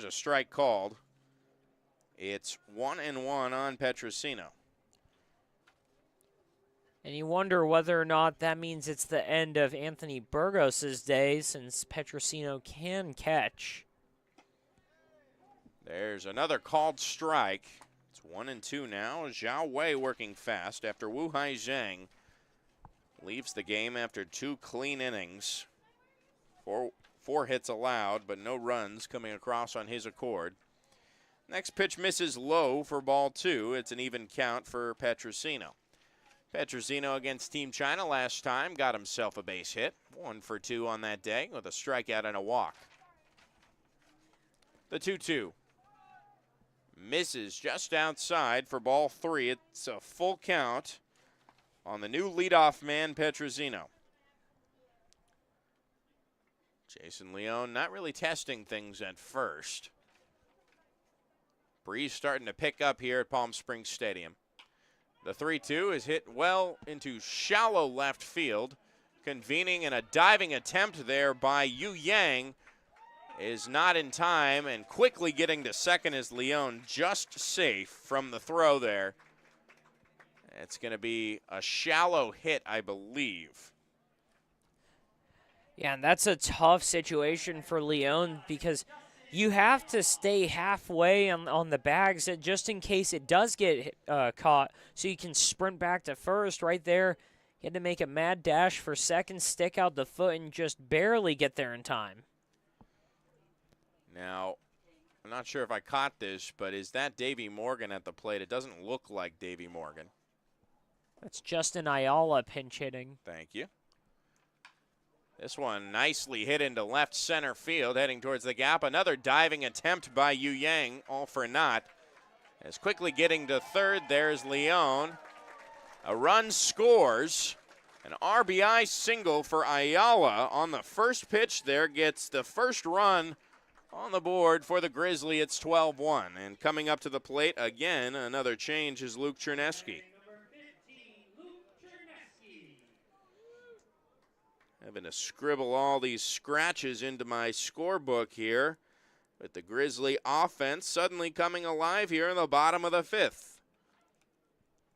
a strike called. It's 1-1 on Petrosino. And you wonder whether or not that means it's the end of Anthony Burgos' day, since Petrosino can catch. There's another called strike. It's 1-2 now. Zhao Wei working fast after Wu Hai Zhang leaves the game after 2 clean innings. Four hits allowed, but no runs coming across on his accord. Next pitch misses low for ball 2. It's an even count for Petrosino. Petrosino against Team China last time got himself a base hit. 1 for 2 on that day with a strikeout and a walk. The 2-2. Misses just outside for ball 3. It's a full count on the new leadoff man, Petrosino. Jason Leone not really testing things at first. Breeze starting to pick up here at Palm Springs Stadium. The 3-2 is hit well into shallow left field. Convening in a diving attempt there by Yu Yang is not in time, and quickly getting to second is Leone, just safe from the throw there. It's going to be a shallow hit, I believe. Yeah, and that's a tough situation for Leone because you have to stay halfway on the bags just in case it does get caught, so you can sprint back to first. Right there, you had to make a mad dash for second, stick out the foot, and just barely get there in time. Now, I'm not sure if I caught this, but is that Davey Morgan at the plate? It doesn't look like Davey Morgan. That's Justin Ayala pinch hitting. Thank you. This one nicely hit into left center field, heading towards the gap. Another diving attempt by Yu Yang, all for naught. As quickly getting to third, there's Leone. A run scores. An RBI single for Ayala on the first pitch there, gets the first run on the board for the Grizzly. It's 12-1. And coming up to the plate again, another change is Luke Chernesky. Having to scribble all these scratches into my scorebook here. With the Grizzly offense suddenly coming alive here in the bottom of the 5th.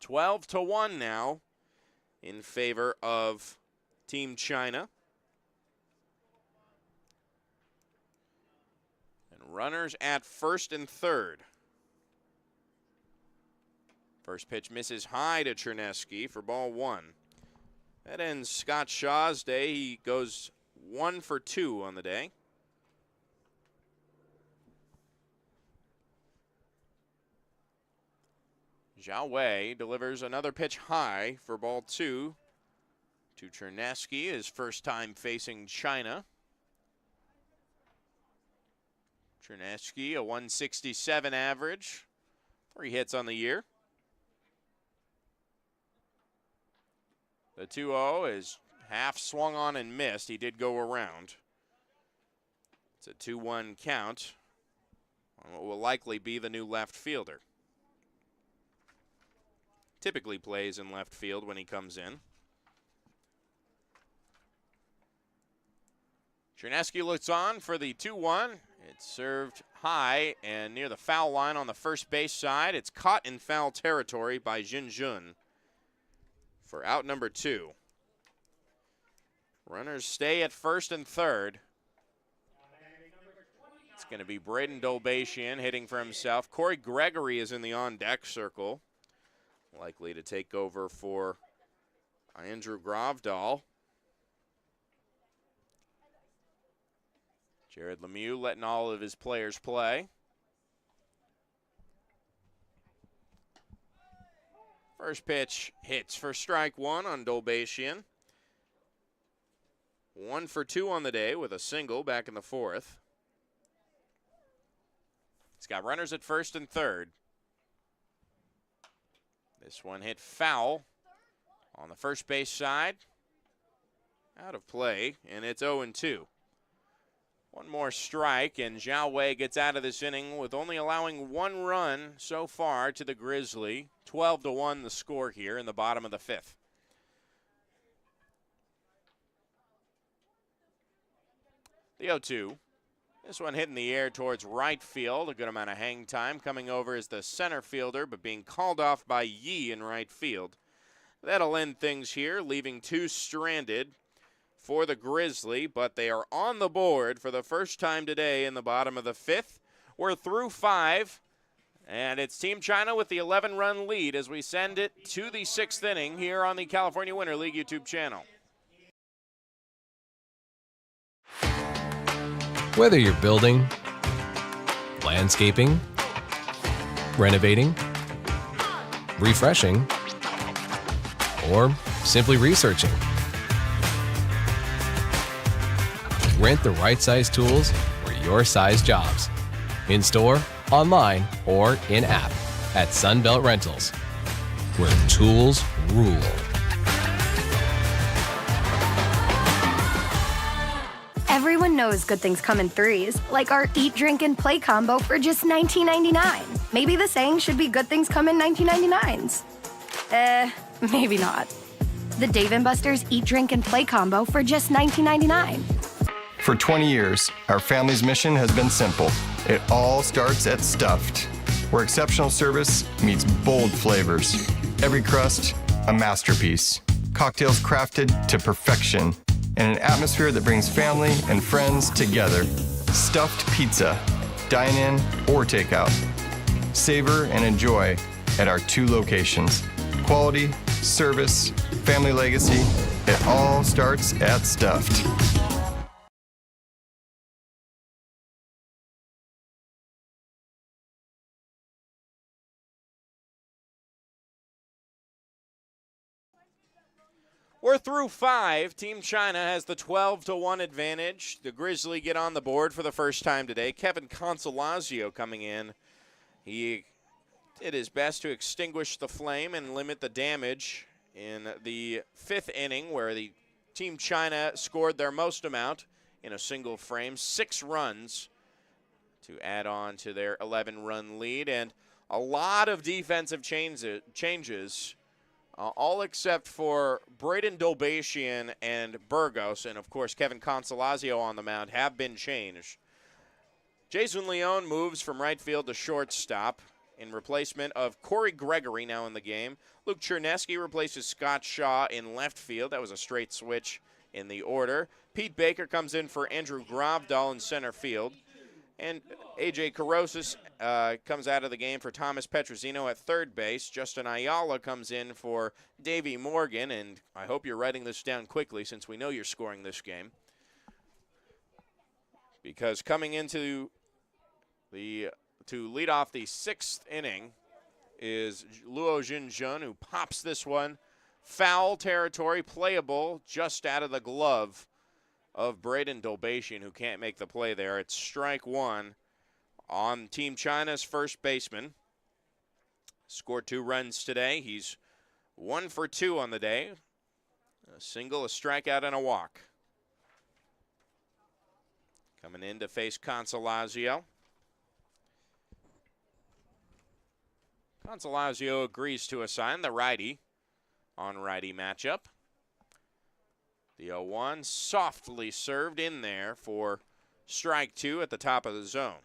12-1 now in favor of Team China. And runners at first and third. First pitch misses high to Chernesky for ball 1. That ends Scott Shaw's day. He goes 1 for 2 on the day. Zhao Wei delivers another pitch high for ball 2 to Chernesky, his first time facing China. Chernesky, a 167 average, 3 hits on the year. The 2-0 is half swung on and missed. He did go around. It's a 2-1 count on what will likely be the new left fielder. Typically plays in left field when he comes in. Chernesky looks on for the 2-1. It's served high and near the foul line on the first base side. It's caught in foul territory by Jin Jun for out number 2. Runners stay at first and third. It's going to be Braden Dolbatian hitting for himself. Corey Gregory is in the on-deck circle, likely to take over for Andrew Gravdahl. Jared Lemieux letting all of his players play. First pitch hits for strike 1 on Dolbatian. 1 for 2 on the day with a single back in the 4th. He's got runners at first and third. This one hit foul on the first base side. Out of play, and it's 0-2. One more strike, and Zhao Wei gets out of this inning with only allowing 1 run so far to the Grizzly. 12-1 the score here in the bottom of the 5th. The 0-2. This one hit in the air towards right field. A good amount of hang time. Coming over is the center fielder, but being called off by Yi in right field. That'll end things here, leaving 2 stranded for the Grizzly, but they are on the board for the first time today in the bottom of the 5th. We're through 5, and it's Team China with the 11-run lead as we send it to the 6th inning here on the California Winter League YouTube channel. Whether you're building, landscaping, renovating, refreshing, or simply researching, rent the right size tools for your size jobs. In store, online, or in app at Sunbelt Rentals, where tools rule. Everyone knows good things come in threes, like our Eat, Drink, and Play combo for just $19.99. Maybe the saying should be good things come in 19.99s. Maybe not. The Dave & Buster's Eat, Drink, and Play combo for just $19.99. For 20 years, our family's mission has been simple. It all starts at Stuffed, where exceptional service meets bold flavors. Every crust, a masterpiece. Cocktails crafted to perfection, in an atmosphere that brings family and friends together. Stuffed pizza, dine-in or takeout. Savor and enjoy at our 2 locations. Quality, service, family legacy, it all starts at Stuffed. We're through 5. Team China has the 12-1 advantage. The Grizzly get on the board for the first time today. Kevin Consolazio coming in. He did his best to extinguish the flame and limit the damage in the 5th inning, where the Team China scored their most amount in a single frame, 6 runs to add on to their 11-run lead, and a lot of defensive changes. All except for Braden Dolbatian and Burgos, and of course Kevin Consolazio on the mound, have been changed. Jason Leone moves from right field to shortstop in replacement of Corey Gregory now in the game. Luke Chernesky replaces Scott Shaw in left field. That was a straight switch in the order. Pete Baker comes in for Andrew Gravdahl in center field. And A.J. Carosis comes out of the game for Thomas Petrosino at third base. Justin Ayala comes in for Davey Morgan, and I hope you're writing this down quickly since we know you're scoring this game. Because coming into to lead off the 6th inning is Luo Jinjun, who pops this one. Foul territory, playable, just out of the glove of Braden Dolbatian, who can't make the play there. It's strike one on Team China's first baseman. Scored 2 runs today. He's 1 for 2 on the day. A single, a strikeout, and a walk. Coming in to face Consolazio. Consolazio agrees to assign the righty on righty matchup. The 0-1 softly served in there for strike 2 at the top of the zone.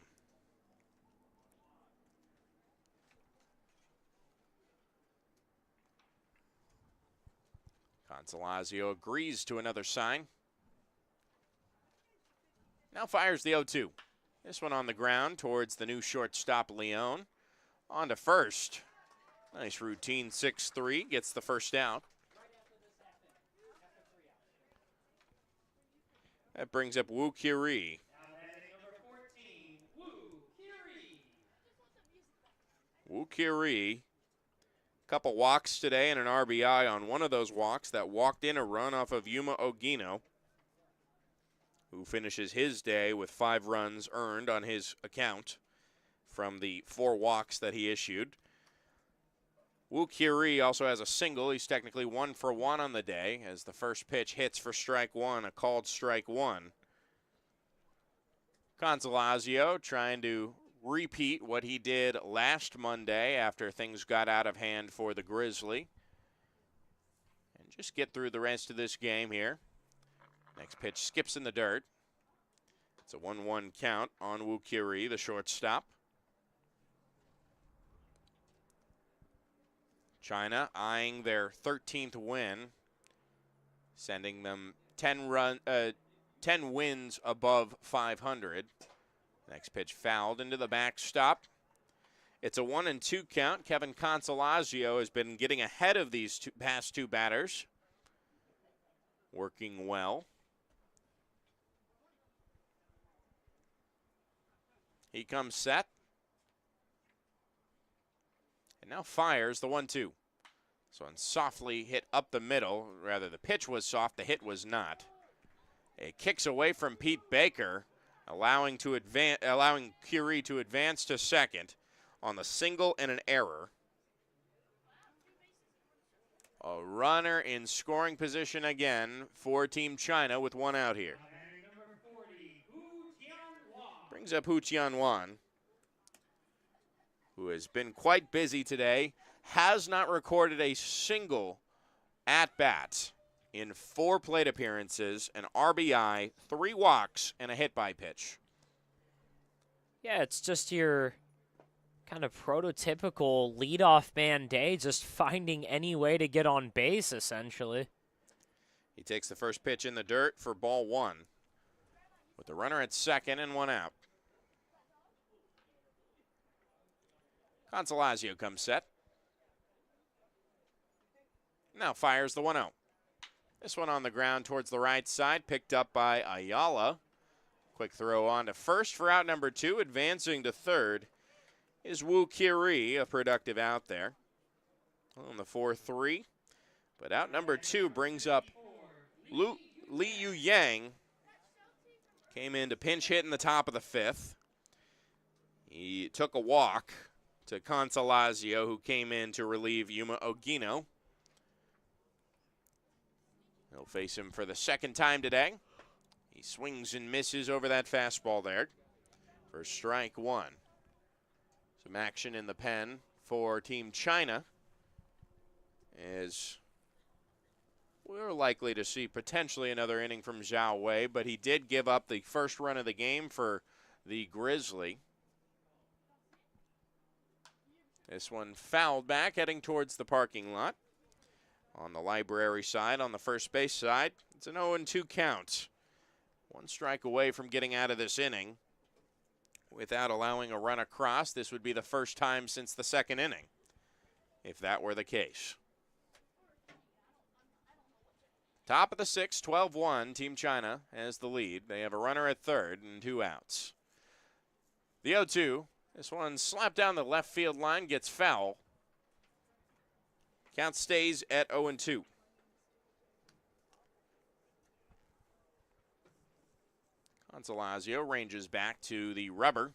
Consolazio agrees to another sign. Now fires the 0-2. This one on the ground towards the new shortstop, Leone. On to first. Nice routine 6-3, gets the first out. That brings up Woo Kiri. Woo Kiri. Couple walks today and an RBI on one of those walks that walked in a run off of Yuma Ogino, who finishes his day with 5 runs earned on his account from the 4 walks that he issued. Woo Kiri also has a single. He's technically 1 for 1 on the day as the first pitch hits for strike 1, a called strike 1. Consolazio trying to repeat what he did last Monday after things got out of hand for the Grizzly. And just get through the rest of this game here. Next pitch skips in the dirt. It's a 1-1 count on Woo Kiri, the shortstop. China eyeing their 13th win, sending them 10 wins above 500. Next pitch fouled into the backstop. It's a 1-2 count. Kevin Consolazio has been getting ahead of these past 2 batters, working well. He comes set. And now fires the 1-2. So one softly hit up the middle. Rather, the pitch was soft, the hit was not. It kicks away from Pete Baker, allowing Curie to advance to second on the single and an error. A runner in scoring position again for Team China with 1 out here. Brings up Hu Tianwan, who has been quite busy today, has not recorded a single at-bat in 4 plate appearances, an RBI, 3 walks, and a hit by pitch. Yeah, it's just your kind of prototypical leadoff man day, just finding any way to get on base, essentially. He takes the first pitch in the dirt for ball 1, with the runner at second and 1 out. Consolazio comes set. Now fires the 1-0. This one on the ground towards the right side, picked up by Ayala. Quick throw on to first for out number 2. Advancing to third is Woo Kiri, a productive out there on the 4-3. But out number 2 brings up Li Yu Yang. Came in to pinch hit in the top of the 5th. He took a walk to Consolazio, who came in to relieve Yuma Ogino. He'll face him for the 2nd time today. He swings and misses over that fastball there for strike 1. Some action in the pen for Team China, as we're likely to see potentially another inning from Zhao Wei, but he did give up the first run of the game for the Grizzly. This one fouled back, heading towards the parking lot. On the library side, on the first base side, it's an 0-2 count. 1 strike away from getting out of this inning without allowing a run across. This would be the first time since the 2nd inning, if that were the case. Top of the 6th, 12-1. Team China has the lead. They have a runner at third and 2 outs. The 0-2. This one slapped down the left field line, gets foul. Count stays at 0-2. Consolazio ranges back to the rubber.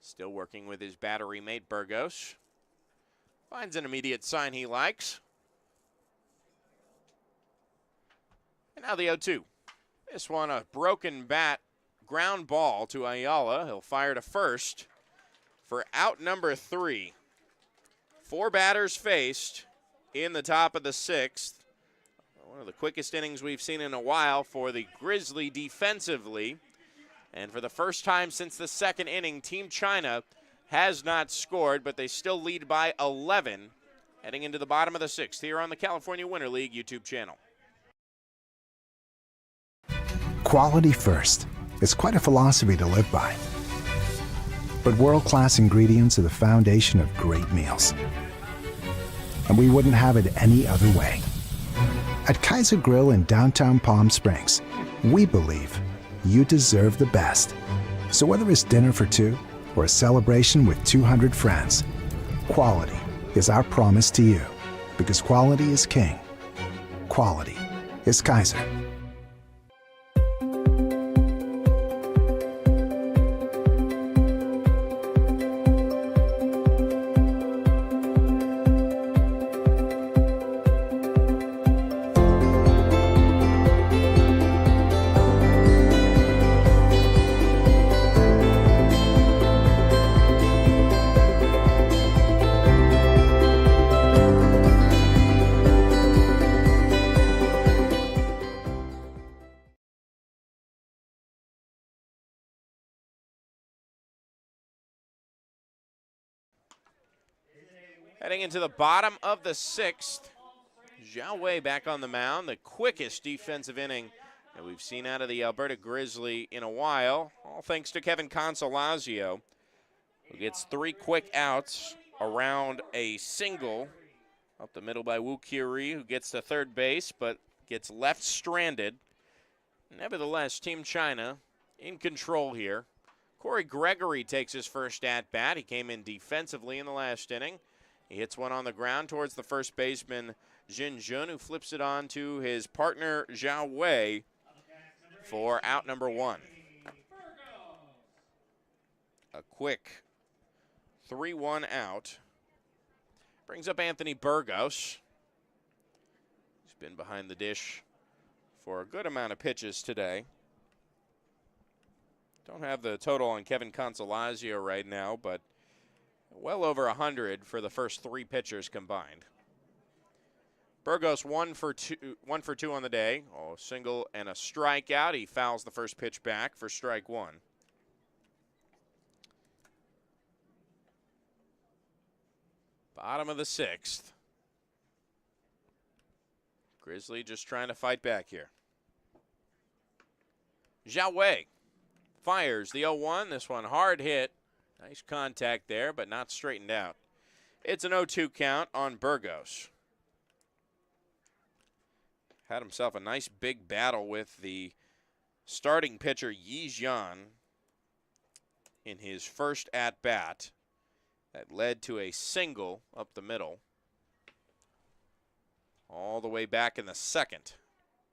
Still working with his battery mate, Burgos. Finds an immediate sign he likes. And now the 0-2. This one, a broken bat, ground ball to Ayala. He'll fire to first for out number 3. 4 batters faced in the top of the 6th. One of the quickest innings we've seen in a while for the Grizzly defensively. And for the first time since the 2nd inning, Team China has not scored, but they still lead by 11 heading into the bottom of the 6th here on the California Winter League YouTube channel. Quality first. It's quite a philosophy to live by. But world-class ingredients are the foundation of great meals. And we wouldn't have it any other way. At Kaiser Grill in downtown Palm Springs, we believe you deserve the best. So whether it's dinner for 2 or a celebration with 200 friends, quality is our promise to you. Because quality is king. Quality is Kaiser. Heading into the bottom of the 6th, Zhao Wei back on the mound, the quickest defensive inning that we've seen out of the Alberta Grizzly in a while, all thanks to Kevin Consolazio, who gets 3 quick outs around a single up the middle by Wu Qiri, who gets to third base but gets left stranded. Nevertheless, Team China in control here. Corey Gregory takes his first at-bat. He came in defensively in the last inning. He hits one on the ground towards the first baseman, Jin Jun, who flips it on to his partner, Zhao Wei, for out number 1. A quick 3-1 out. Brings up Anthony Burgos. He's been behind the dish for a good amount of pitches today. Don't have the total on Kevin Consolazio right now, but well over 100 for the first 3 pitchers combined. Burgos 1 for 2 on the day. Oh, single and a strikeout. He fouls the first pitch back for strike 1. Bottom of the 6th. Grizzly just trying to fight back here. Zhao Wei fires the 0-1. This one hard hit. Nice contact there, but not straightened out. It's an 0-2 count on Burgos. Had himself a nice big battle with the starting pitcher Yi Jian in his first at-bat. That led to a single up the middle. All the way back in the 2nd.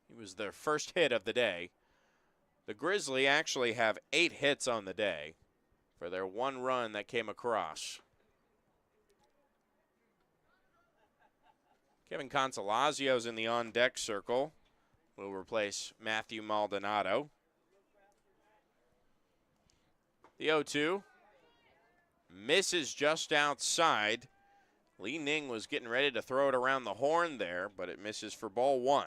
He was their first hit of the day. The Grizzly actually have 8 hits on the day for their 1 run that came across. Kevin Consolazio's in the on-deck circle. Will replace Matthew Maldonado. The 0-2 misses just outside. Li Ning was getting ready to throw it around the horn there, but it misses for ball 1.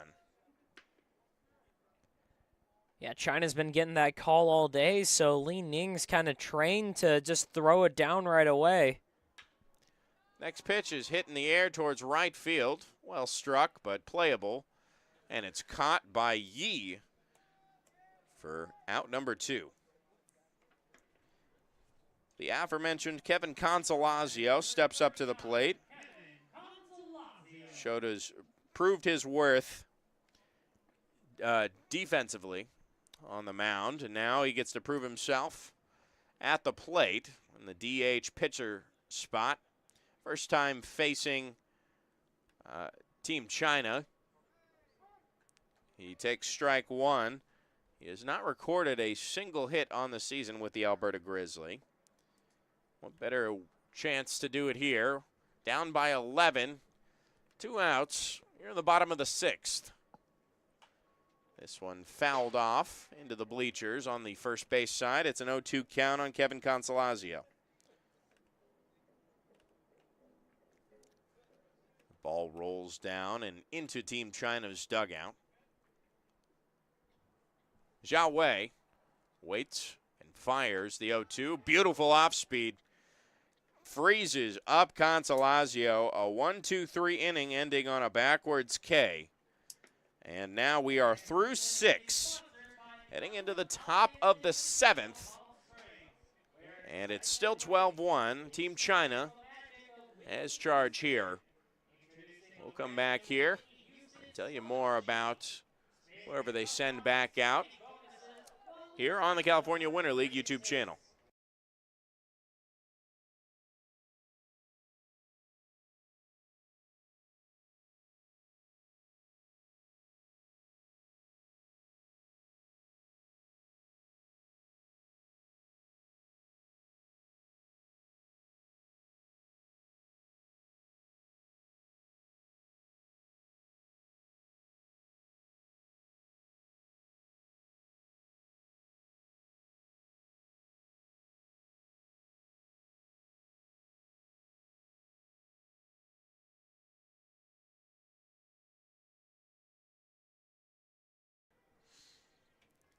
Yeah, China's been getting that call all day, so Li Ning's kind of trained to just throw it down right away. Next pitch is hit in the air towards right field. Well struck, but playable. And it's caught by Yi for out number 2. The aforementioned Kevin Consolazio steps up to the plate. Proved his worth defensively on the mound, and now he gets to prove himself at the plate in the DH pitcher spot First time facing Team China. He takes strike one. He has not recorded a single hit on the season with the Alberta Grizzly. What better chance to do it here? Down by 11. 2 outs. You're in the bottom of the 6th. This one fouled off into the bleachers on the first base side. It's an 0-2 count on Kevin Consolazio. Ball rolls down and into Team China's dugout. Zhao Wei waits and fires the 0-2. Beautiful off speed. Freezes up Consolazio. A 1-2-3 inning ending on a backwards K. And now we are through 6. Heading into the top of the 7th. And it's still 12-1. Team China has charge here. We'll come back here and tell you more about whoever they send back out here on the California Winter League YouTube channel.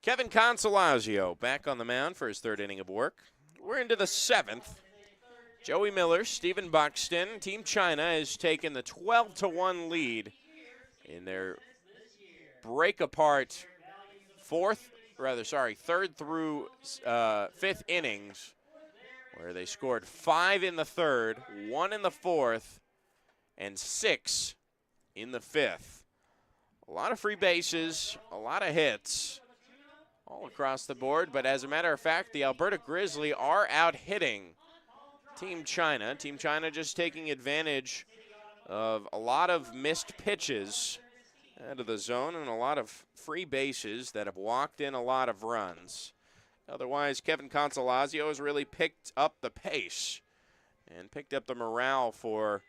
Kevin Consolazio back on the mound for his 3rd inning of work. We're into the 7th. Joey Miller, Stephen Buxton. Team China has taken the 12-1 lead in their break-apart 3rd through 5th innings, where they scored 5 in the 3rd, 1 in the 4th, and 6 in the 5th. A lot of free bases, a lot of hits all across the board, but as a matter of fact, the Alberta Grizzly are out hitting Team China. Team China just taking advantage of a lot of missed pitches out of the zone and a lot of free bases that have walked in a lot of runs. Otherwise, Kevin Consolazio has really picked up the pace and picked up the morale for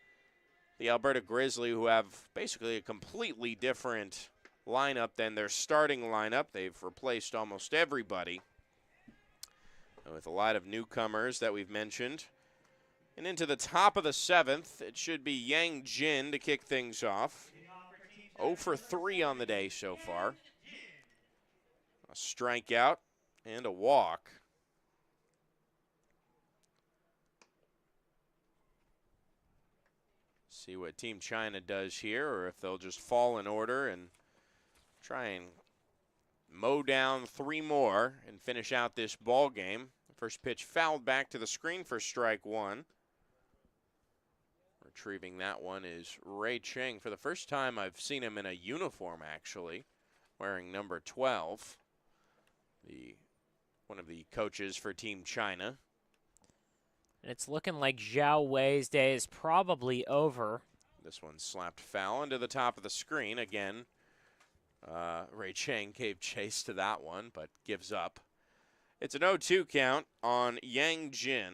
the Alberta Grizzly, who have basically a completely different lineup than their starting lineup. They've replaced almost everybody with a lot of newcomers that we've mentioned. And into the top of the 7th, it should be Yang Jin to kick things off. 0 for 3 on the day so far. A strikeout and a walk. See what Team China does here, or if they'll just fall in order and try and mow down 3 more and finish out this ball game. The first pitch fouled back to the screen for strike 1. Retrieving that one is Ray Cheng. For the first time I've seen him in a uniform, actually, wearing number 12. One of the coaches for Team China. And it's looking like Zhao Wei's day is probably over. This one slapped foul into the top of the screen. Again, Ray Cheng gave chase to that one, but gives up. It's an 0-2 count on Yang Jin.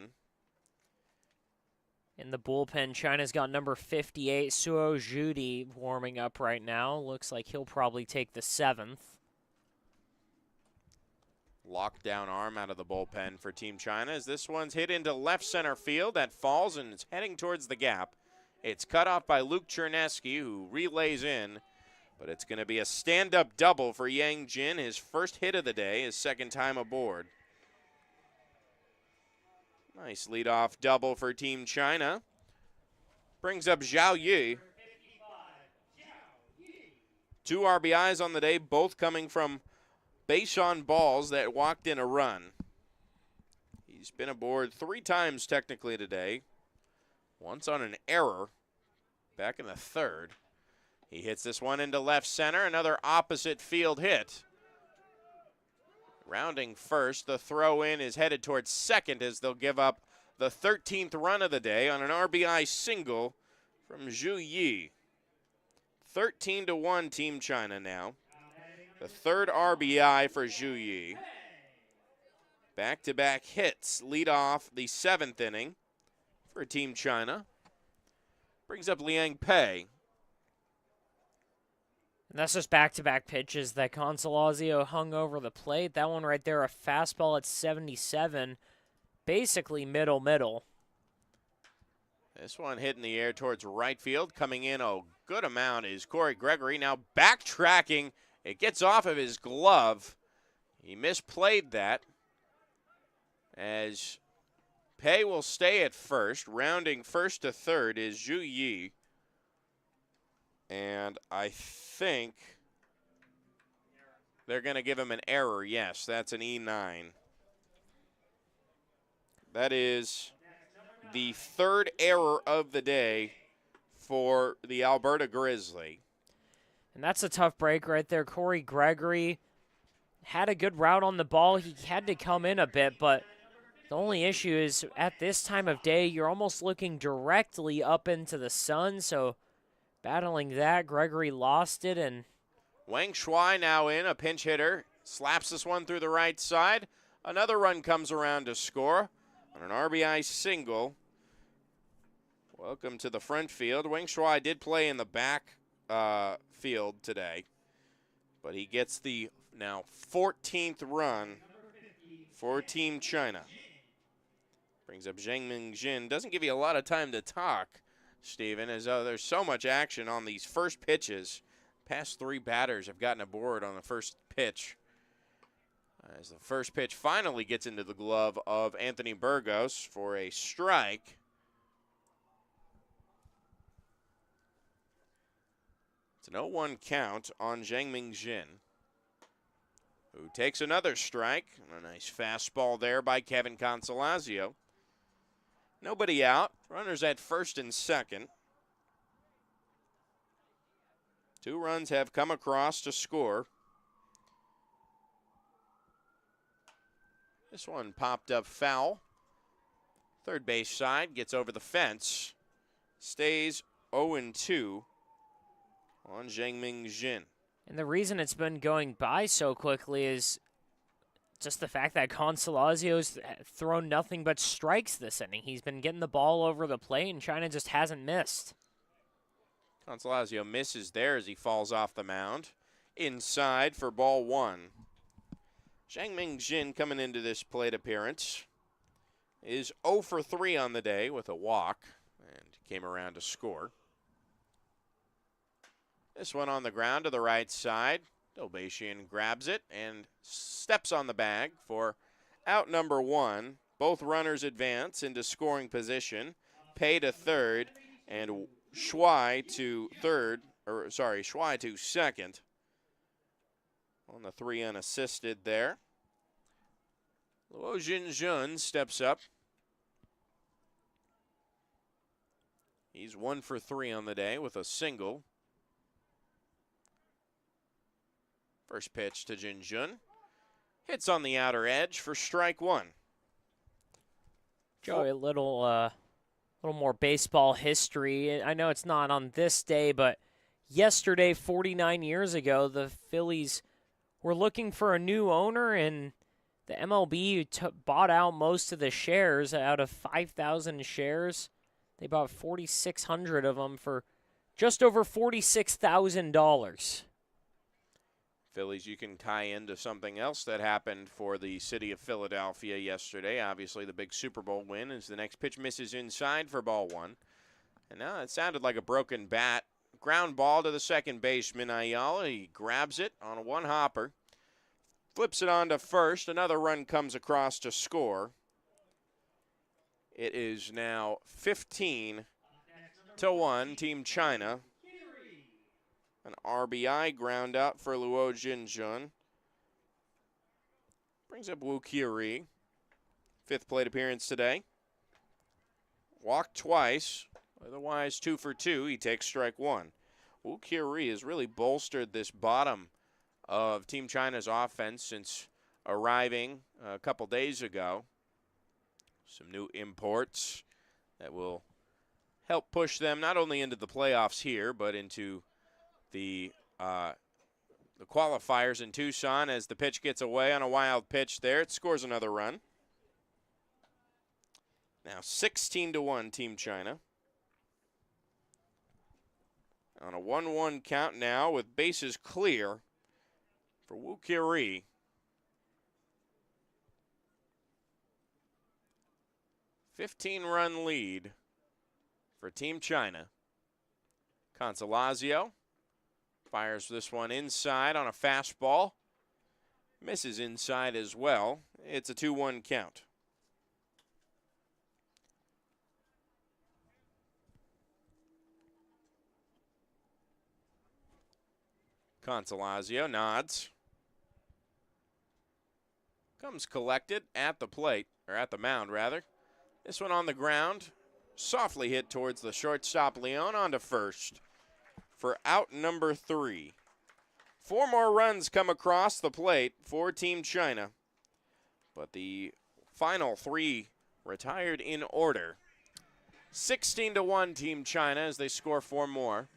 In the bullpen, China's got number 58, Suo Judi, warming up right now. Looks like he'll probably take the 7th. Lockdown arm out of the bullpen for Team China as this one's hit into left center field. That falls and it's heading towards the gap. It's cut off by Luke Chernesky, who relays in. But it's going to be a stand-up double for Yang Jin, his first hit of the day, his 2nd time aboard. Nice leadoff double for Team China. Brings up Zhao Yi. 2 RBIs on the day, both coming from base on balls that walked in a run. He's been aboard 3 times technically today. Once on an error back in the 3rd. He hits this one into left center, another opposite field hit. Rounding first, the throw in is headed towards second as they'll give up the 13th run of the day on an RBI single from Zhu Yi. 13-1 Team China now. The third RBI for Zhu Yi. Back-to-back hits lead off the 7th inning for Team China. Brings up Liang Pei. And that's just back-to-back pitches that Consolazio hung over the plate. That one right there, a fastball at 77, basically middle. This one hit in the air towards right field. Coming in a good amount is Corey Gregory. Now backtracking. It gets off of his glove. He misplayed that. As Pei will stay at first. Rounding first to third is Zhu Yi. And I think they're going to give him an error. Yes, that's an E9. That is the third error of the day for the Alberta Grizzly. And that's a tough break right there. Corey Gregory had a good route on the ball. He had to come in a bit, but the only issue is at this time of day, you're almost looking directly up into the sun, so battling that, Gregory lost it, and Wang Shuai now in, a pinch hitter, slaps this one through the right side. Another run comes around to score on an RBI single. Welcome to the front field. Wang Shuai did play in the back field today, but he gets the now 14th run for Team China. Brings up Zhang Mingjin. Doesn't give you a lot of time to talk, Steven, as there's so much action on these first pitches. Past three batters have gotten aboard on the first pitch. As the first pitch finally gets into the glove of Anthony Burgos for a strike. It's an 0-1 count on Zhang Mingjin, who takes another strike. And a nice fastball there by Kevin Consolazio. Nobody out. Runners at first and second. 2 runs have come across to score. This one popped up foul. Third base side gets over the fence. Stays 0-2 on Zhang Mingjin. And the reason it's been going by so quickly is just the fact that Consolazio's thrown nothing but strikes this inning. He's been getting the ball over the plate, and China just hasn't missed. Consolazio misses there as he falls off the mound. Inside for ball 1. Zhang Mingjin coming into this plate appearance is 0 for 3 on the day with a walk and came around to score. This one on the ground to the right side. Dolbatian grabs it and steps on the bag for out number 1. Both runners advance into scoring position. Pei to third and Shuai to second. On the 3 unassisted there. Luo Jinjun steps up. He's 1 for 3 on the day with a single. First pitch to Jinjun. Hits on the outer edge for strike 1. Joey, a little more baseball history. I know it's not on this day, but yesterday, 49 years ago, the Phillies were looking for a new owner, and the MLB bought out most of the shares out of 5,000 shares. They bought 4,600 of them for just over $46,000. Phillies, you can tie into something else that happened for the city of Philadelphia yesterday. Obviously, the big Super Bowl win as the next pitch misses inside for ball 1. And now it sounded like a broken bat. Ground ball to the second baseman, Ayala. He grabs it on a one-hopper. Flips it on to first. Another run comes across to score. It is now 15-1, Team China. An RBI ground out for Luo Jinjun. Brings up Wu Qiri. 5th plate appearance today. Walked twice. Otherwise 2 for 2. He takes strike 1. Wu Qiri has really bolstered this bottom of Team China's offense since arriving a couple days ago. some new imports that will help push them not only into the playoffs here, but into the qualifiers in Tucson. As the pitch gets away on a wild pitch there, it scores another run. Now 16-1 Team China. On a 1-1 count now with bases clear for Wu Kiri. "15-run lead for Team China. Consolazio fires this one inside on a fastball. Misses inside as well. It's a 2-1 count. Consolazio nods. Comes collected at the plate, or at the mound rather. This one on the ground. Softly hit towards the shortstop Leon onto first for out number 3. 4 more runs come across the plate for Team China, but the final 3 retired in order. 16-1 Team China as they score 4 more.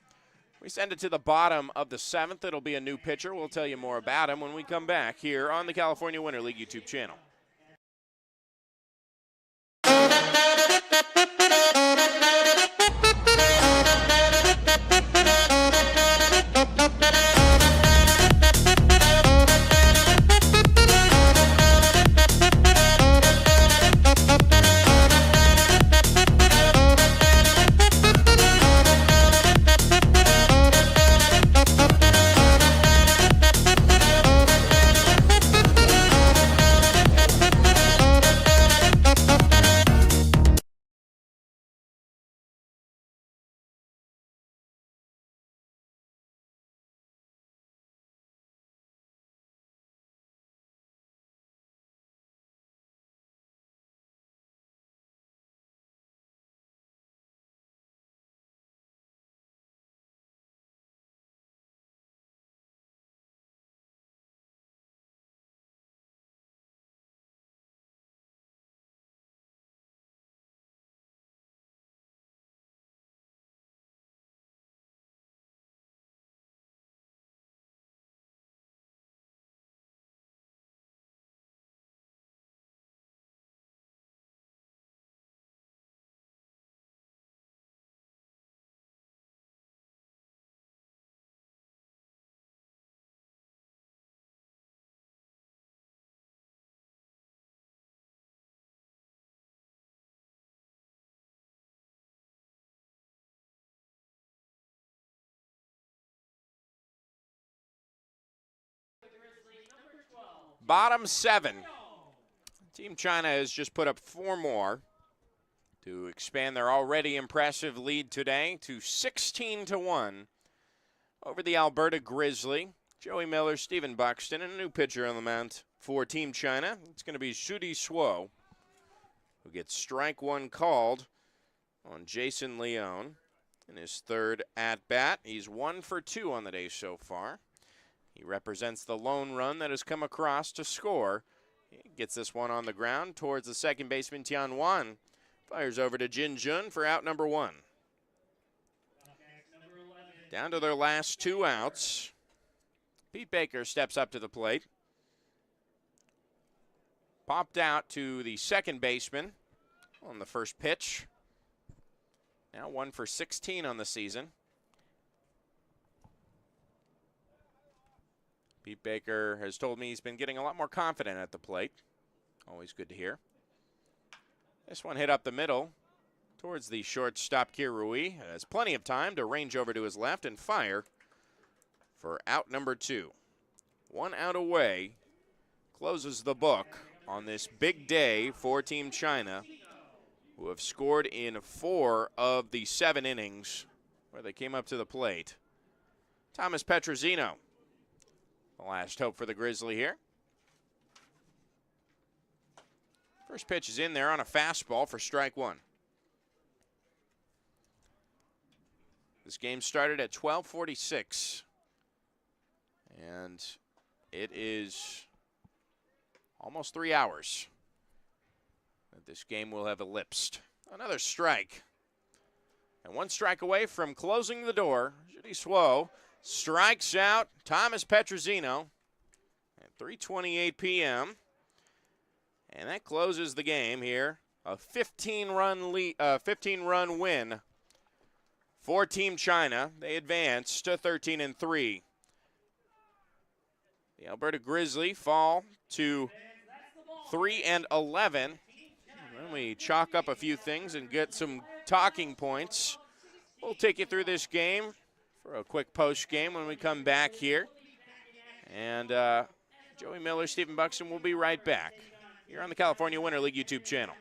We send it to the bottom of the 7th. It'll be a new pitcher. We'll tell you more about him when we come back here on the California Winter League YouTube channel. Bottom 7. Team China has just put up 4 more to expand their already impressive lead today to 16-1 over the Alberta Grizzly. Joey Miller, Stephen Buxton, and a new pitcher on the mound for Team China. It's going to be Shudi Suo, who gets strike 1 called on Jason Leone in his 3rd at-bat. He's 1 for 2 on the day so far. He represents the lone run that has come across to score. He gets this one on the ground towards the second baseman, Tian Wan. Fires over to Jin Jun for out number 1. Down to their last 2 outs. Pete Baker steps up to the plate. Popped out to the second baseman on the first pitch. Now 1 for 16 on the season. Pete Baker has told me he's been getting a lot more confident at the plate. Always good to hear. This one hit up the middle towards the shortstop Kirui. Has plenty of time to range over to his left and fire for out number 2. 1 out away. Closes the book on this big day for Team China, who have scored in 4 of the 7 innings where they came up to the plate. Thomas Petrosino, the last hope for the Grizzly here. First pitch is in there on a fastball for strike 1. This game started at 12:46, and it is almost 3 hours that this game will have ellipsed. Another strike. And one strike away from closing the door. Judy Swo strikes out Thomas Petrosino at 3:28 p.m. And that closes the game here. A 15-run win for Team China. They advance to 13-3. The Alberta Grizzly fall to 3-11. Then we chalk up a few things and get some talking points. We'll take you through this game for a quick post game when we come back here. And Joey Miller, Stephen Buxton will be right back here on the California Winter League YouTube channel.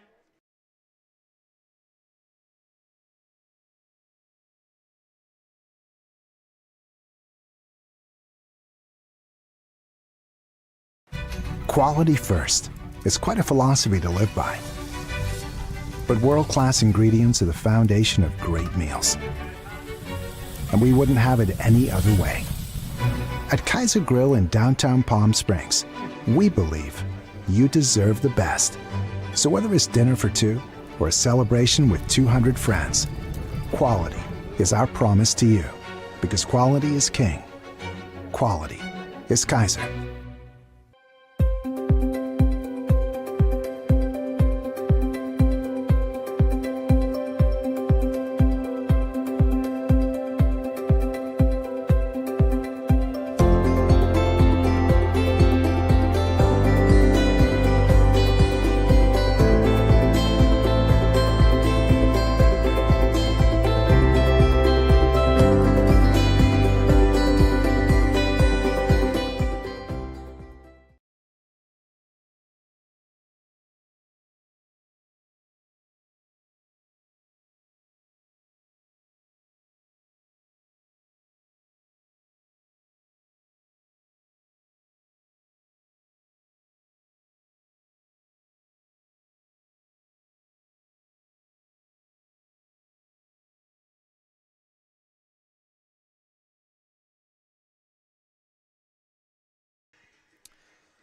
Quality first. It's quite a philosophy to live by. But world-class ingredients are the foundation of great meals. And we wouldn't have it any other way. At Kaiser Grill in downtown Palm Springs, we believe you deserve the best. So whether it's dinner for two or a celebration with 200 friends, quality is our promise to you. Because quality is king. Quality is Kaiser.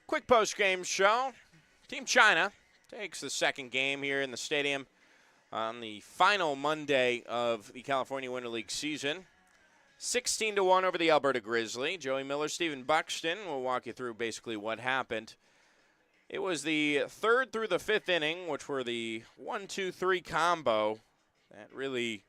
Quick post-game show. Team China takes the second game here in the stadium on the final Monday of the California Winter League season. 16-1 over the Alberta Grizzly. Joey Miller, Stephen Buxton will walk you through basically what happened. It was the third through the fifth inning, which were the 1-2-3 combo that really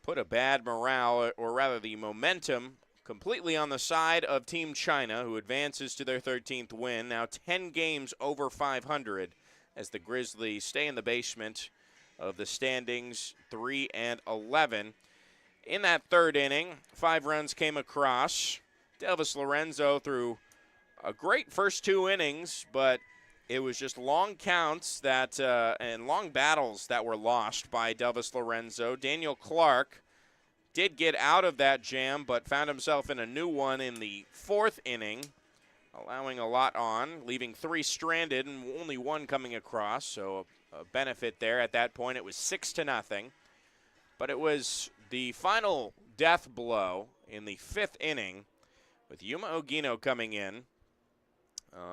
put a bad morale, or rather the momentum, completely on the side of Team China, who advances to their 13th win. Now 10 games over 500 as the Grizzlies stay in the basement of the standings, 3-11. In that third inning, 5 runs came across. Delvis Lorenzo threw a great first 2 innings, but it was just long counts that and long battles that were lost by Delvis Lorenzo. Daniel Clark did get out of that jam, but found himself in a new one in the 4th inning, allowing a lot on, leaving 3 stranded and only 1 coming across, so a benefit there. At that point, it was 6-0. But it was the final death blow in the 5th inning with Yuma Ogino coming in,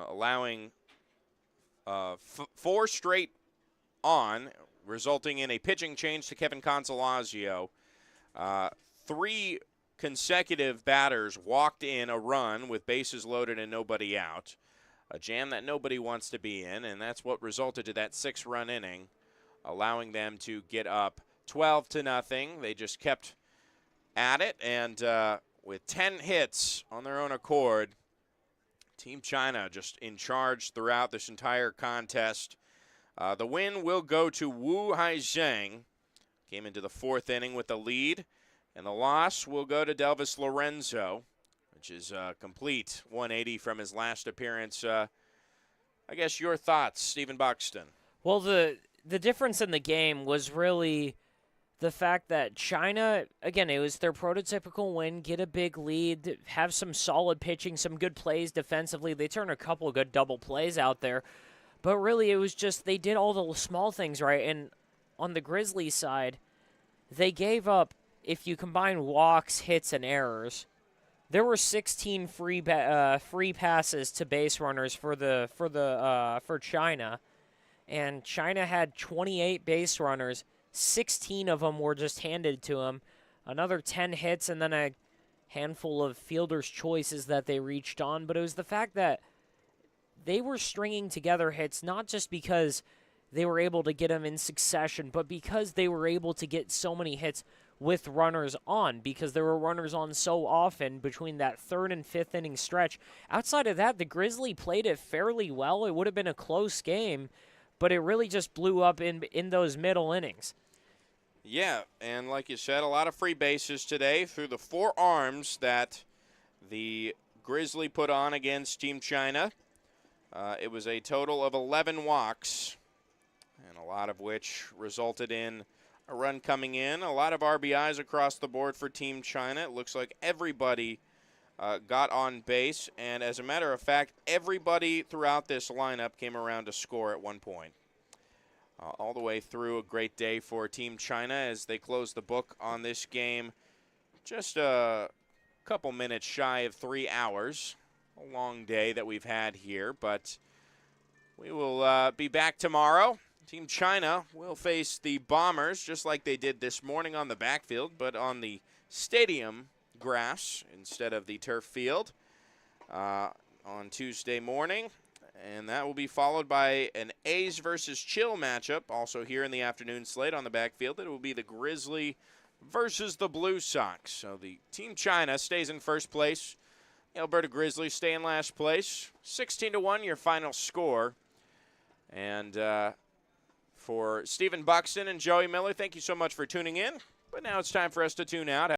allowing 4 straight on, resulting in a pitching change to Kevin Consolazio. 3 consecutive batters walked in a run with bases loaded and nobody out. A jam that nobody wants to be in, and that's what resulted to that 6-run inning, allowing them to get up 12-0. They just kept at it, and with 10 hits on their own accord, Team China just in charge throughout this entire contest. The win will go to Wu Haizheng. Came into the 4th inning with the lead, and the loss will go to Delvis Lorenzo, which is complete 180 from his last appearance. I guess your thoughts, Stephen Buxton. Well, the difference in the game was really the fact that China, again, it was their prototypical win, get a big lead, have some solid pitching, some good plays defensively. They turned a couple of good double plays out there. But really, it was just they did all the small things right. And on the Grizzlies side, they gave up, if you combine walks, hits, and errors, there were 16 free passes to base runners for China. and China had 28 base runners. 16 of them were just handed to him. Another 10 hits and then a handful of fielder's choices that they reached on. But it was the fact that they were stringing together hits not just because they were able to get them in succession, but because they were able to get so many hits with runners on, because there were runners on so often between that 3rd and 5th inning stretch. Outside of that, the Grizzly played it fairly well. It would have been a close game, but it really just blew up in those middle innings. Yeah, and like you said, a lot of free bases today through the 4 arms that the Grizzly put on against Team China. It was a total of 11 walks, and a lot of which resulted in a run coming in. A lot of RBIs across the board for Team China. It looks like everybody got on base, and as a matter of fact, everybody throughout this lineup came around to score at one point. All the way through, a great day for Team China as they close the book on this game. Just a couple minutes shy of 3 hours. A long day that we've had here, but we will be back tomorrow. Team China will face the Bombers just like they did this morning on the backfield, but on the stadium grass instead of the turf field on Tuesday morning. And that will be followed by an A's versus Chill matchup, also here in the afternoon slate on the backfield. It will be the Grizzly versus the Blue Sox. So the Team China stays in first place. The Alberta Grizzlies stay in last place. 16-1, your final score. And for Stephen Buxton and Joey Miller, thank you so much for tuning in. But now it's time for us to tune out.